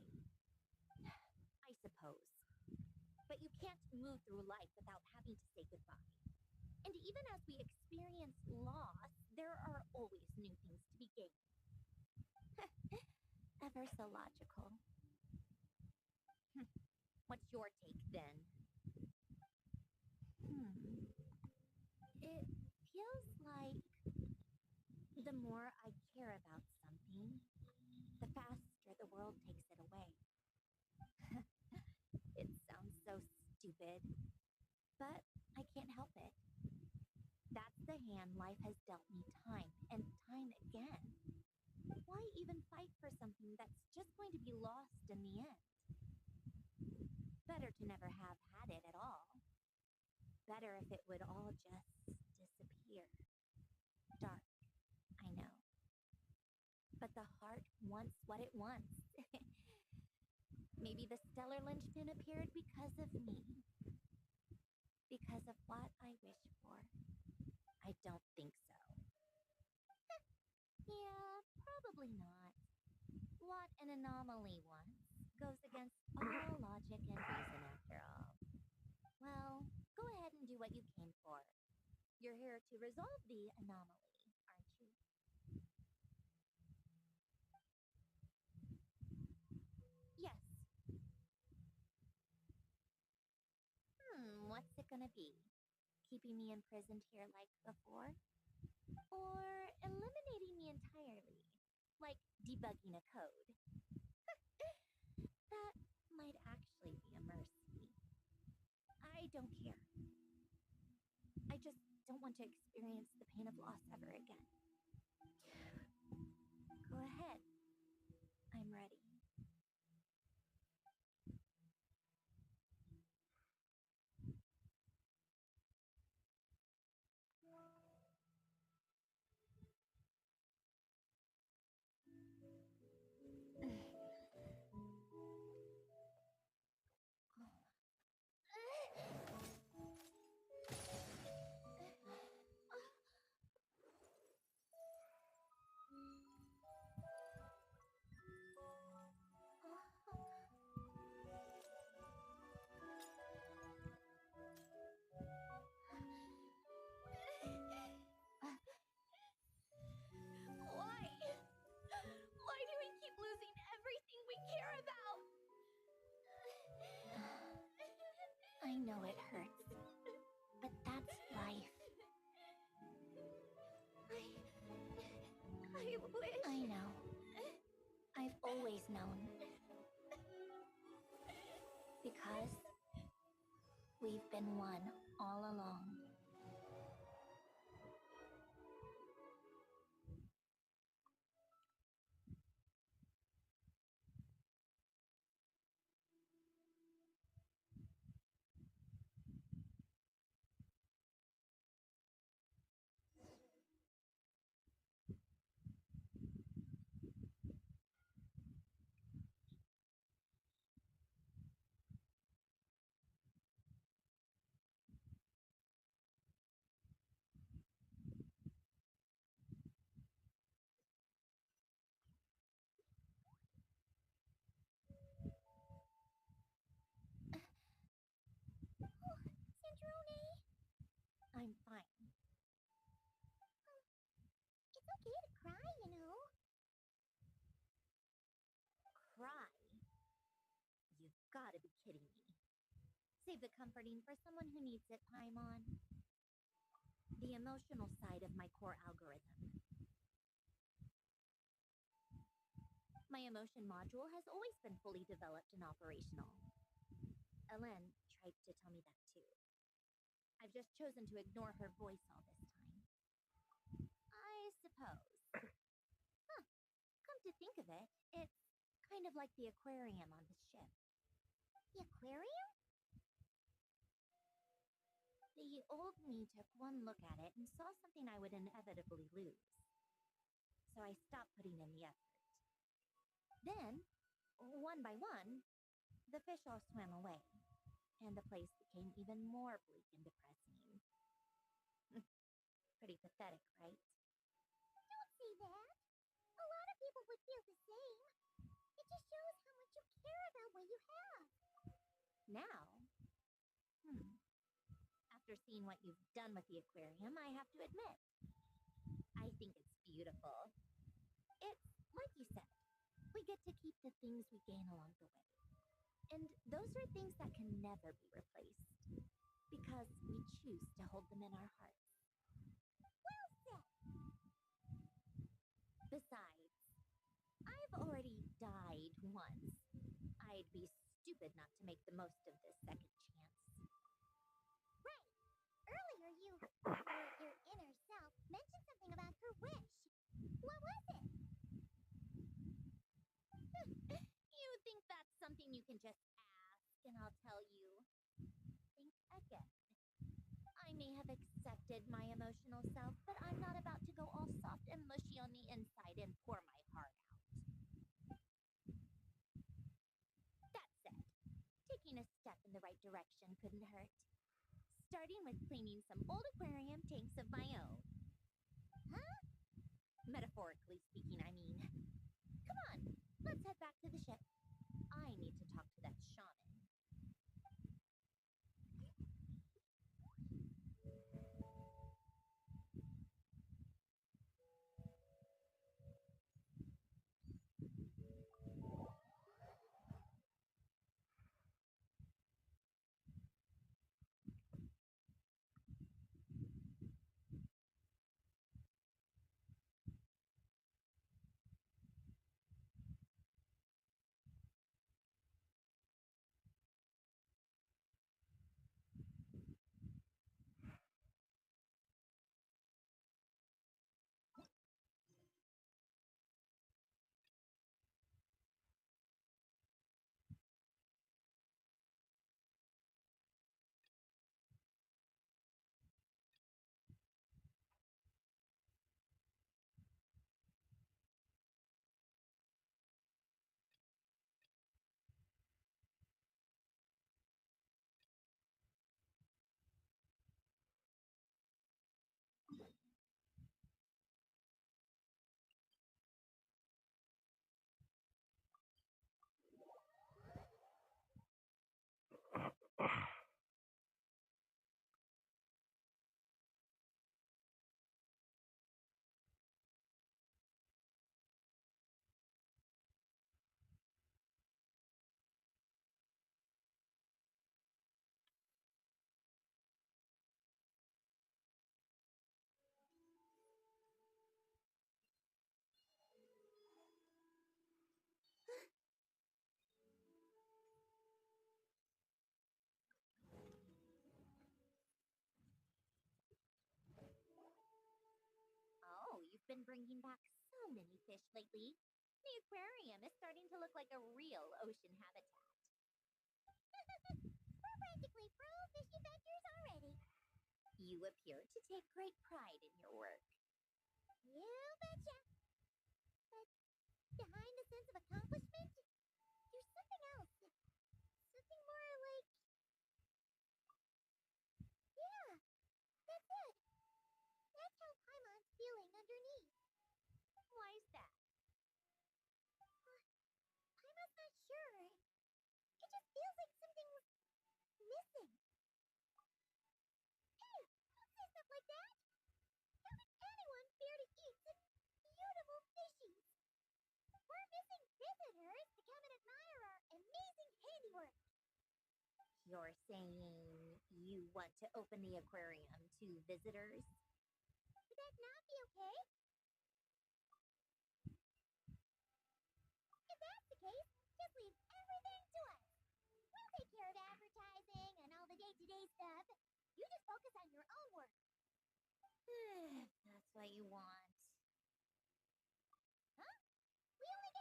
I suppose. But you can't move through life without having to say goodbye. And even as we experience loss, there are always new things to be gained. Ever so logical. What's your take then? It feels like the more I care about something, the faster the world takes it away. It sounds so stupid, but I can't help it. That's the hand life has dealt me time and time again. Why even fight for something that's just going to be lost in the end? Better to never have had it at all. Better if it would all just disappear. Dark, I know. But the heart wants what it wants. Maybe the stellar linchpin appeared because of me. Because of what I wish for. I don't think so. Yeah, probably not. What an anomaly once goes against all logic and reason after all. Well, go ahead and do what you came for. You're here to resolve the anomaly, aren't you? Yes. What's it gonna be? Keeping me imprisoned here like before? Or eliminating me entirely? Like debugging a code? That might actually be a mercy. I don't care. I just don't want to experience the pain of loss ever again. Go ahead. I'm ready. Why do we keep losing everything we care about? I know it hurts, but that's life. I wish... I know. I've always known. Because we've been one all along. Sandrone! I'm fine. It's okay to cry, you know. Cry? You've gotta be kidding me. Save the comforting for someone who needs it, Paimon. The emotional side of my core algorithm. My emotion module has always been fully developed and operational. Elend tried to tell me that too. I've just chosen to ignore her voice all this time. I suppose. think of it, it's kind of like the aquarium on the ship. The aquarium? The old me took one look at it and saw something I would inevitably lose. So I stopped putting in the effort. Then, one by one, the fish all swam away, and the place became even more bleak and depressing. Pretty pathetic, right? Don't say that. A lot of people would feel the same. It just shows how much you care about what you have. Now, after seeing what you've done with the aquarium, I have to admit, I think it's beautiful. It's like you said, we get to keep the things we gain along the way. And those are things that can never be replaced, because we choose to hold them in our hearts. Well said. Besides, I've already died once. I'd be stupid not to make the most of this second chance. Right. Earlier your inner self mentioned something about her wish. What was it? You think that's something you can just ask and I'll tell you? Think again. I may have accepted my emotional self, but I'm not about to go all soft and mushy on the inside and pour my heart out. That said, taking a step in the right direction couldn't hurt. Starting with cleaning some old aquarium tanks of my own. Huh? Metaphorically speaking, I mean. Come on, let's head back to the ship. I need to talk to that shaman. Oh, you've been bringing back so many fish lately. The aquarium is starting to look like a real ocean habitat. We're practically pro fish adventures already. You appear to take great pride in your work. You betcha. But behind the sense of accomplishment, there's something else. Something more like... Yeah, that's it. That's how Paimon's feeling underneath. Why is that? Paimon's not sure. It just feels like something's missing. Hey, don't say stuff like that. How could anyone fear to eat such beautiful fishies? We're missing visitors to come and admire our amazing handiwork. You're saying you want to open the aquarium to visitors? Would that not be okay? If that's the case, just leave everything to us. We'll take care of advertising and all the day-to-day stuff. You just focus on your own work. If that's what you want. Huh? We only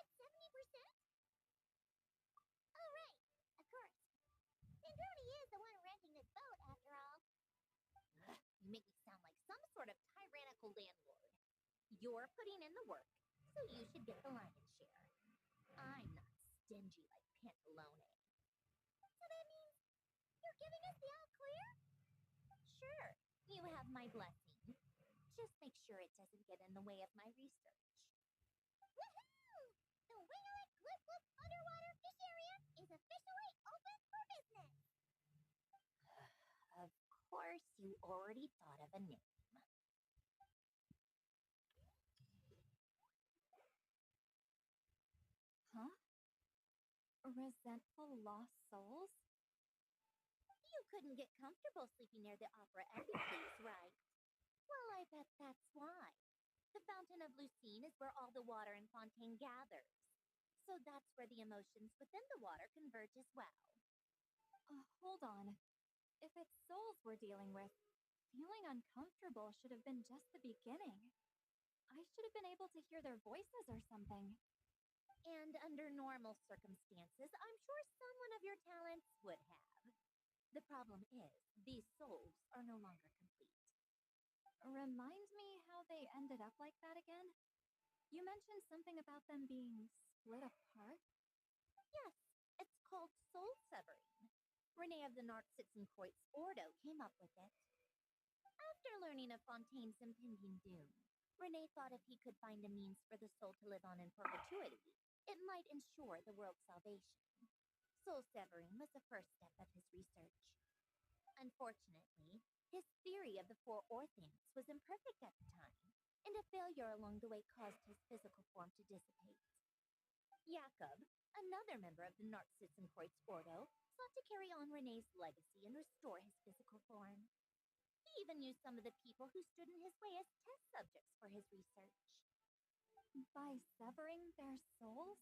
local landlord. You're putting in the work, so you should get the lion's share. I'm not stingy like Pantalone. So that means you're giving us the all clear? Sure, you have my blessing. Just make sure it doesn't get in the way of my research. Woohoo! The Winglet Glip Glip Underwater Fish Area is officially open for business! Of course, you already thought of a name. Huh? Resentful lost souls? You couldn't get comfortable sleeping near the Opera Epicles, right? Well, I bet that's why. The Fountain of Lucine is where all the water in Fontaine gathers. So that's where the emotions within the water converge as well. Hold on. If it's souls we're dealing with, feeling uncomfortable should have been just the beginning. I should have been able to hear their voices or something. And under normal circumstances, I'm sure someone of your talents would have. The problem is, these souls are no longer complete. Remind me how they ended up like that again? You mentioned something about them being split apart? Yes, it's called soul severing. Renee of the Narcitzenkreuz Ordo came up with it. After learning of Fontaine's impending doom, Renee thought if he could find a means for the soul to live on in perpetuity, it might ensure the world's salvation. Soul severing was the first step of his research. Unfortunately, his theory of the four orthants was imperfect at the time, and a failure along the way caused his physical form to dissipate. Jakob, another member of the Narcitzenkreuz Ordo, sought to carry on Renee's legacy and restore his physical form. He even used some of the people who stood in his way as test subjects for his research. By severing their souls?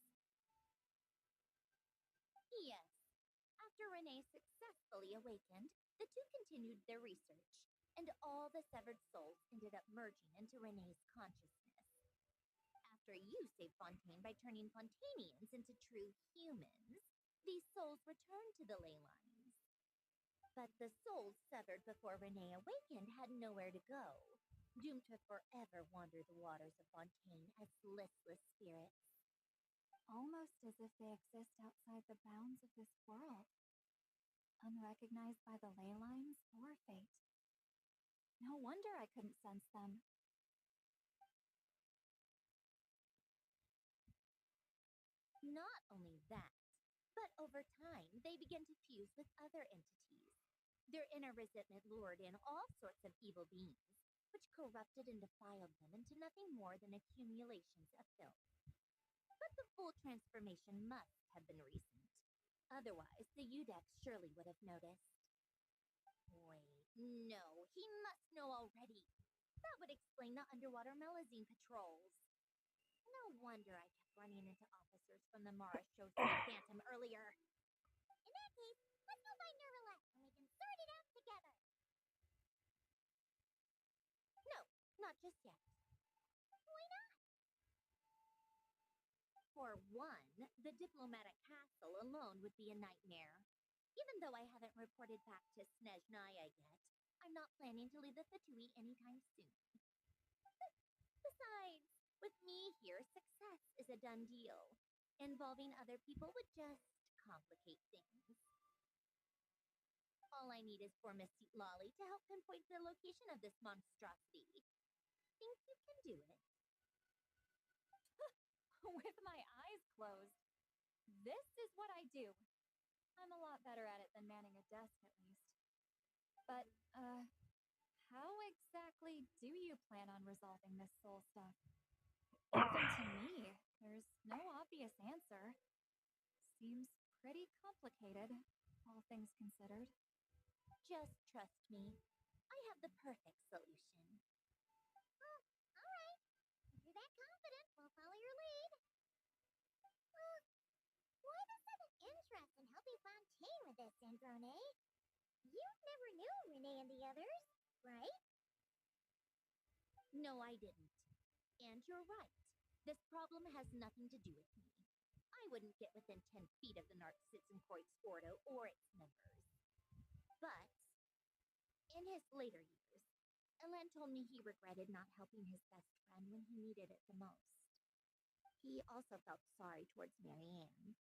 Yes. After Renee successfully awakened, the two continued their research, and all the severed souls ended up merging into Renee's consciousness. After you saved Fontaine by turning Fontainians into true humans, these souls returned to the ley lines. But the souls severed before Renee awakened had nowhere to go, doomed to forever wander the waters of Fontaine as listless spirits. Almost as if they exist outside the bounds of this world, unrecognized by the ley lines or fate. No wonder I couldn't sense them. Not only that, but over time, they began to fuse with other entities. Their inner resentment lured in all sorts of evil beings, which corrupted and defiled them into nothing more than accumulations of filth. But the full transformation must have been recent. Otherwise, the Udex surely would have noticed. Wait, no, he must know already. That would explain the underwater Melazine patrols. No wonder I kept running into officers from the Mara show Phantom earlier. In that case, let's go find Nervalette and we can sort it out together. No, not just yet. Why not? For one, the diplomatic castle alone would be a nightmare. Even though I haven't reported back to Snezhnaya yet, I'm not planning to leave the Fatui anytime soon. Besides, with me here, success is a done deal. Involving other people would just complicate things. All I need is for Miss Lolly to help pinpoint the location of this monstrosity. Think you can do it? With my eyes closed. This is what I do. I'm a lot better at it than manning a desk, at least. But, how exactly do you plan on resolving this soul stuff? Even to me, there's no obvious answer. Seems pretty complicated, all things considered. Just trust me. I have the perfect solution. Oh, all right. If you're that confident, we'll follow your lead. Why the sudden interest in helping Fontaine with this, Androne? You never knew Renee and the others, right? No, I didn't. And you're right. This problem has nothing to do with me. I wouldn't get within 10 feet of the Narcitzenkreuz Ordo or its members. But in his later years, Elen told me he regretted not helping his best friend when he needed it the most. He also felt sorry towards Marianne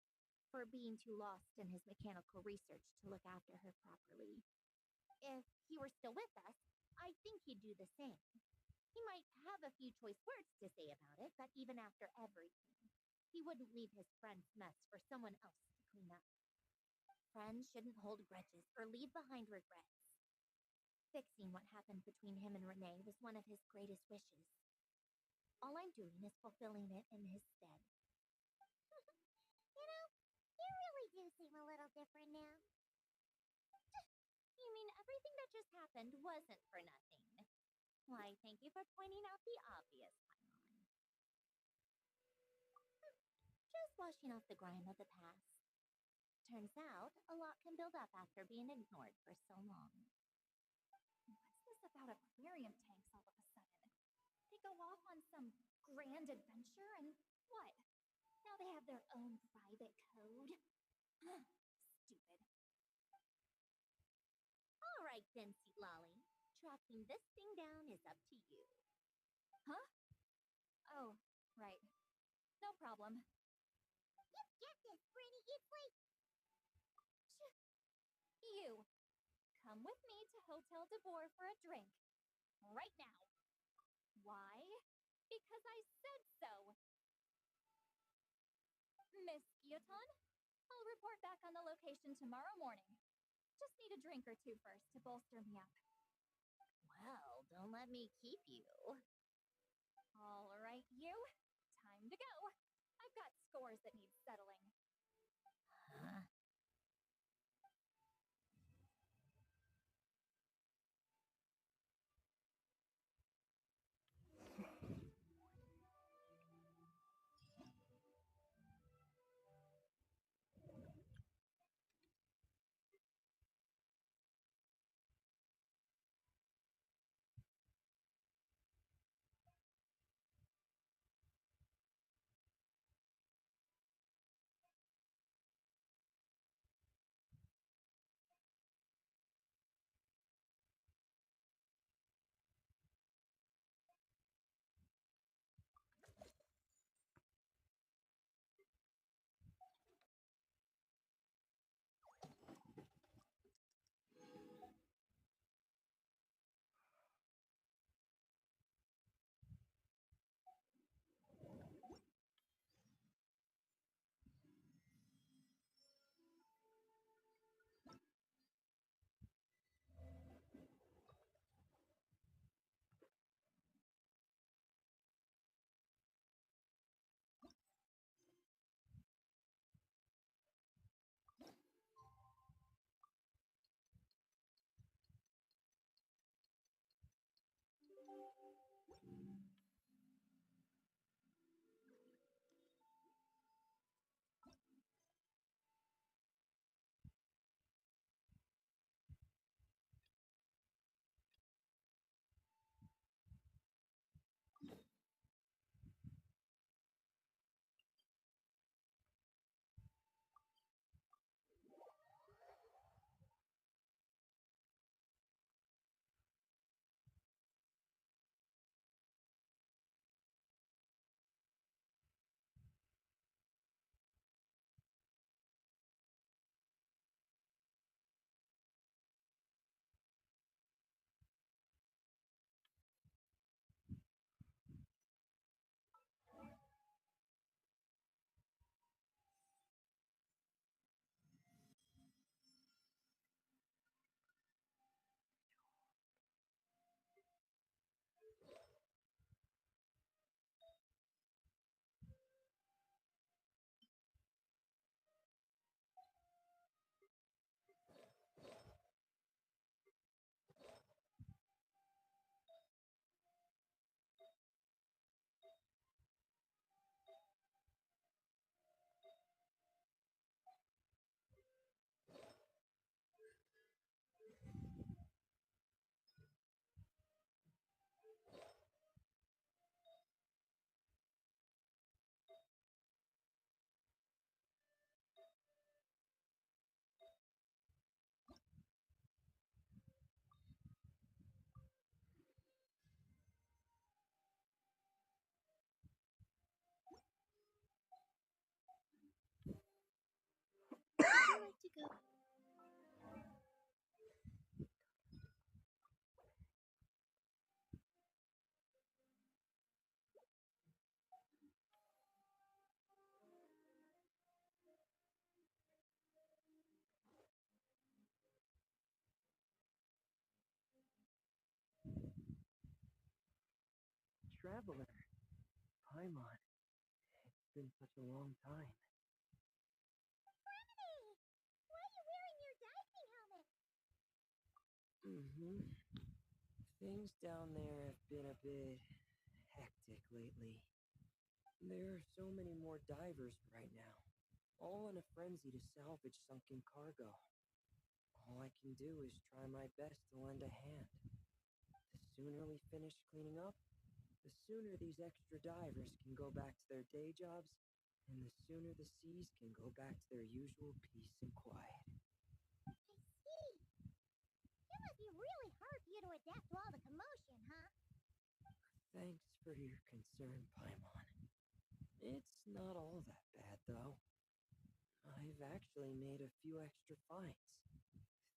for being too lost in his mechanical research to look after her properly. If he were still with us, I think he'd do the same. He might have a few choice words to say about it, but even after everything, he wouldn't leave his friend's mess for someone else to clean up. Friends shouldn't hold grudges or leave behind regrets. Fixing what happened between him and Renee was one of his greatest wishes. All I'm doing is fulfilling it in his stead. You know, you really do seem a little different now. You mean everything that just happened wasn't for nothing? Why, thank you for pointing out the obvious, Paimon. Just washing off the grime of the past. Turns out, a lot can build up after being ignored for so long. What's this about aquarium tanks all of a sudden? They go off on some grand adventure and what? Now they have their own private code? Stupid. All right then, Sweet Lolly. Tracking this thing down is up to you. Huh? Oh, right. No problem. You get this, Brittany. It's like... You, come with me to Hotel de Boer for a drink. Right now. Why? Because I said so. Miss Guillotin, I'll report back on the location tomorrow morning. Just need a drink or two first to bolster me up. Well, don't let me keep you. All right, you. Time to go. I've got scores that need settling. Huh? traveler. Paimon. It's been such a long time. Criminy! Why are you wearing your diving helmet? Mm-hmm. Things down there have been a bit hectic lately. There are so many more divers right now, all in a frenzy to salvage sunken cargo. All I can do is try my best to lend a hand. The sooner we finish cleaning up, the sooner these extra divers can go back to their day jobs, and the sooner the seas can go back to their usual peace and quiet. I see. It must be really hard for you to adapt to all the commotion, huh? Thanks for your concern, Paimon. It's not all that bad, though. I've actually made a few extra finds.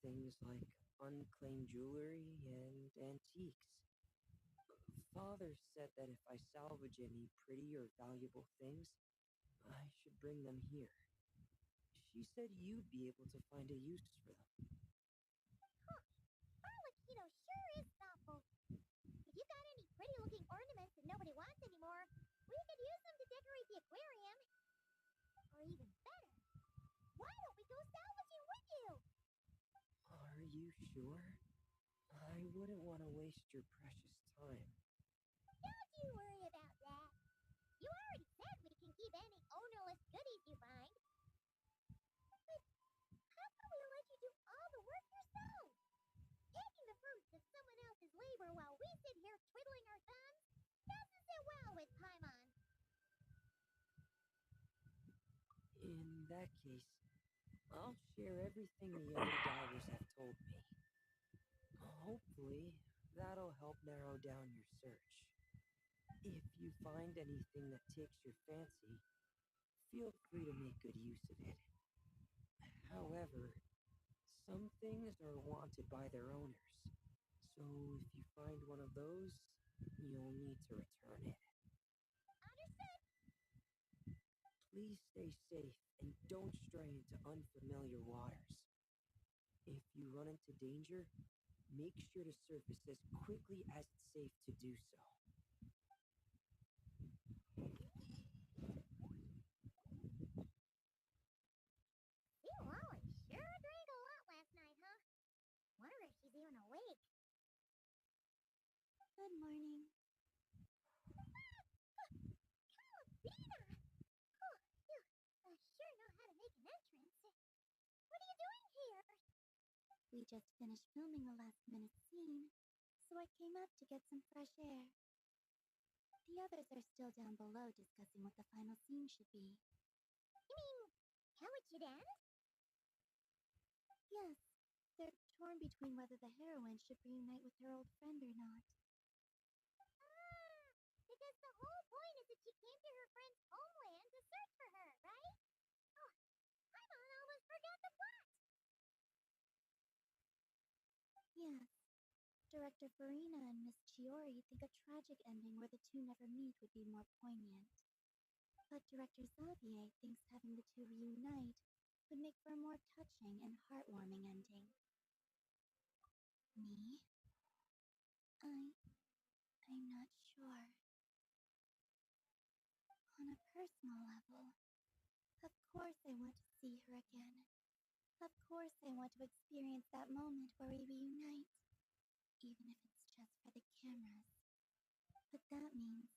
Things like unclaimed jewelry and antiques. Father said that if I salvage any pretty or valuable things, I should bring them here. She said you'd be able to find a use for them. Huh. Arlecchino sure is thoughtful. If you got any pretty-looking ornaments that nobody wants anymore, we could use them to decorate the aquarium. Or even better, why don't we go salvaging with you? Are you sure? I wouldn't want to waste your precious time. Don't you worry about that. You already said we can keep any ownerless goodies you find. But how can we let you do all the work yourself? Taking the fruits of someone else's labor while we sit here twiddling our thumbs doesn't sit well with Paimon. In that case, I'll share everything the other divers have told me. Hopefully, that'll help narrow down your search. If you find anything that takes your fancy, feel free to make good use of it. However, some things are wanted by their owners, so if you find one of those, you'll need to return it. Understood. Please stay safe and don't stray into unfamiliar waters. If you run into danger, make sure to surface as quickly as it's safe to do so. Sea Lolly sure drank a lot last night, huh? Wonder if she's even awake. Good morning. Calabina! Oh, you sure know how to make an entrance. What are you doing here? We just finished filming the last-minute scene, so I came up to get some fresh air. The others are still down below discussing what the final scene should be. You mean, how it should end? Yes, they're torn between whether the heroine should reunite with her old friend or not. Ah, because the whole point is that she came to her friend's homeland to search for her, right? Oh, Paimon almost forgot the plot. Yes. Director Farina and Miss Chiori think a tragic ending where the two never meet would be more poignant. But Director Xavier thinks having the two reunite would make for a more touching and heartwarming ending. Me? I'm not sure. On a personal level, of course I want to see her again. Of course I want to experience that moment where we reunite, even if it's just for the cameras. But that means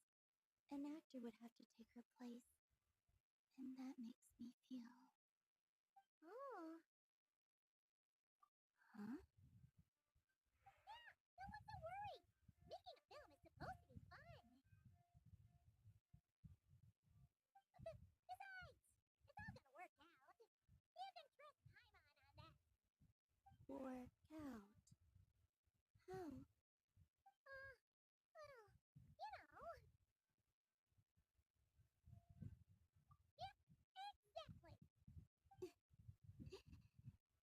an actor would have to take her place, and that makes me feel... Oh. Huh? Yeah, so what's the worry? Making a film is supposed to be fun. Besides, it's all gonna work out. You can trust Paimon on that. Work out? How? Well, you know. Yep, exactly.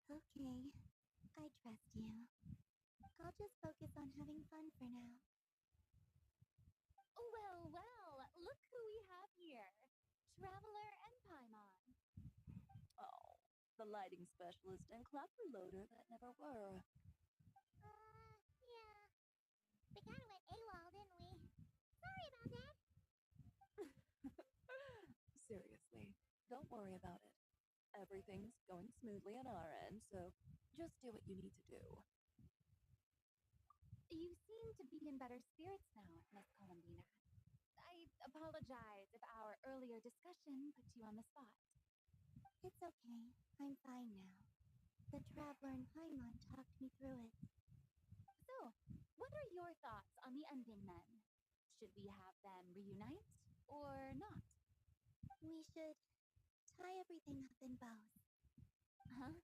Okay, I trust you. I'll just focus on having fun for now. Well, look who we have here. Traveler and Paimon. Oh, the lighting specialist and clapper loader that never were. Yeah. We kinda went AWOL, didn't we? Sorry about Don't worry about it. Everything's going smoothly on our end, so just do what you need to do. You seem to be in better spirits now, Miss Columbina. I apologize if our earlier discussion put you on the spot. It's okay. I'm fine now. The Traveler and Paimon talked me through it. So, what are your thoughts on the ending then? Should we have them reunite or not? We should tie everything up in bows. Huh?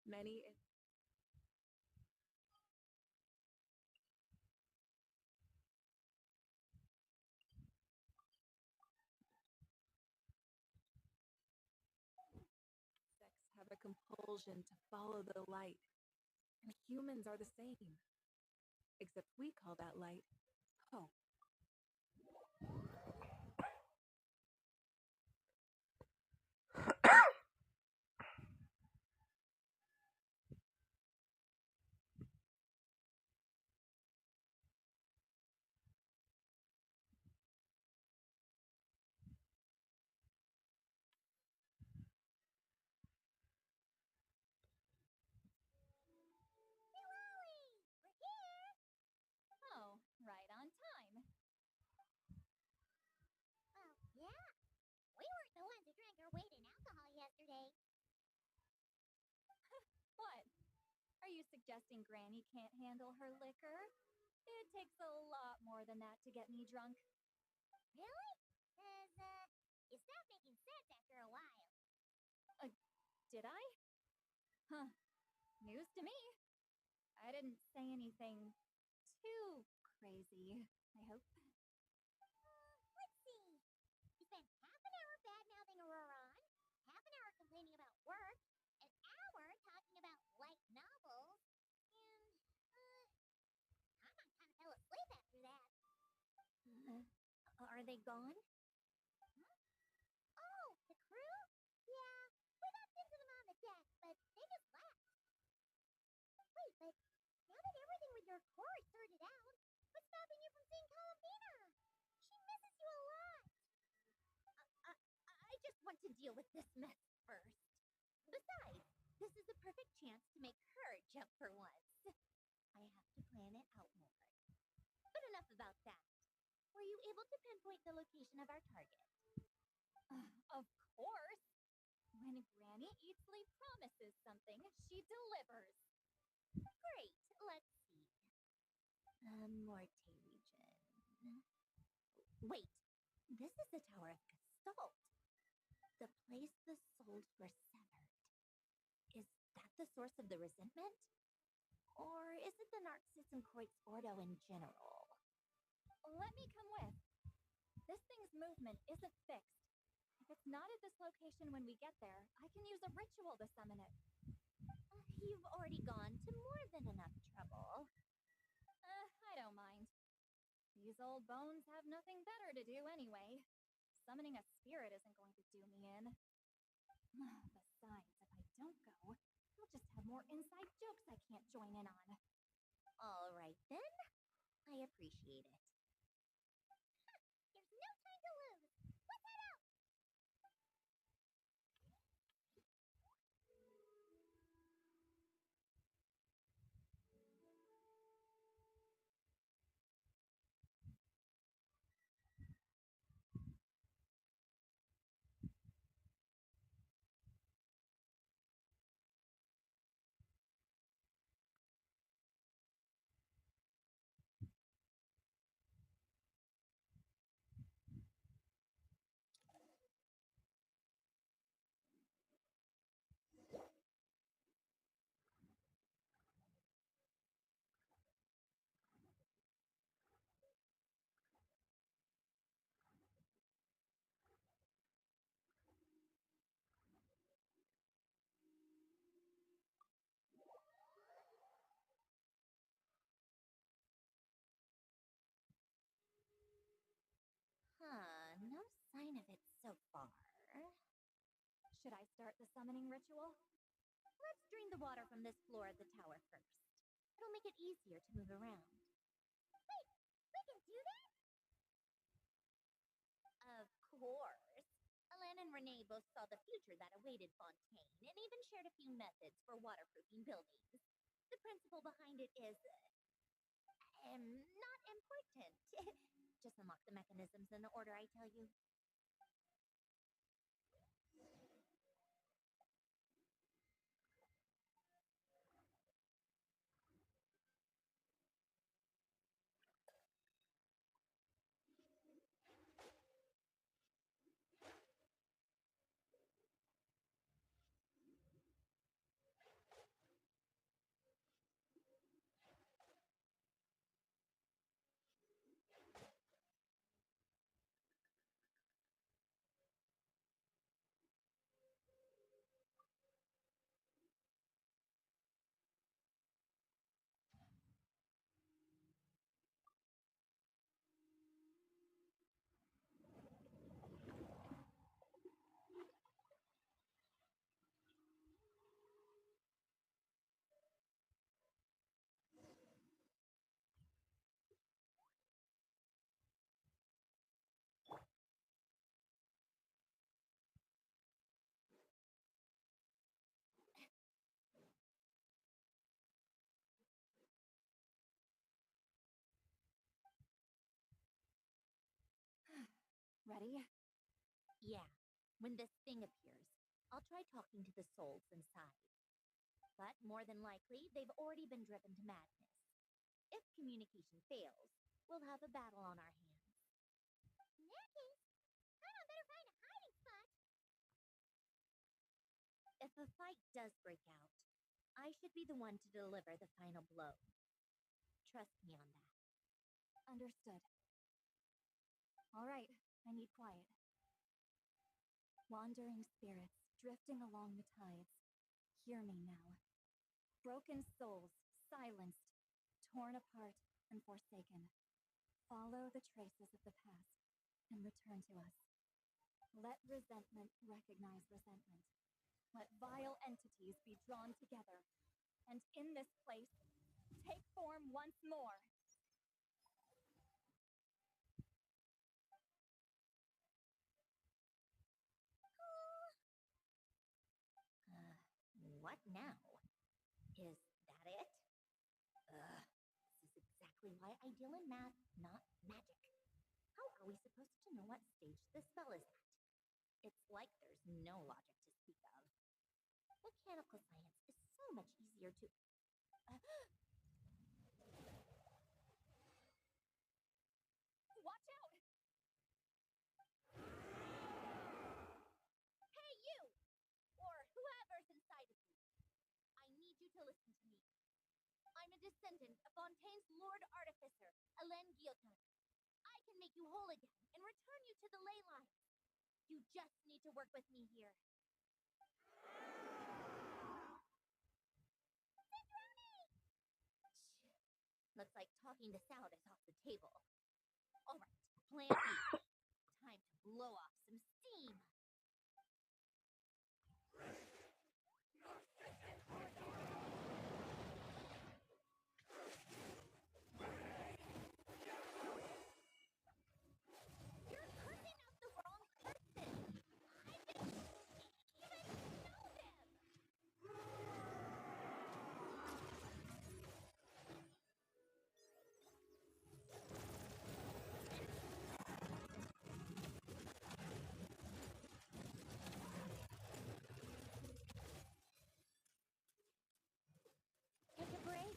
Many insects have a compulsion to follow the light, and humans are the same. Except we call that light hope. Oh, right on time. Well, yeah. We weren't the ones who drank our weight in alcohol yesterday. What? Are you suggesting Granny can't handle her liquor? It takes a lot more than that to get me drunk. Really? You stopped making sense after a while. Did I? Huh. News to me. I didn't say anything too crazy, I hope. Let's see. You spent half an hour bad-mouthing Auroron, half an hour complaining about work, an hour talking about light novels, and, Paimon kind of fell asleep after that. Are they gone? Huh? Oh, the crew? Yeah, we bumped into them on the deck, but they just left. Wait, but now that everything with your core is sorted out, what's stopping you from seeing Columbina? She misses you a lot. I just want to deal with this mess first. Besides, this is a perfect chance to make her jump for once. I have to plan it out more. But enough about that. Were you able to pinpoint the location of our target? Of course. When Granny Eatsley promises something, she delivers. Great. Let's see. Morte region. Wait. This is the Tower of Gestalt. The place the souls were severed. Is that the source of the resentment? Or is it the Narcissus Kreuz Ordo in general? Let me come with. This thing's movement isn't fixed. If it's not at this location when we get there, I can use a ritual to summon it. You've already gone to more than enough trouble. I don't mind. These old bones have nothing better to do anyway. Summoning a spirit isn't going to do me in. Besides, if I don't go, I'll just have more inside jokes I can't join in on. All right then. I appreciate it. There's no time to lose. Let's head out. No sign of it so far. Should I start the summoning ritual? Let's drain the water from this floor of the tower first. It'll make it easier to move around. Wait, we can do that? Of course. Alan and Renee both saw the future that awaited Fontaine and even shared a few methods for waterproofing buildings. The principle behind it is not important. Just unlock the mechanisms in the order I tell you. Ready? Yeah, when this thing appears, I'll try talking to the souls inside. But more than likely, they've already been driven to madness. If communication fails, we'll have a battle on our hands. In that case, I better find a hiding spot. If a fight does break out, I should be the one to deliver the final blow. Trust me on that. Understood. All right, I need quiet. Wandering spirits, drifting along the tides. Hear me now. Broken souls, silenced, torn apart, and forsaken. Follow the traces of the past and return to us. Let resentment recognize resentment. Let vile entities be drawn together, and in this place, take form once more. What now? Is that it? This is exactly why I deal in math, not magic. How are we supposed to know what stage the spell is at? It's like there's no logic to speak of. Mechanical science is so much easier to... Watch out! Hey, you! Or whoever's inside of you. I need you to listen to me. I'm a descendant of Fontaine's Lord Artificer, Alain Guillotin. I can make you whole again and return you to the ley lines. You just need to work with me here. Looks like talking this out is off the table. Alright, plan B. Time to blow off some steam. You're cursing out the wrong person. I didn't even know them. Take a break.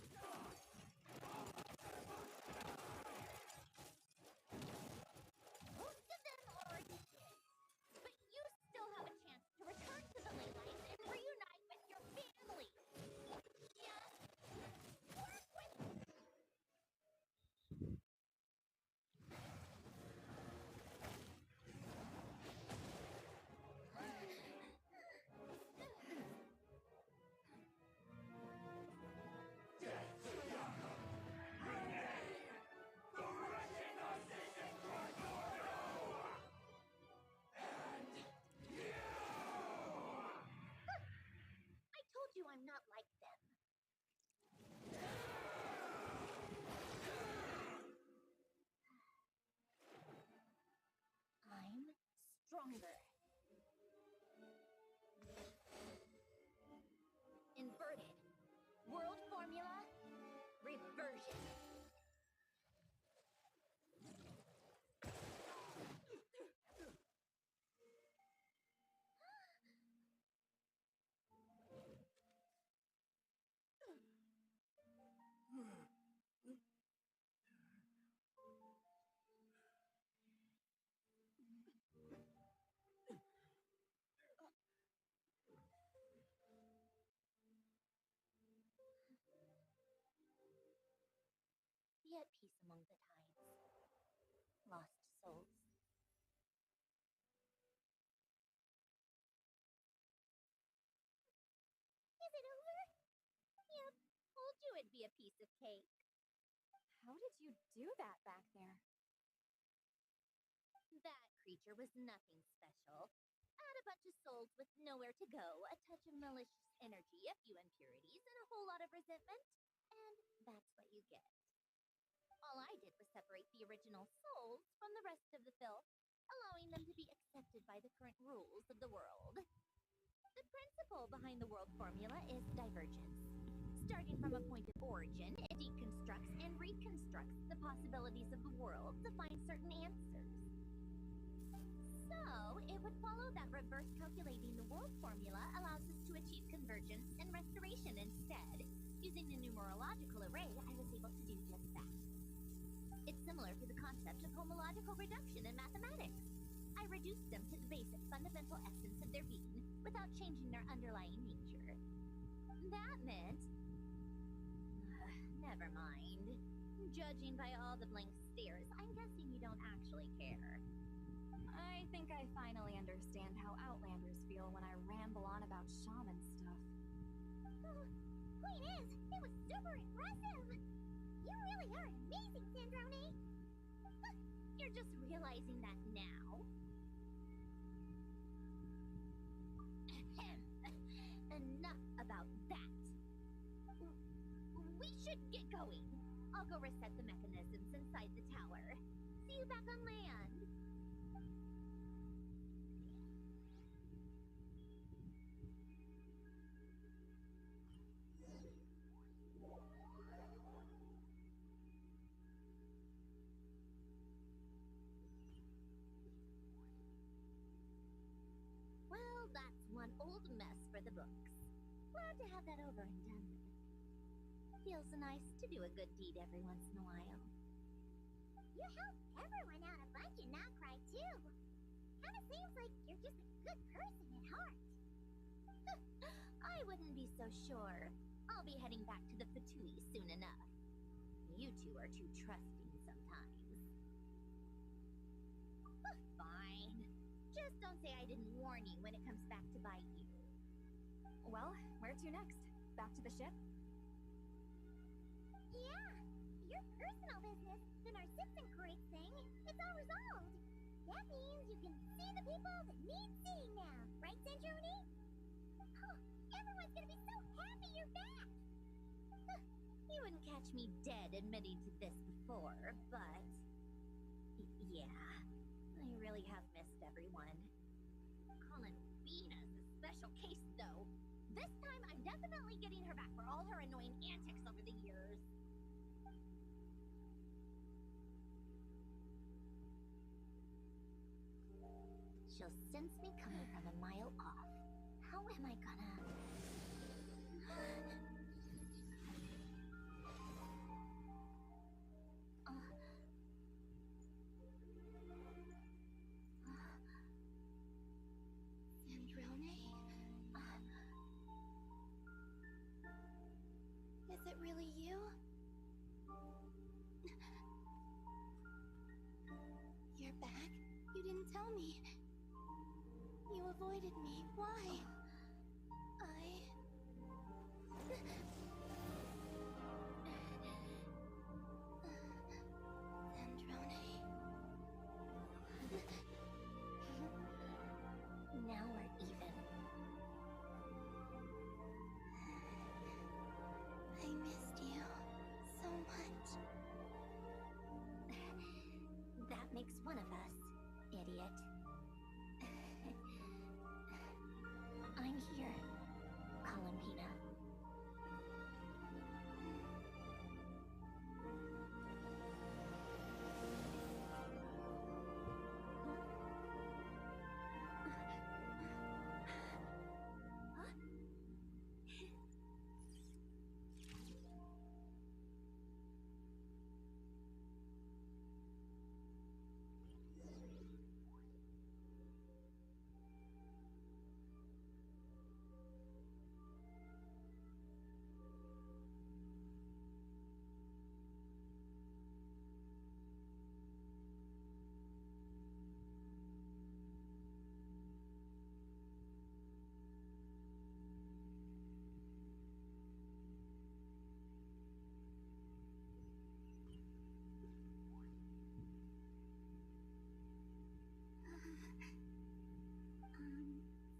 Most of them already did. But you still have a chance to return to the ley lines and reunite with your family. Just work with I told you I'm not like them. I'm stronger. Inverted. World formula. Reversion. Be at peace among the tides. Lost souls. Is it over? Yep, told you it'd be a piece of cake. How did you do that back there? That creature was nothing special. Add a bunch of souls with nowhere to go, a touch of malicious energy, a few impurities, and a whole lot of resentment, and that's what you get. All I did was separate the original souls from the rest of the filth, allowing them to be accepted by the current rules of the world. The principle behind the world formula is divergence. Starting from a point of origin, it deconstructs and reconstructs the possibilities of the world to find certain answers. So, it would follow that reverse calculating the world formula allows us to achieve convergence and restoration instead. Using the numerological array, I was able to do just that. It's similar to the concept of homological reduction in mathematics. I reduced them to the basic fundamental essence of their being without changing their underlying nature. That meant... never mind. Judging by all the blank stares, I'm guessing you don't actually care. I think I finally understand how Outlanders feel when I ramble on about shaman stuff. Point is, it was super impressive. You really are amazing, Sandrone. You're just realizing that now? Enough about that. We should get going. I'll go reset the mechanisms inside the tower. See you back on land. Well, that's one old mess for the books. Glad to have that over and done with. Feels nice to do a good deed every once in a while. You help everyone out a bunch and not cry too. Kinda seems like you're just a good person at heart. I wouldn't be so sure. I'll be heading back to the Fatui soon enough. You two are too trusting sometimes. Fine. Just don't say I didn't warn you when it comes back to bite you. Well, where to next? Back to the ship? Yeah, your personal business, the Narcissism thing, it's all resolved. That means you can see the people that need seeing now, right, Centroni? Oh, everyone's gonna be so happy you're back! You wouldn't catch me dead admitting to this before, but... yeah, I really have missed everyone. Colin Beana's a special case, though. This time, I'm definitely getting her back for all her annoying antics over the years. She'll sense me coming from a mile off. How am I gonna... Sandrone? Is it really you? You're back? You didn't tell me. You avoided me. Why? Sandrone. Now we're even. I missed you so much. That makes one of us, idiot. I'm here, Colin Pina.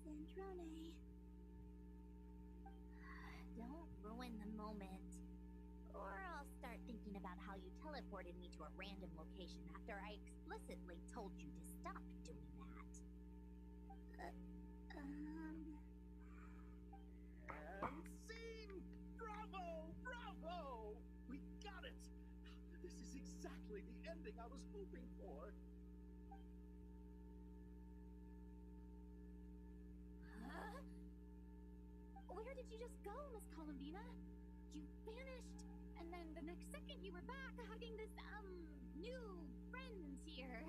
Sandrone. Don't ruin the moment. Or I'll start thinking about how you teleported me to a random location after I explicitly told you to stop doing that. And scene! Bravo! Bravo! We got it! This is exactly the ending I was hoping for. Huh? Where did you just go, Miss Columbina? You vanished, and then the next second you were back hugging this, new friends here.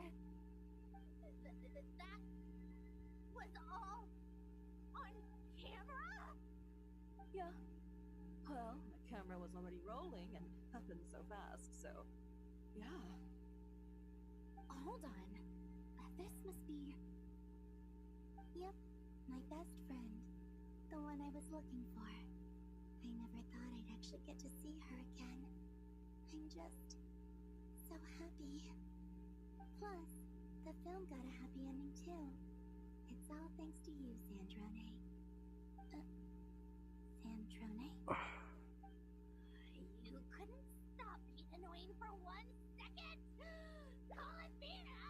That was all on camera? Yeah. Well, the camera was already rolling and happened so fast, so yeah. Hold on. This must be... Yep, my best friend. The one I was looking for. I never thought I'd actually get to see her again. I'm just so happy. Plus, the film got a happy ending too. It's all thanks to you, Sandrone. Sandrone? You couldn't stop being annoying for 1 second? Colin Beana!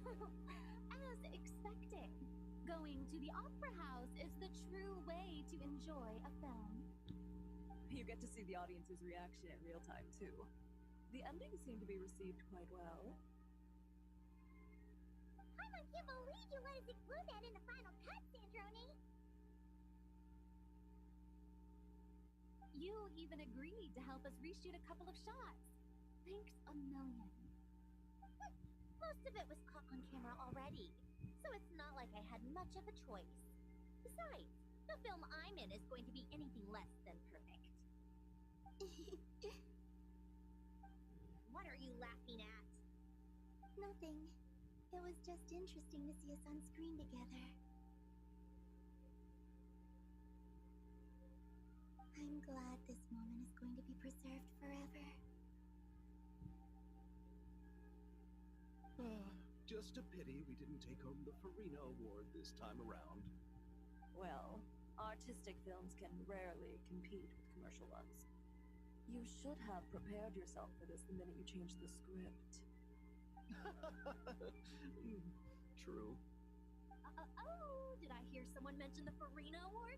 As expected, going to the opera house is the true way to enjoy a film. You get to see the audience's reaction in real time, too. The ending seemed to be received quite well. I can't believe you let us include that in the final cut, Sandrone. You even agreed to help us reshoot a couple of shots. Thanks a million. Most of it was caught on camera already, so it's not like I had much of a choice. Besides, the film I'm in is going to be anything less than perfect. What are you laughing at? Nothing. It was just interesting to see us on screen together. I'm glad this moment is going to be preserved forever. Just a pity we didn't take home the Farina Award this time around. Well, artistic films can rarely compete with commercial ones. You should have prepared yourself for this the minute you changed the script. True. Oh, did I hear someone mention the Farina Award?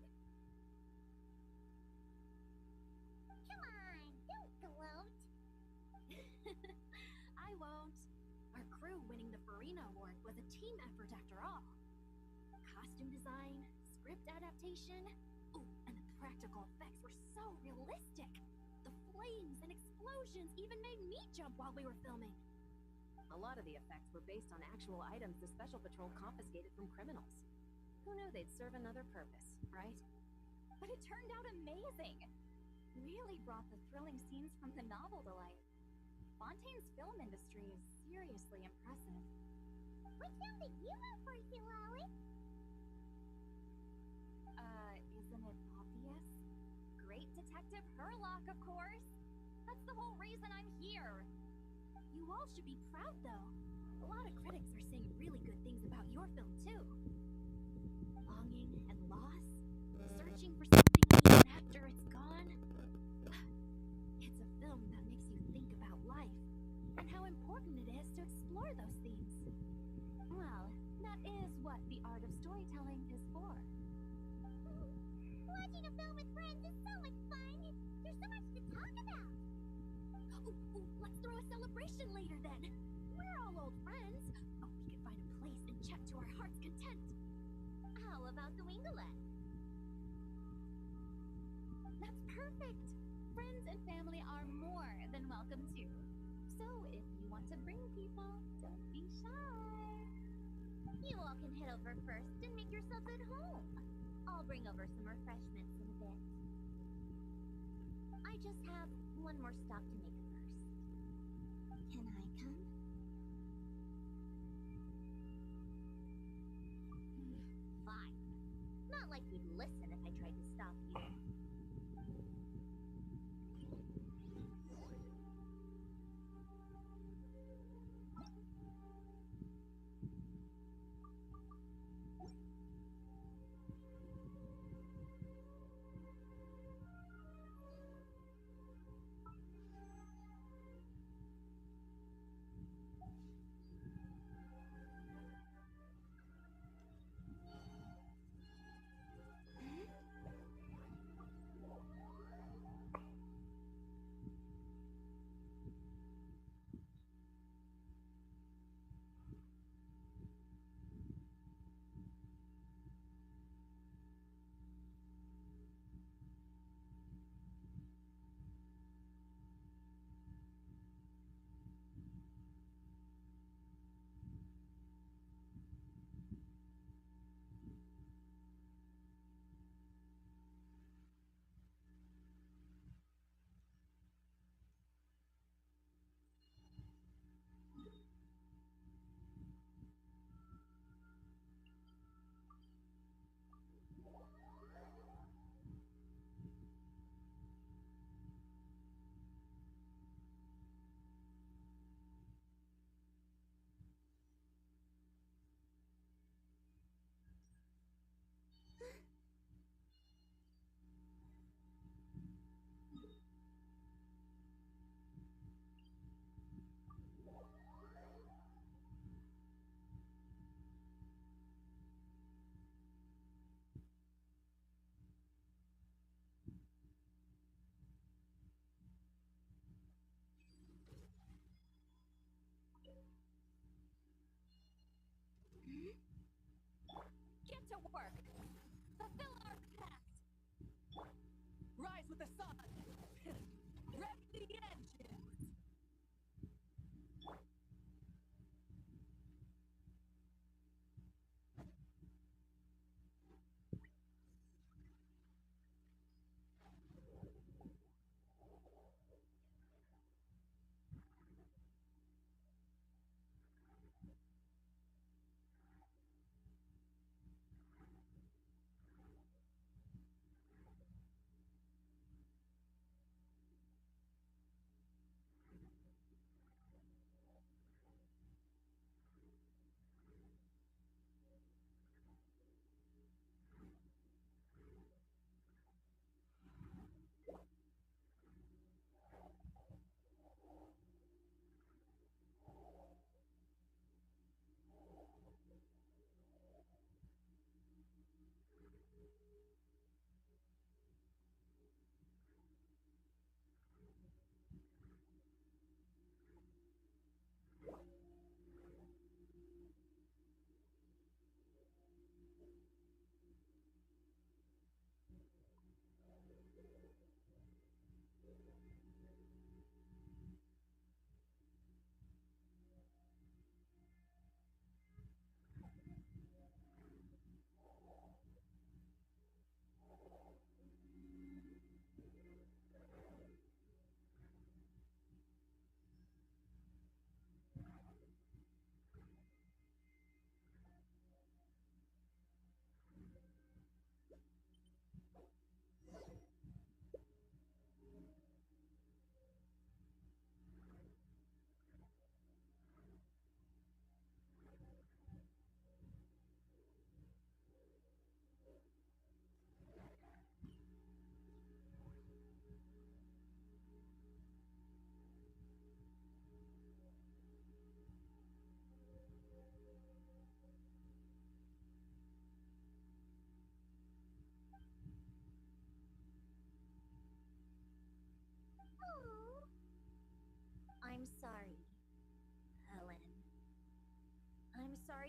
Come on, don't gloat. I won't. Our crew winning the Farina Award was a team effort after all. Costume design, script adaptation, ooh, and the practical effects were so realistic. The flames and explosions even made me jump while we were filming. A lot of the effects were based on actual items the Special Patrol confiscated from criminals. Who knew they'd serve another purpose, right? But it turned out amazing. Really brought the thrilling scenes from the novel to life. Fontaine's film industry is seriously impressive. What film did you have for Lolly? Isn't it obvious? Great Detective Herlock, of course. That's the whole reason I'm here. You all should be proud, though. A lot of critics are saying really good things about your film, too. Longing and loss, searching for something even after it's gone. It's a film that makes you think about life and how important it is to explore those themes. Well, that is what the art of storytelling is for. Watching a film with friends is so much fun. There's so much to talk about. Ooh, let's throw a celebration later then. We're all old friends. Oh, we can find a place and chat to our heart's content. How about the Wingalette? That's perfect. Friends and family are more than welcome too. So if you want to bring people, don't be shy. You all can head over first and make yourselves at home. I'll bring over some refreshments in a bit. I just have one more stop to make first. Can I come? Fine. Not like you'd listen if I tried to stop you.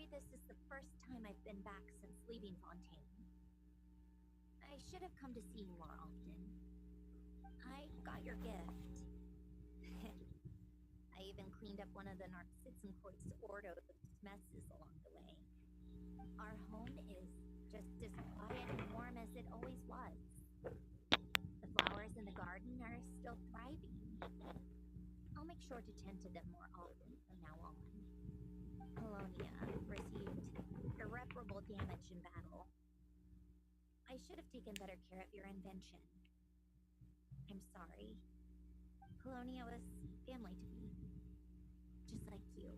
sorry this is the first time I've been back since leaving Fontaine. I should have come to see you more often. I got your gift. I even cleaned up one of the Narcissenkoi's Ordo's messes along the way. Our home is just as quiet and warm as it always was. The flowers in the garden are still thriving. I'll make sure to tend to them more often from now on. Colonia received irreparable damage in battle. I should have taken better care of your invention. I'm sorry. Colonia was family to me. Just like you.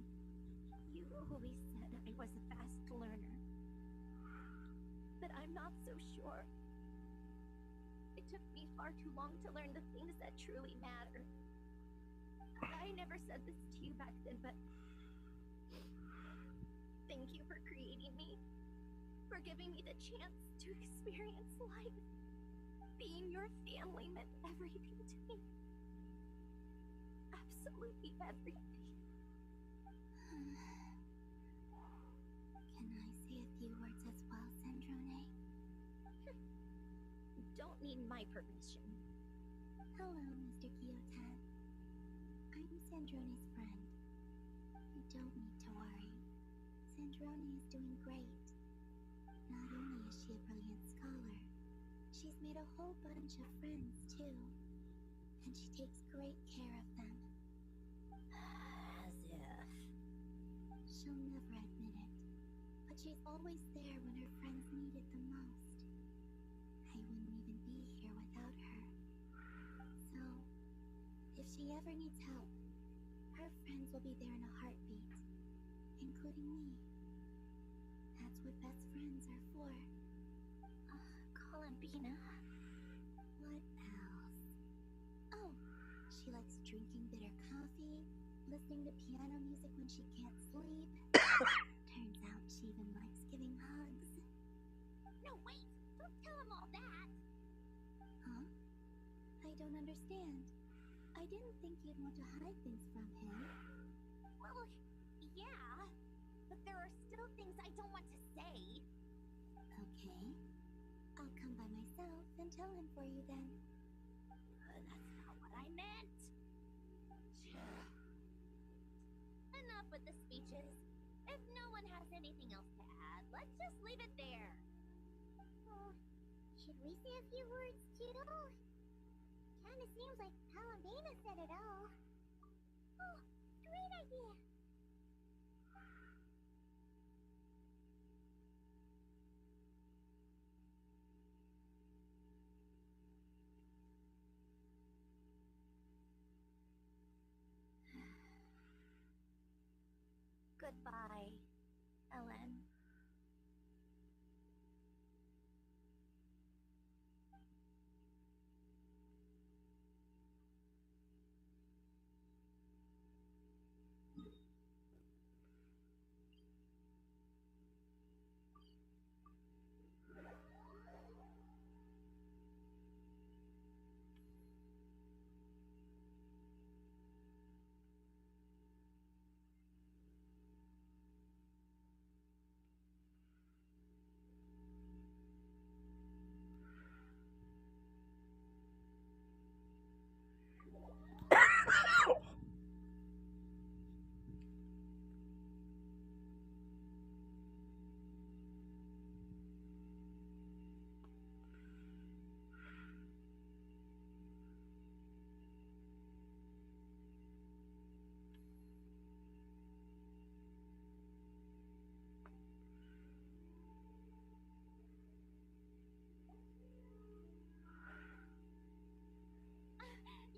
You always said I was a fast learner. But I'm not so sure. It took me far too long to learn the things that truly matter. I never said this to you back then, but thank you for creating me. For giving me the chance to experience life. Being your family meant everything to me. Absolutely everything. Can I say a few words as well, Sandrone? Don't need my permission. Hello, Mr. Kyotan. I'm Sandrone's friend. You don't need to worry. Sandrone is doing great. Not only is she a brilliant scholar, she's made a whole bunch of friends, too. And she takes great care of them. As if. She'll never admit it, but she's always there when her friends need it the most. I wouldn't even be here without her. So, if she ever needs help, her friends will be there in a heartbeat, including me. That's what best friends are for. Columbina. What else? Oh, she likes drinking bitter coffee, listening to piano music when she can't sleep. Turns out she even likes giving hugs. No, wait! Don't tell him all that! Huh? I don't understand. I didn't think you'd want to hide things from him. Well, yeah, but there are still things I don't want to say. Okay. I'll come by myself and tell him for you then. That's not what I meant. Enough with the speeches. If no one has anything else to add, let's just leave it there. Should we say a few words too? Kinda seems like Columbina said it all. Oh, great idea! Goodbye, Ellen.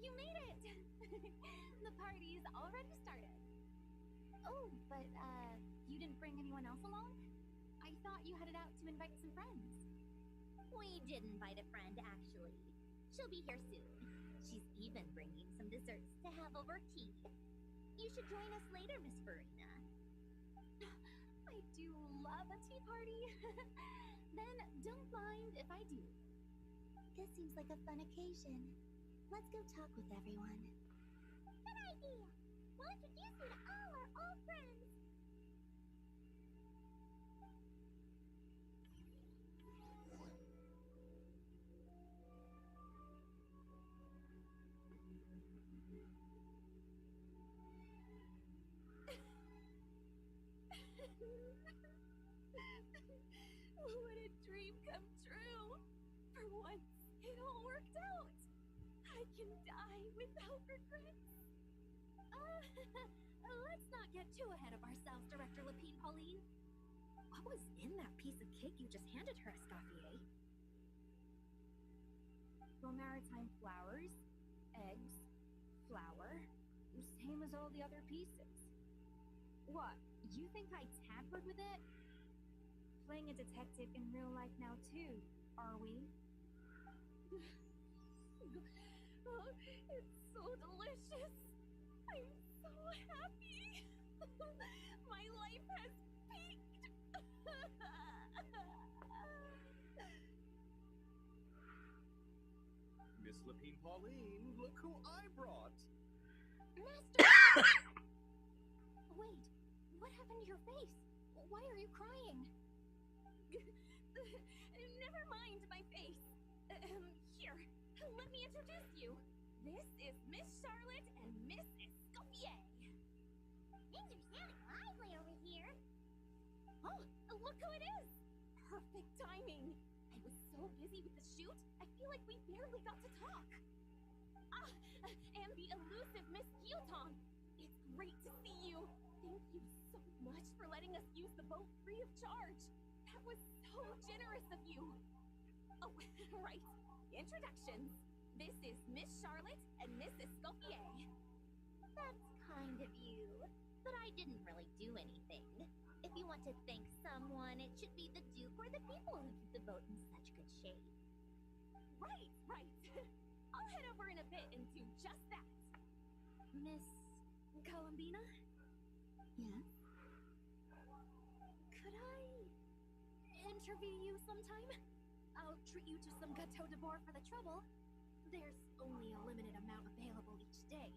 You made it! The party's already started. Oh, but, you didn't bring anyone else along? I thought you headed out to invite some friends. We did invite a friend, actually. She'll be here soon. She's even bringing some desserts to have over tea. You should join us later, Miss Farina. I do love a tea party. Then don't mind if I do. This seems like a fun occasion. Let's go talk with everyone. Good idea! We'll introduce you to all our old friends. can die without regrets. Let's not get too ahead of ourselves, Director Lapine Pauline. What was in that piece of cake you just handed her, Escoffier? Maritime flowers, eggs, flour, same as all the other pieces. What, you think I tampered with it? Playing a detective in real life now too, are we? Oh, it's so delicious. I'm so happy. My life has peaked. Miss Lapine Pauline, look who I brought. Master! Wait, what happened to your face? Why are you crying? Never mind my face. Here, let me introduce you. This is Miss Charlotte and Miss Escoffier. Things are sounding lively over here. Oh, look who it is! Perfect timing. I was so busy with the shoot, I feel like we barely got to talk. And the elusive Miss Guilton. It's great to see you. Thank you so much for letting us use the boat free of charge. That was so generous of you. Oh, right. Introductions. This is Miss Charlotte and Miss Escoffier. That's kind of you, but I didn't really do anything. If you want to thank someone, it should be the Duke or the people who keep the boat in such good shape. Right. I'll head over in a bit and do just that. Miss Columbina? Yes? Could I interview you sometime? I'll treat you to some gâteau de bord for the trouble. There's only a limited amount available each day,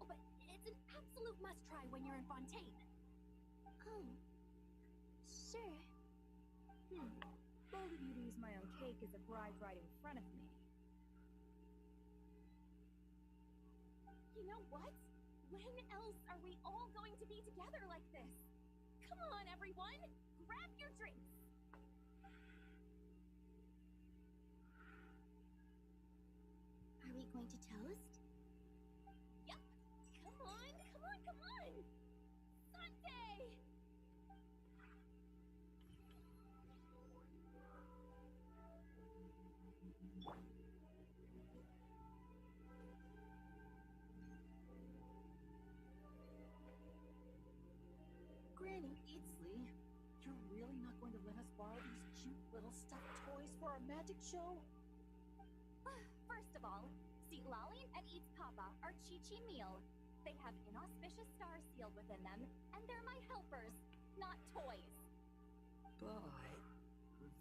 but it's an absolute must-try when you're in Fontaine. Oh, sure. Bold of you to use my own cake as a bride right in front of me. You know what? When else are we all going to be together like this? Come on, everyone! Grab your drinks! Are we going to toast? Yep! Come on! Sunday! Granny Eatsley, you're really not going to let us borrow these cute little stuffed toys for our magic show? First of all, see Lolly and Eats Papa are Chi-Chi meal. They have inauspicious stars sealed within them, and they're my helpers, not toys. But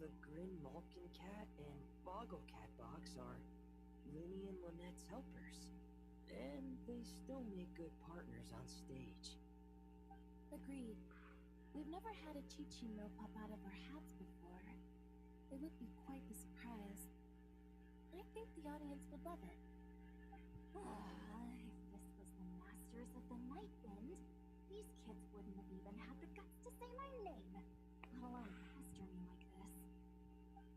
the Grin Malkin Cat and Boggle Cat box are Linny and Lynette's helpers. And they still make good partners on stage. Agreed. We've never had a Chi-Chi meal pop out of our hats before. It would be quite the surprise. I think the audience would love it. If this was the Masters of the Night Wind, these kids wouldn't have even had the guts to say my name, let alone pester me like this.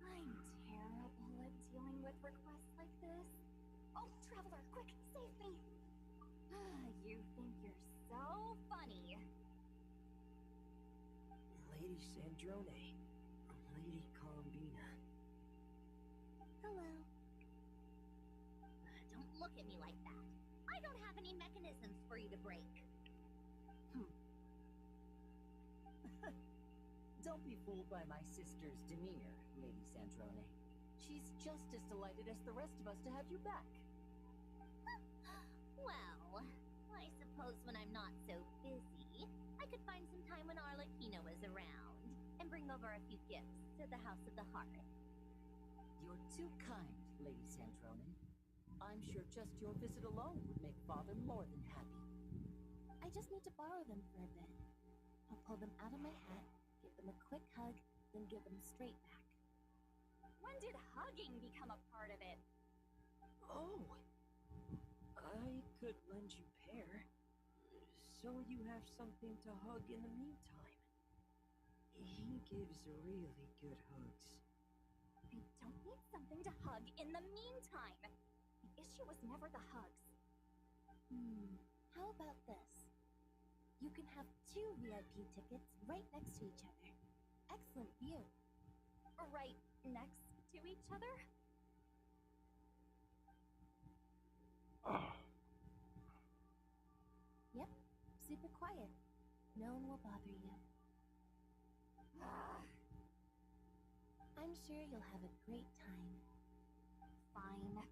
I'm terrible at dealing with requests like this. Oh, Traveler, quick, save me! You think you're so funny. Lady Sandrone, Lady Columbina. Hello. Don't look at me like that. I don't have any mechanisms for you to break. Don't be fooled by my sister's demeanor, Lady Sandrone. She's just as delighted as the rest of us to have you back. Well, I suppose when I'm not so busy, I could find some time when Arlecchino is around and bring over a few gifts to the House of the Hearth. You're too kind, Lady Sandrone. I'm sure just your visit alone would make Father more than happy. I just need to borrow them for a bit. I'll pull them out of my hat, give them a quick hug, then give them straight back. When did hugging become a part of it? Oh! I could lend you pair, so you have something to hug in the meantime. He gives really good hugs. I don't need something to hug in the meantime. I issue was never the hugs. How about this? You can have 2 VIP tickets right next to each other. Excellent view. Right next to each other? Yep, super quiet. No one will bother you. I'm sure you'll have a great time. Fine.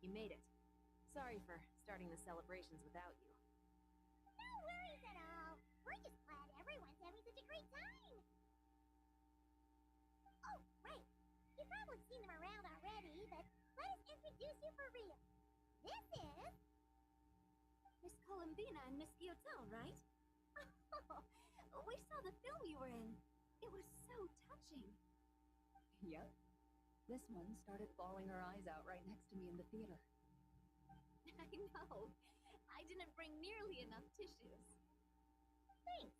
You made it. Sorry for starting the celebrations without you. No worries at all. We're just glad everyone's having such a great time. Oh, right. You've probably seen them around already, but let us introduce you for real. This is... Miss Columbina and Miss Guillotin, right? Oh, we saw the film you were in. It was so touching. Yep. This one started bawling her eyes out right next to me in the theater. I know. I didn't bring nearly enough tissues. Thanks.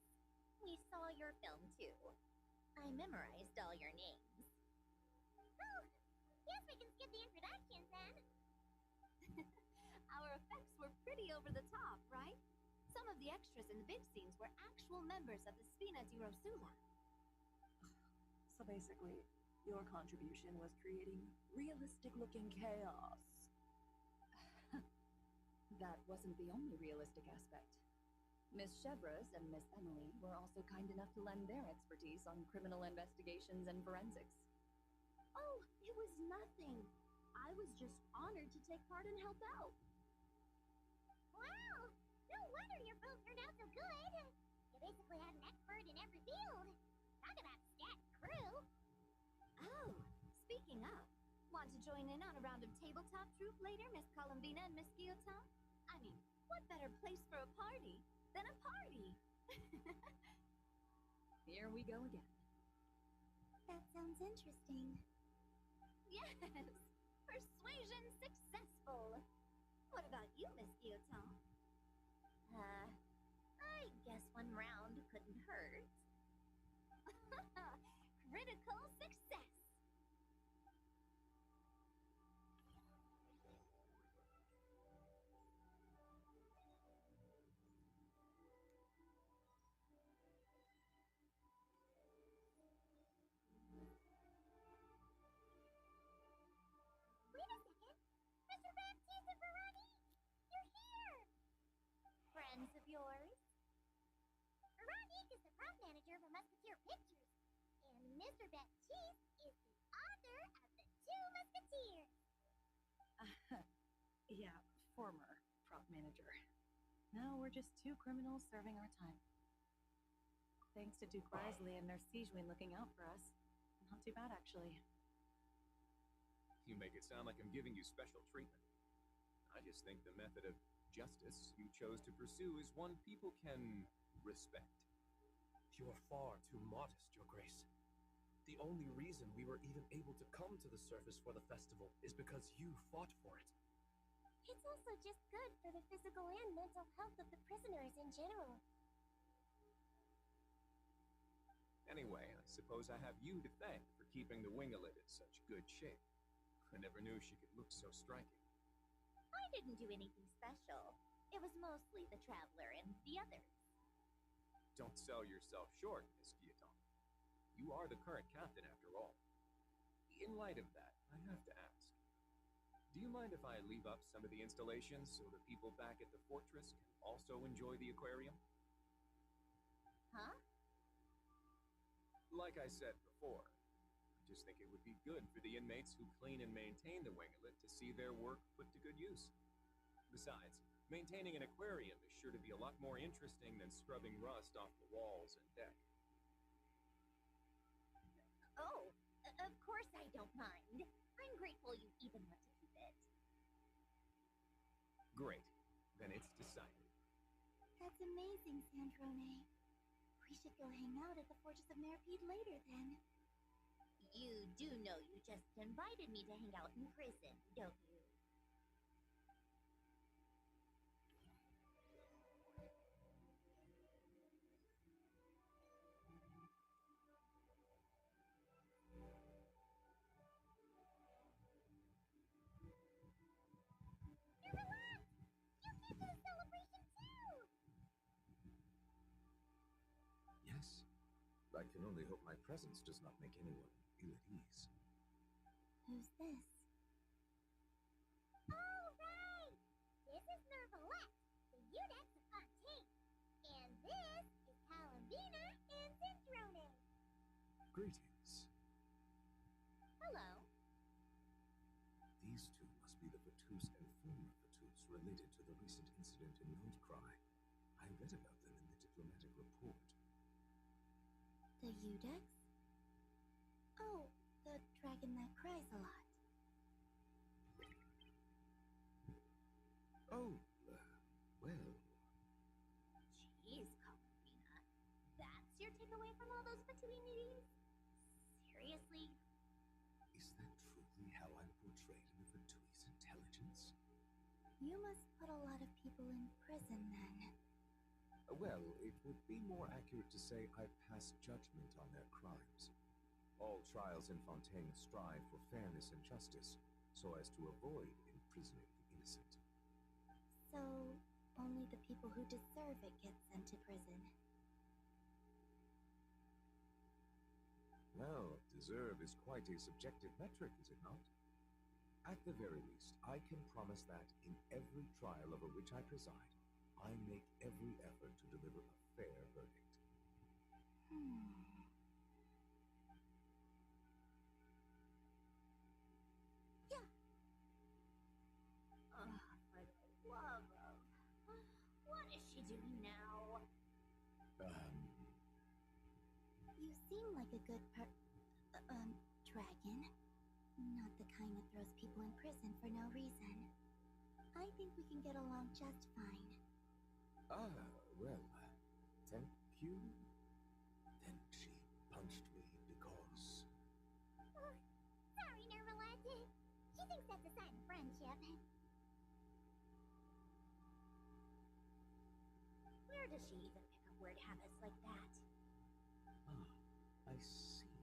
We saw your film too. I memorized all your names. Oh, yes, we can skip the introductions then. Our effects were pretty over the top, right? Some of the extras in the big scenes were actual members of the Spina di Rosula. So basically, your contribution was creating realistic-looking chaos. That wasn't the only realistic aspect. Miss Chevreuse and Miss Emily were also kind enough to lend their expertise on criminal investigations and forensics. Oh, it was nothing. I was just honored to take part and help out. Wow! No wonder your film turned out so good. You basically had an expert in every field. Talk about stat crew. Oh, speaking of, want to join in on a round of tabletop troupe later, Miss Columbina and Miss Guillotin? I mean, what better place for a party than a party? Here we go again. That sounds interesting. Yes, persuasion successful. What about you, Miss Guillotin? I guess one round couldn't hurt. Critical success. Wait a second. Mr. Baptiste and Veronique! You're here! Friends of yours? Veronique is the prop manager for Musketeer Pictures, and Mr. Baptiste is the author of The Two Musketeers. Yeah, former prop manager. Now we're just 2 criminals serving our time. Thanks to Duke Risley and Nurse Sijuin looking out for us. Not too bad, actually. You make it sound like I'm giving you special treatment. I just think the method of justice you chose to pursue is one people can respect. You're far too modest, Your Grace. The only reason we were even able to come to the surface for the festival is because you fought for it. It's also just good for the physical and mental health of the prisoners in general. Anyway, I suppose I have you to thank for keeping the winglet in such good shape. I never knew she could look so striking. I didn't do anything special. It was mostly the Traveler and the others. Don't sell yourself short, Miss Guillotin. You are the current captain, after all. In light of that, I have to ask. Do you mind if I leave up some of the installations so the people back at the fortress can also enjoy the aquarium? Huh? Like I said before, I just think it would be good for the inmates who clean and maintain the winglet to see their work put to good use. Besides, maintaining an aquarium is sure to be a lot more interesting than scrubbing rust off the walls and deck. Oh, of course I don't mind. I'm grateful you even want to keep it. Great. Then it's decided. That's amazing, Sandrone. We should go hang out at the Fortress of Meripede later, then. You do know you just invited me to hang out in prison, don't you? I can only hope my presence does not make anyone ill at ease. Who's this? All right! This is Nervalette, the Udex of Fontaine. And this is Columbina and Zendrone. Greetings. Hello. These two must be the Fatus and former Fatus related to the recent incident in Nordcry. I read about them in the diplomatic report. The Udex? Oh, the dragon that cries a lot. Oh, well. Jeez, Columbina. That's your takeaway from all those Fatui meetings? Seriously? Is that truly how I'm portrayed in the Fatui's intelligence? You must put a lot of people in prison then. Well, it would be more accurate to say I pass judgment on their crimes. All trials in Fontaine strive for fairness and justice, so as to avoid imprisoning the innocent. So, only the people who deserve it get sent to prison. Well, deserve is quite a subjective metric, is it not? At the very least, I can promise that in every trial over which I preside, I make every effort to deliver a fair verdict. Yeah. For the love of... What is she doing now? You seem like a good dragon. Not the kind that throws people in prison for no reason. I think we can get along just fine. Well, thank you. Then she punched me because... Sorry, Nervalette. She thinks that's a sign of friendship. Where does she even pick up word habits like that? I see.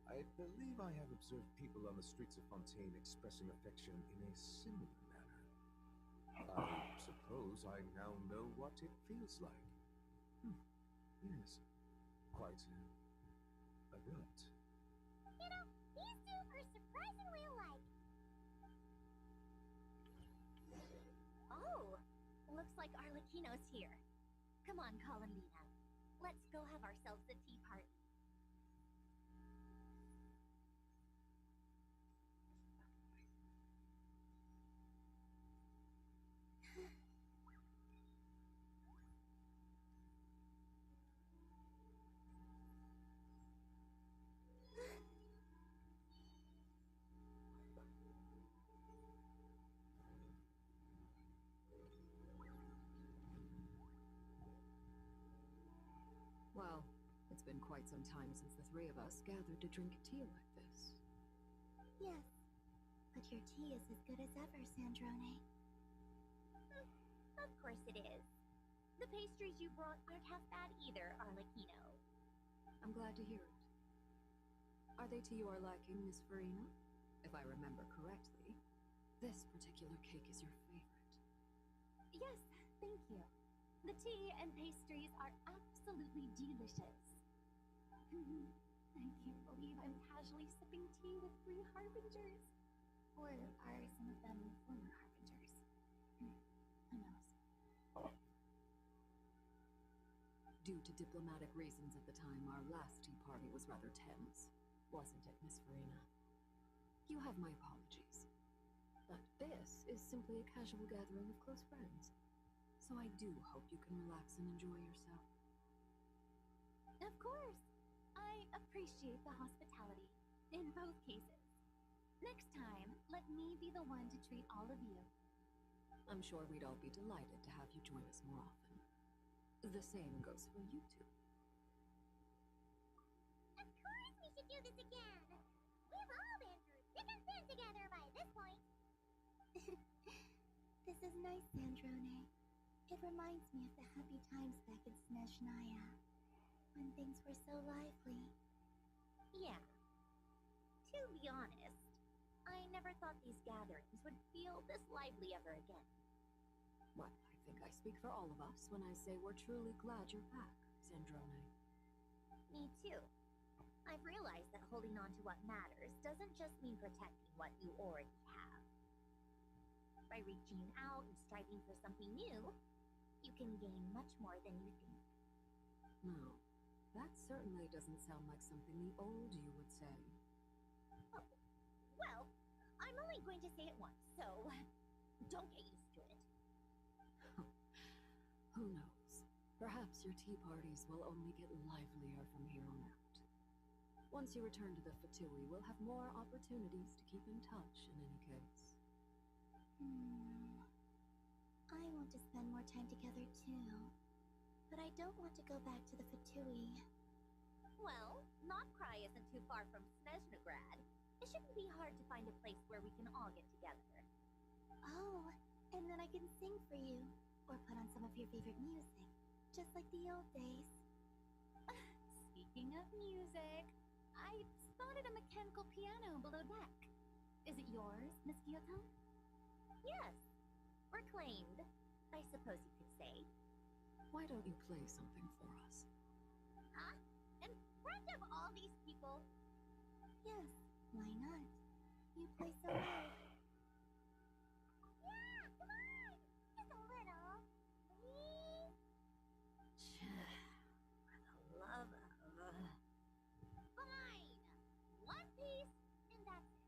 I believe I have observed people on the streets of Fontaine expressing affection in a similar manner. I suppose I now know what it feels like. Yes, quite abrupt. You know, these two are surprisingly alike. Oh, looks like Arlecchino's here. Come on, Columbina. Let's go have ourselves a tea party. Well, it's been quite some time since the three of us gathered to drink tea like this. Yes, but your tea is as good as ever, Zendrone. Of course it is. The pastries you brought aren't half bad either, Arlecchino. I'm glad to hear it. Are they to your liking, Miss Farina? If I remember correctly, this particular cake is your favorite. Yes, thank you. The tea and pastries are absolutely delicious. I can't believe I'm casually sipping tea with 3 harbingers. Or are some of them former harbingers? Who knows? Due to diplomatic reasons at the time, our last tea party was rather tense, wasn't it, Miss Farina? You have my apologies. But this is simply a casual gathering of close friends. So I do hope you can relax and enjoy yourself. Of course. I appreciate the hospitality, in both cases. Next time, let me be the one to treat all of you. I'm sure we'd all be delighted to have you join us more often. The same goes for you two. Of course we should do this again. We've all been through thick and thin together by this point. This is nice, Zendrone. It reminds me of the happy times back in Snezhnaya, when things were so lively. Yeah. To be honest, I never thought these gatherings would feel this lively ever again. Well, I think I speak for all of us when I say we're truly glad you're back, Zendrone. Me too. I've realized that holding on to what matters doesn't just mean protecting what you already have. By reaching out and striving for something new, you can gain much more than you think. No, that certainly doesn't sound like something the old you would say. Oh, well, I'm only going to say it once, so don't get used to it. Who knows? Perhaps your tea parties will only get livelier from here on out. Once you return to the Fatui, we'll have more opportunities to keep in touch in any case. I want to spend more time together too. But I don't want to go back to the Fatui. Well, Notcry isn't too far from Snezhnograd. It shouldn't be hard to find a place where we can all get together. Oh, and then I can sing for you. Or put on some of your favorite music. Just like the old days. Speaking of music, I spotted a mechanical piano below deck. Is it yours, Miss Kyoto? Yes. Reclaimed, I suppose you could say. Why don't you play something for us? Huh? In front of all these people? Yes, why not? You play so well. Yeah, come on! Just a little. Please? For the love of... Fine! One piece, and that's it.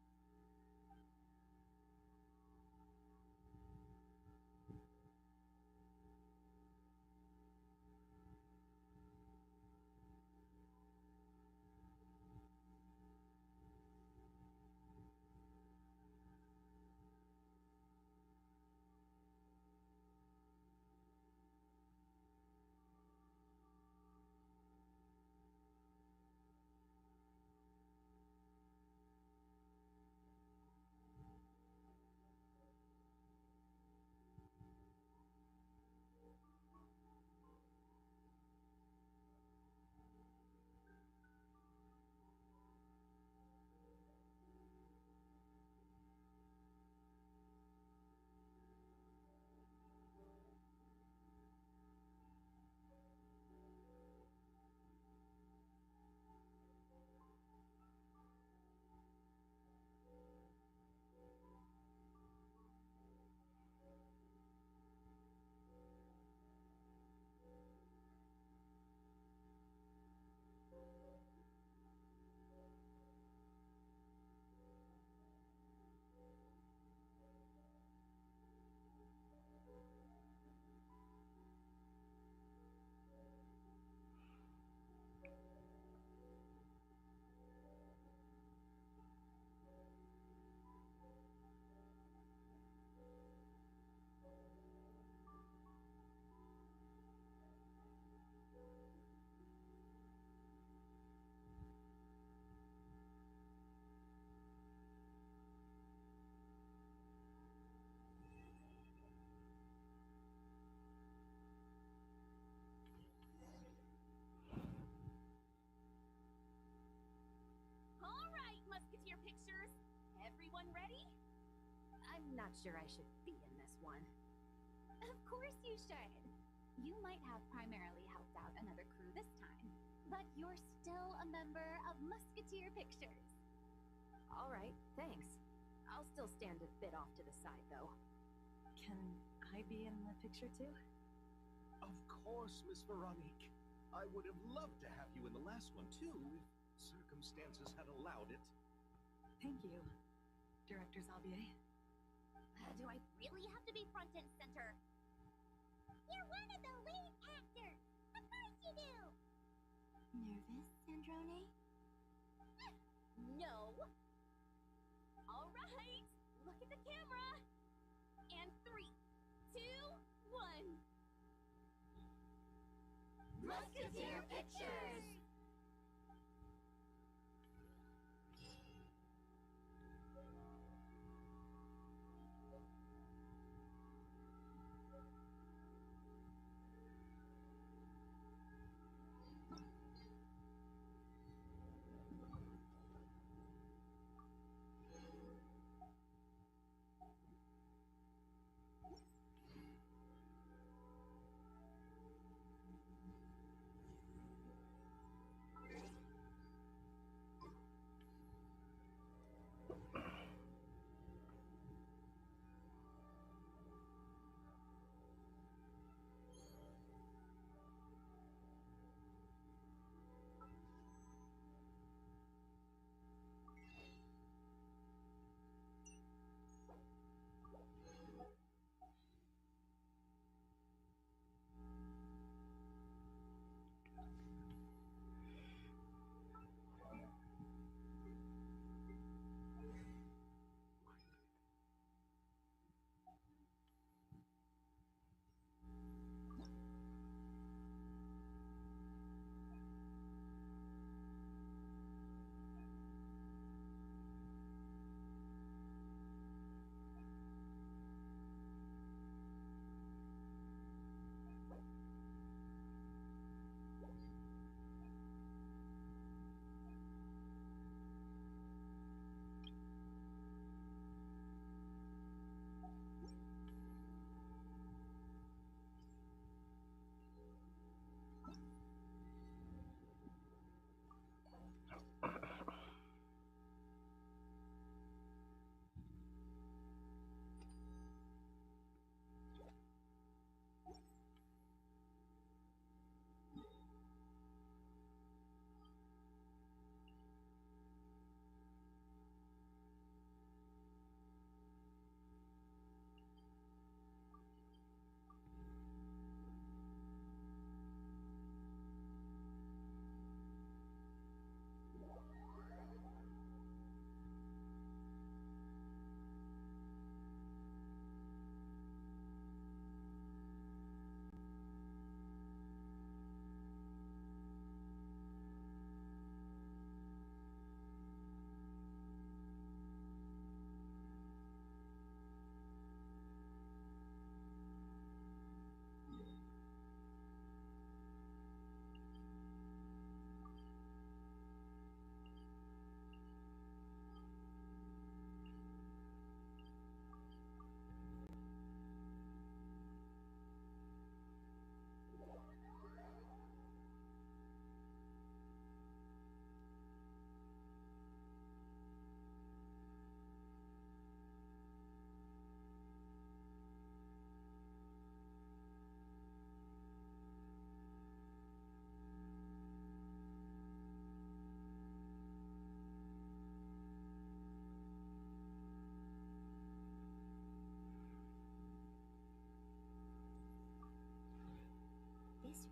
Everyone ready? I'm not sure I should be in this one. Of course you should. You might have primarily helped out another crew this time, but you're still a member of Musketeer Pictures. All right, thanks. I'll still stand a bit off to the side, though. Can I be in the picture too? Of course, Miss Veronique. I would have loved to have you in the last one, too, if circumstances had allowed it. Thank you, Director Xavier. Do I really have to be front and center? You're one of the lead actors! Of course you do! Nervous, Sandrone? No! All right, look at the camera! And 3, 2, 1... Musketeer Pictures!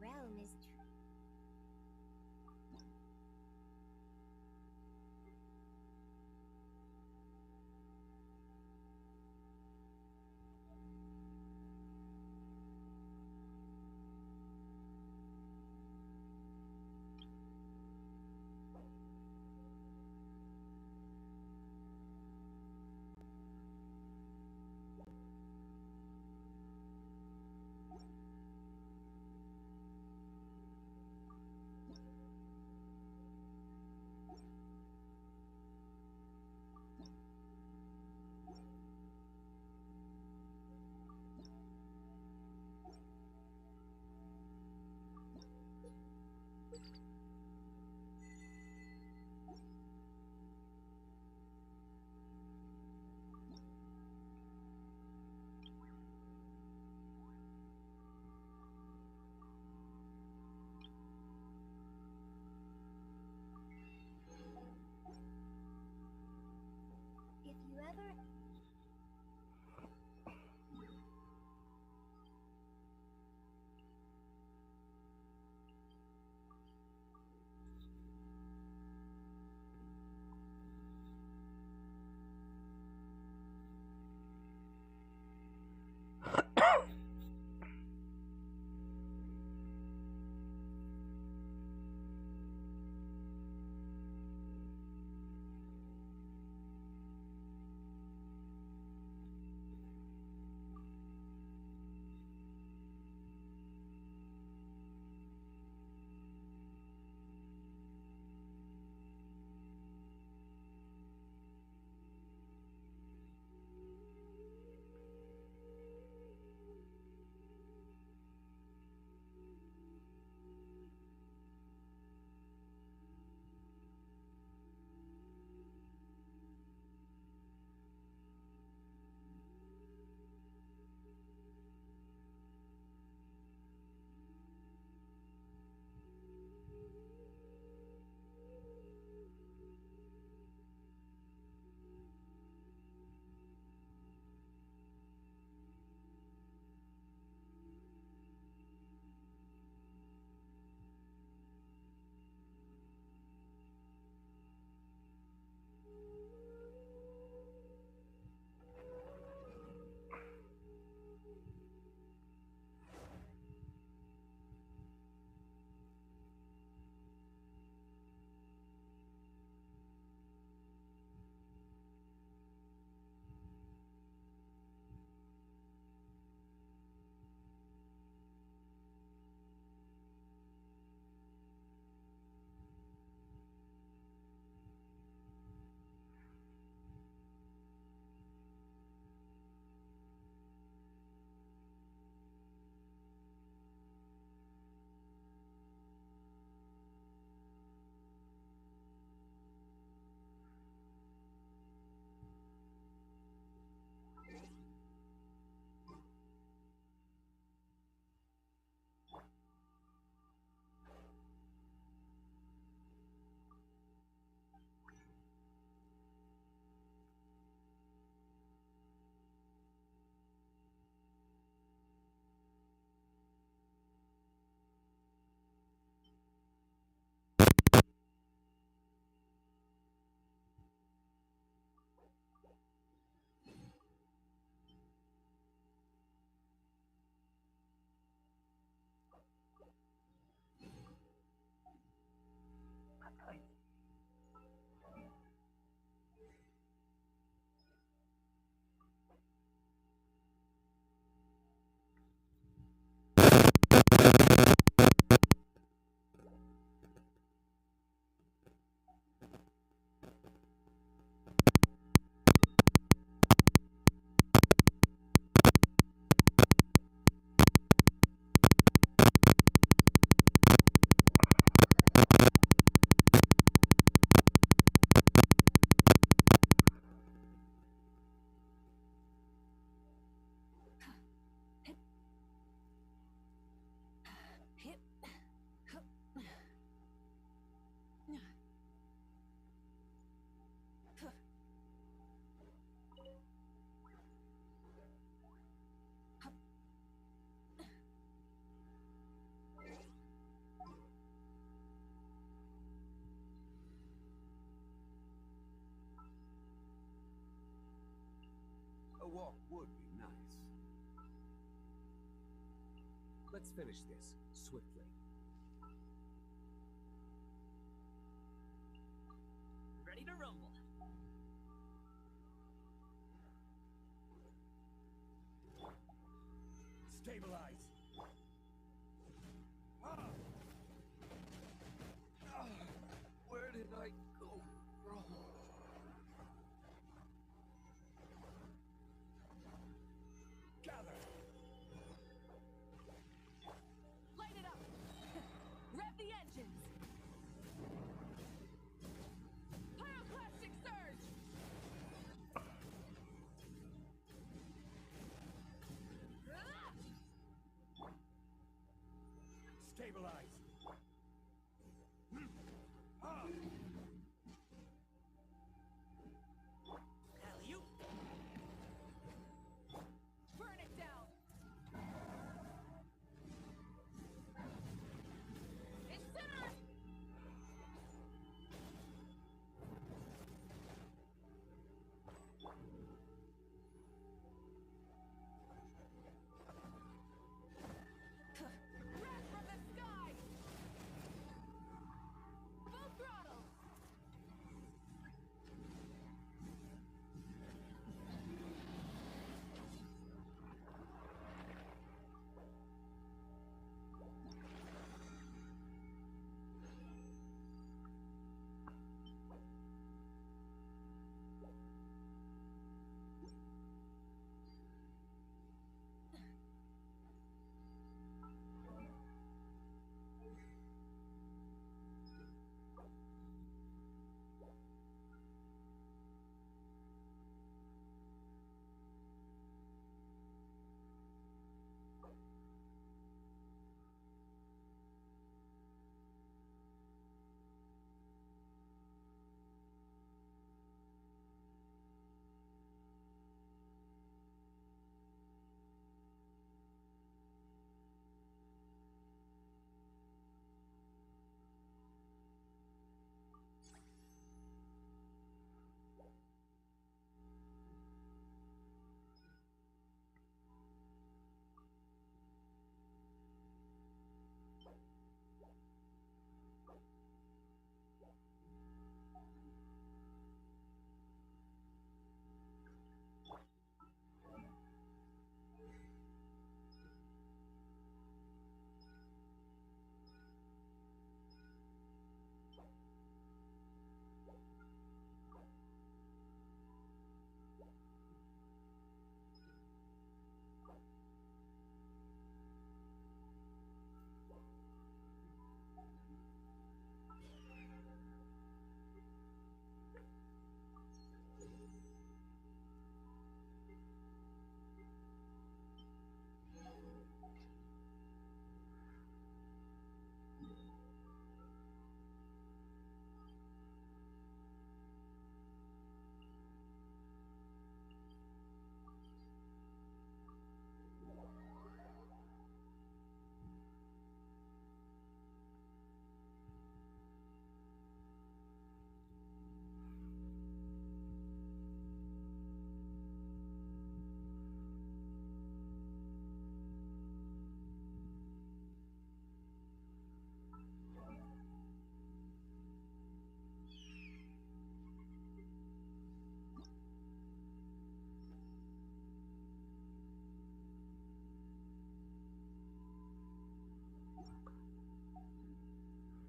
realm is walk would be nice. Let's finish this swiftly. Ready to rumble. Stabilize. Where did I go wrong? Gather. Light it up! Rev the engines! Pyroclastic surge! Stabilize. Alley-oop. Burn it down! Incinerate! Wrath from the sky! Full throttle!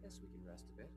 Guess we can rest a bit.